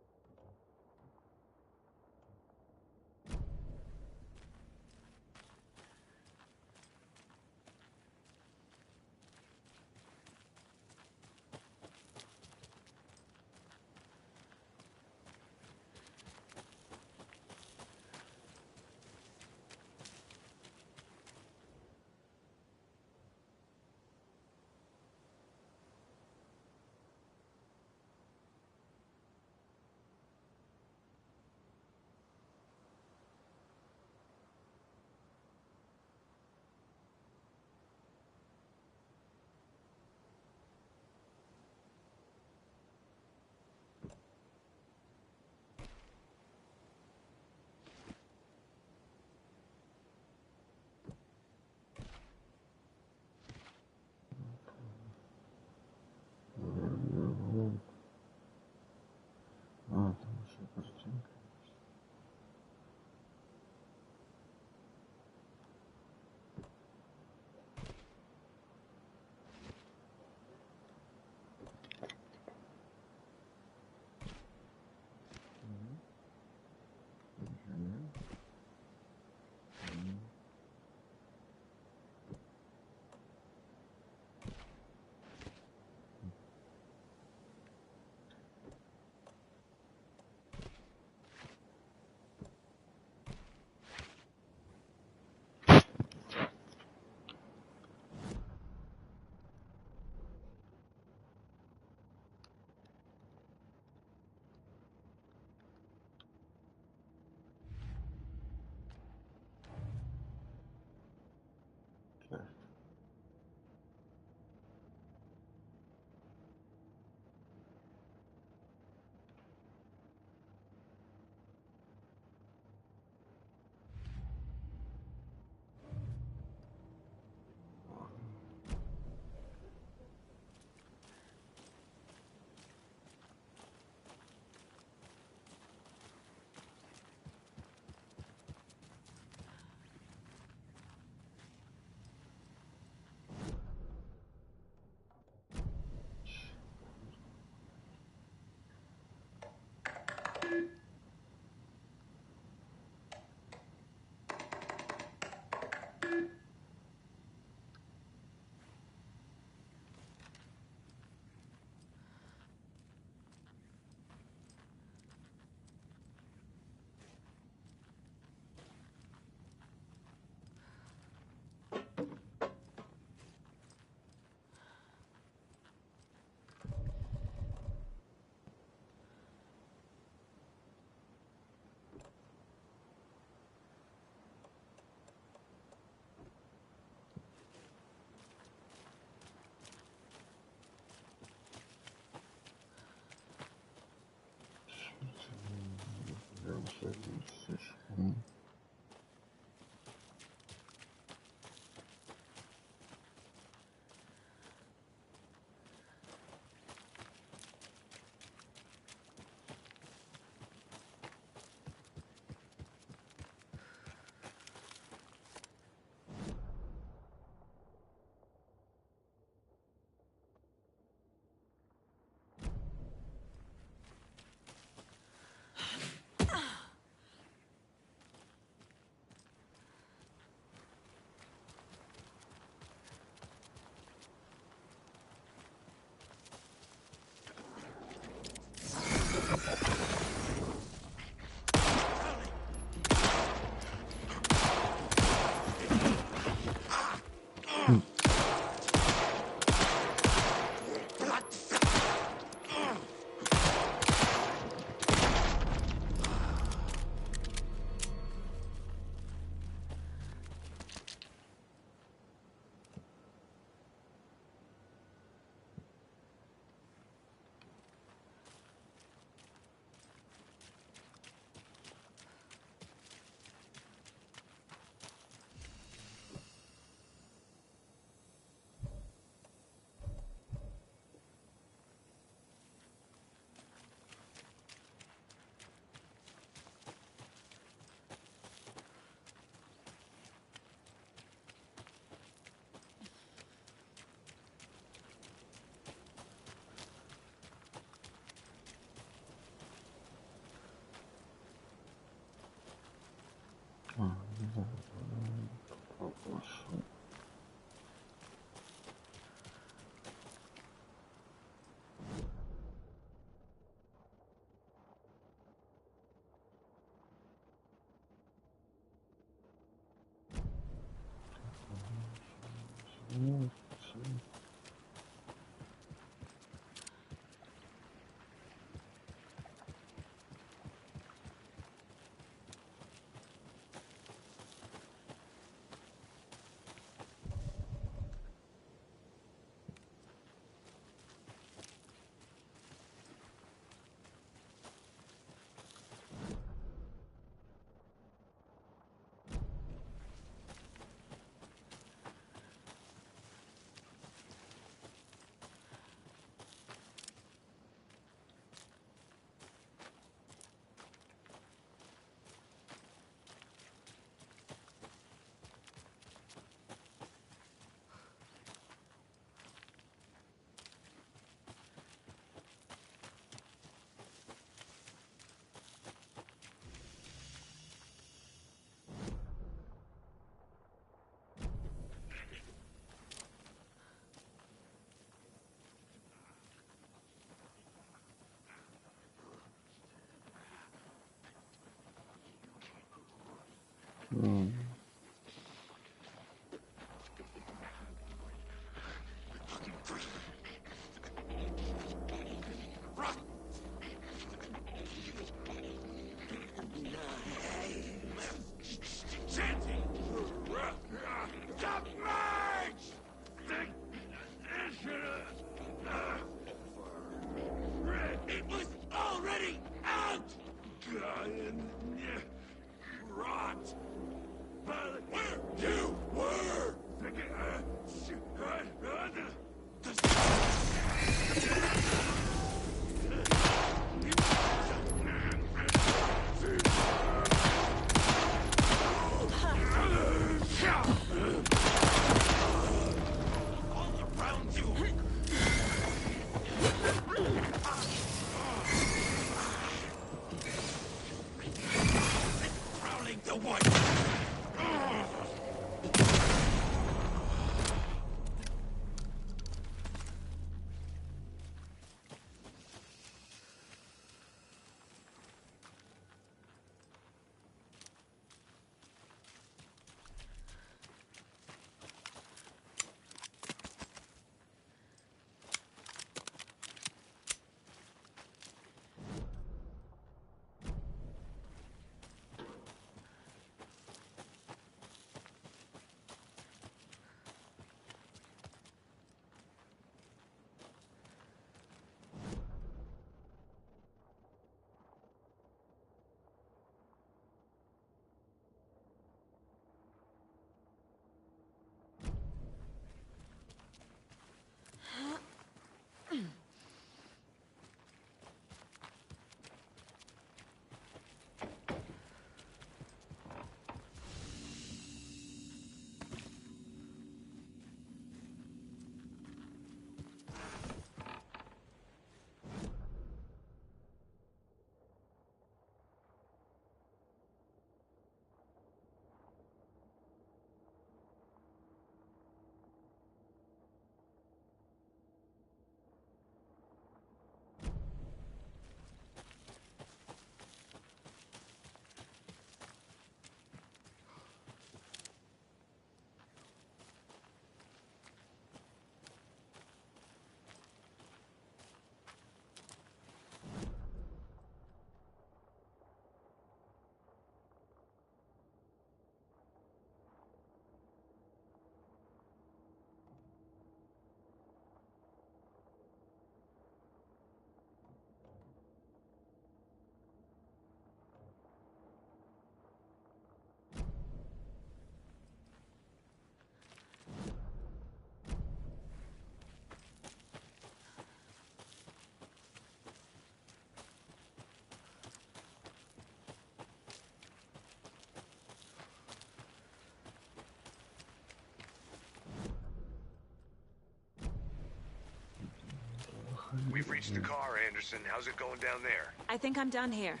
We've reached the car, Anderson. How's it going down there? I think I'm done here.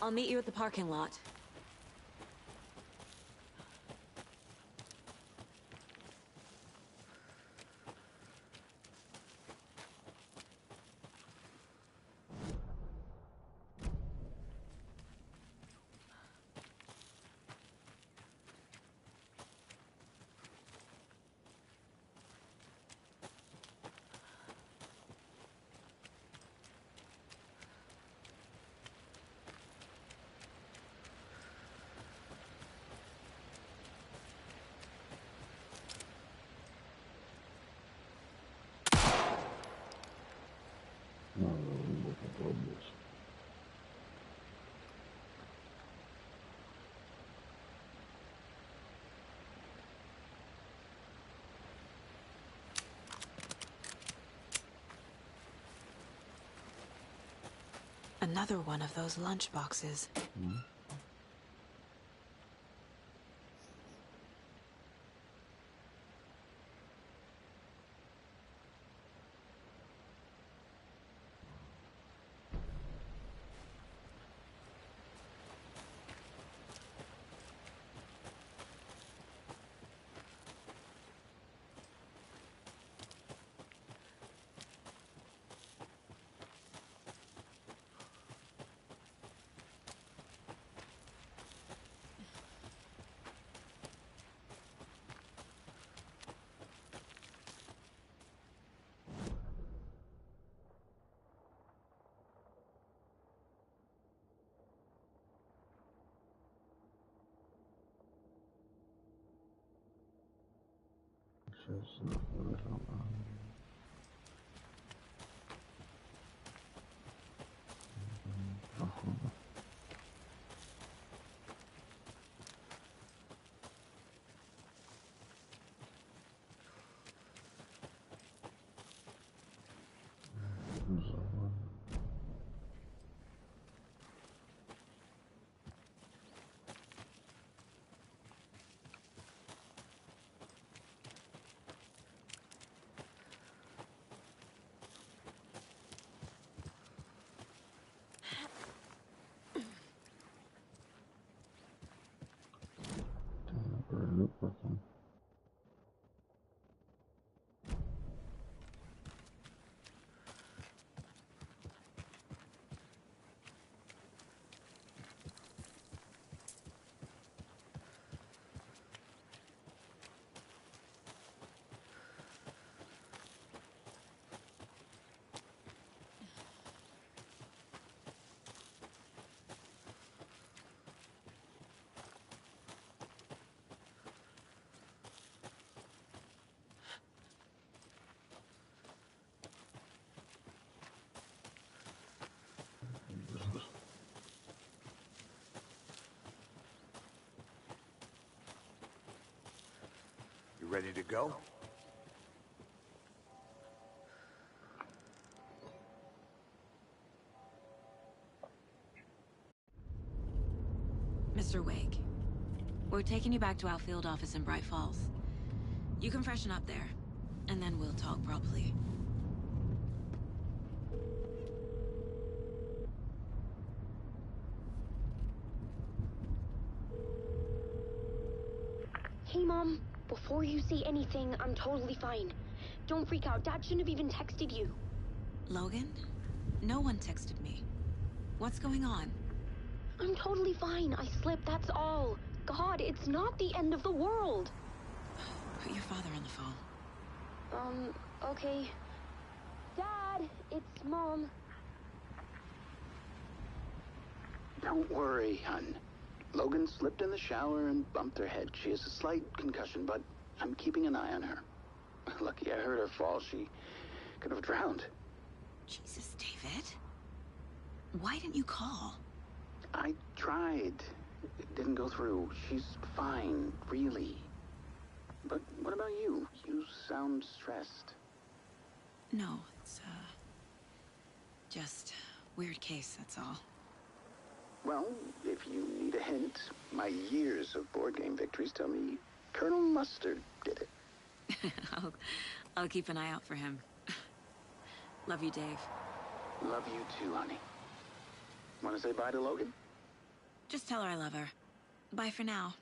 I'll meet you at the parking lot. Another one of those lunch boxes. ready to go? Mr. Wake, we're taking you back to our field office in Bright Falls. You can freshen up there, and then we'll talk properly. Hey, Mom. Before you say anything, I'm totally fine. Don't freak out. Dad shouldn't have even texted you. Logan? No one texted me. What's going on? I'm totally fine. I slipped, that's all. God, it's not the end of the world. Put your father on the phone. Okay. Dad, it's Mom. Don't worry, hun. Logan slipped in the shower and bumped her head. She has a slight concussion, but I'm keeping an eye on her. Lucky I heard her fall. She could have drowned. Jesus, David. Why didn't you call? I tried. It didn't go through. She's fine, really. But what about you? You sound stressed. No, it's, just weird case, that's all. Well, if you need a hint, my years of board game victories tell me Colonel Mustard did it. I'll keep an eye out for him. Love you, Dave. Love you too, honey. Want to say bye to Logan? Just tell her I love her. Bye for now.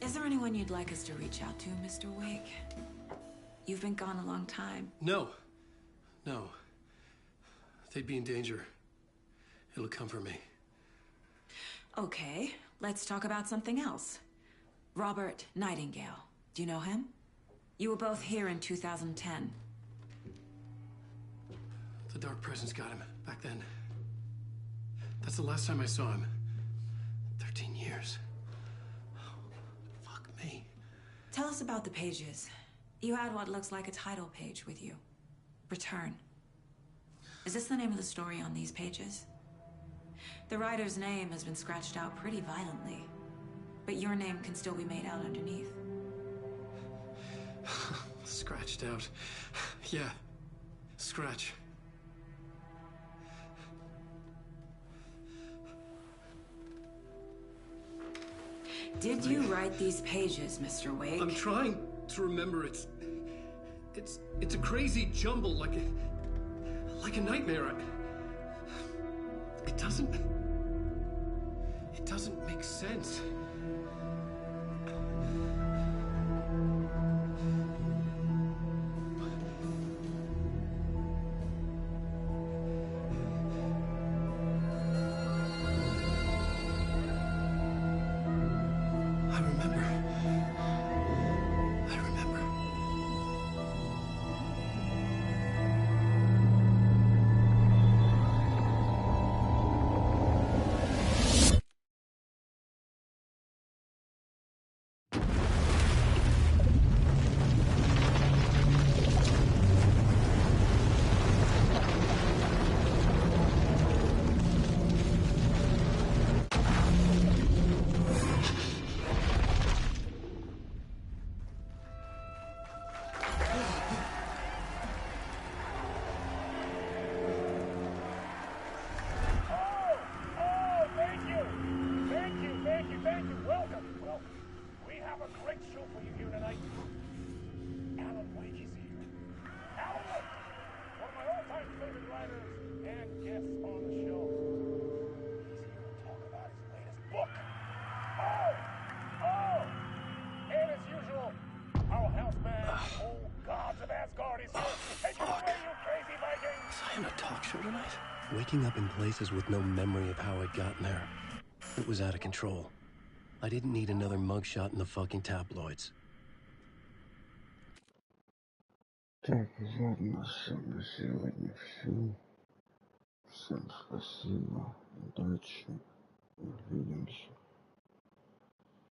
Is there anyone you'd like us to reach out to, Mr. Wake? You've been gone a long time. No. No. They'd be in danger. It'll come for me. Okay, let's talk about something else. Robert Nightingale. Do you know him? You were both here in 2010. The Dark Presence got him back then. That's the last time I saw him. 13 years. Fuck me. Tell us about the pages. You had what looks like a title page with you. Return. Is this the name of the story on these pages? The writer's name has been scratched out pretty violently, but your name can still be made out underneath. Scratched out. Yeah. Scratch. Did you write these pages, Mr. Wake? I'm trying to remember. It's a crazy jumble, like a nightmare. It doesn't make sense. Waking up in places with no memory of how I'd gotten there. It was out of control. I didn't need another mugshot in the fucking tabloids. Так, ладно, все, на сегодня все. Всем спасибо, удачи, увидимся.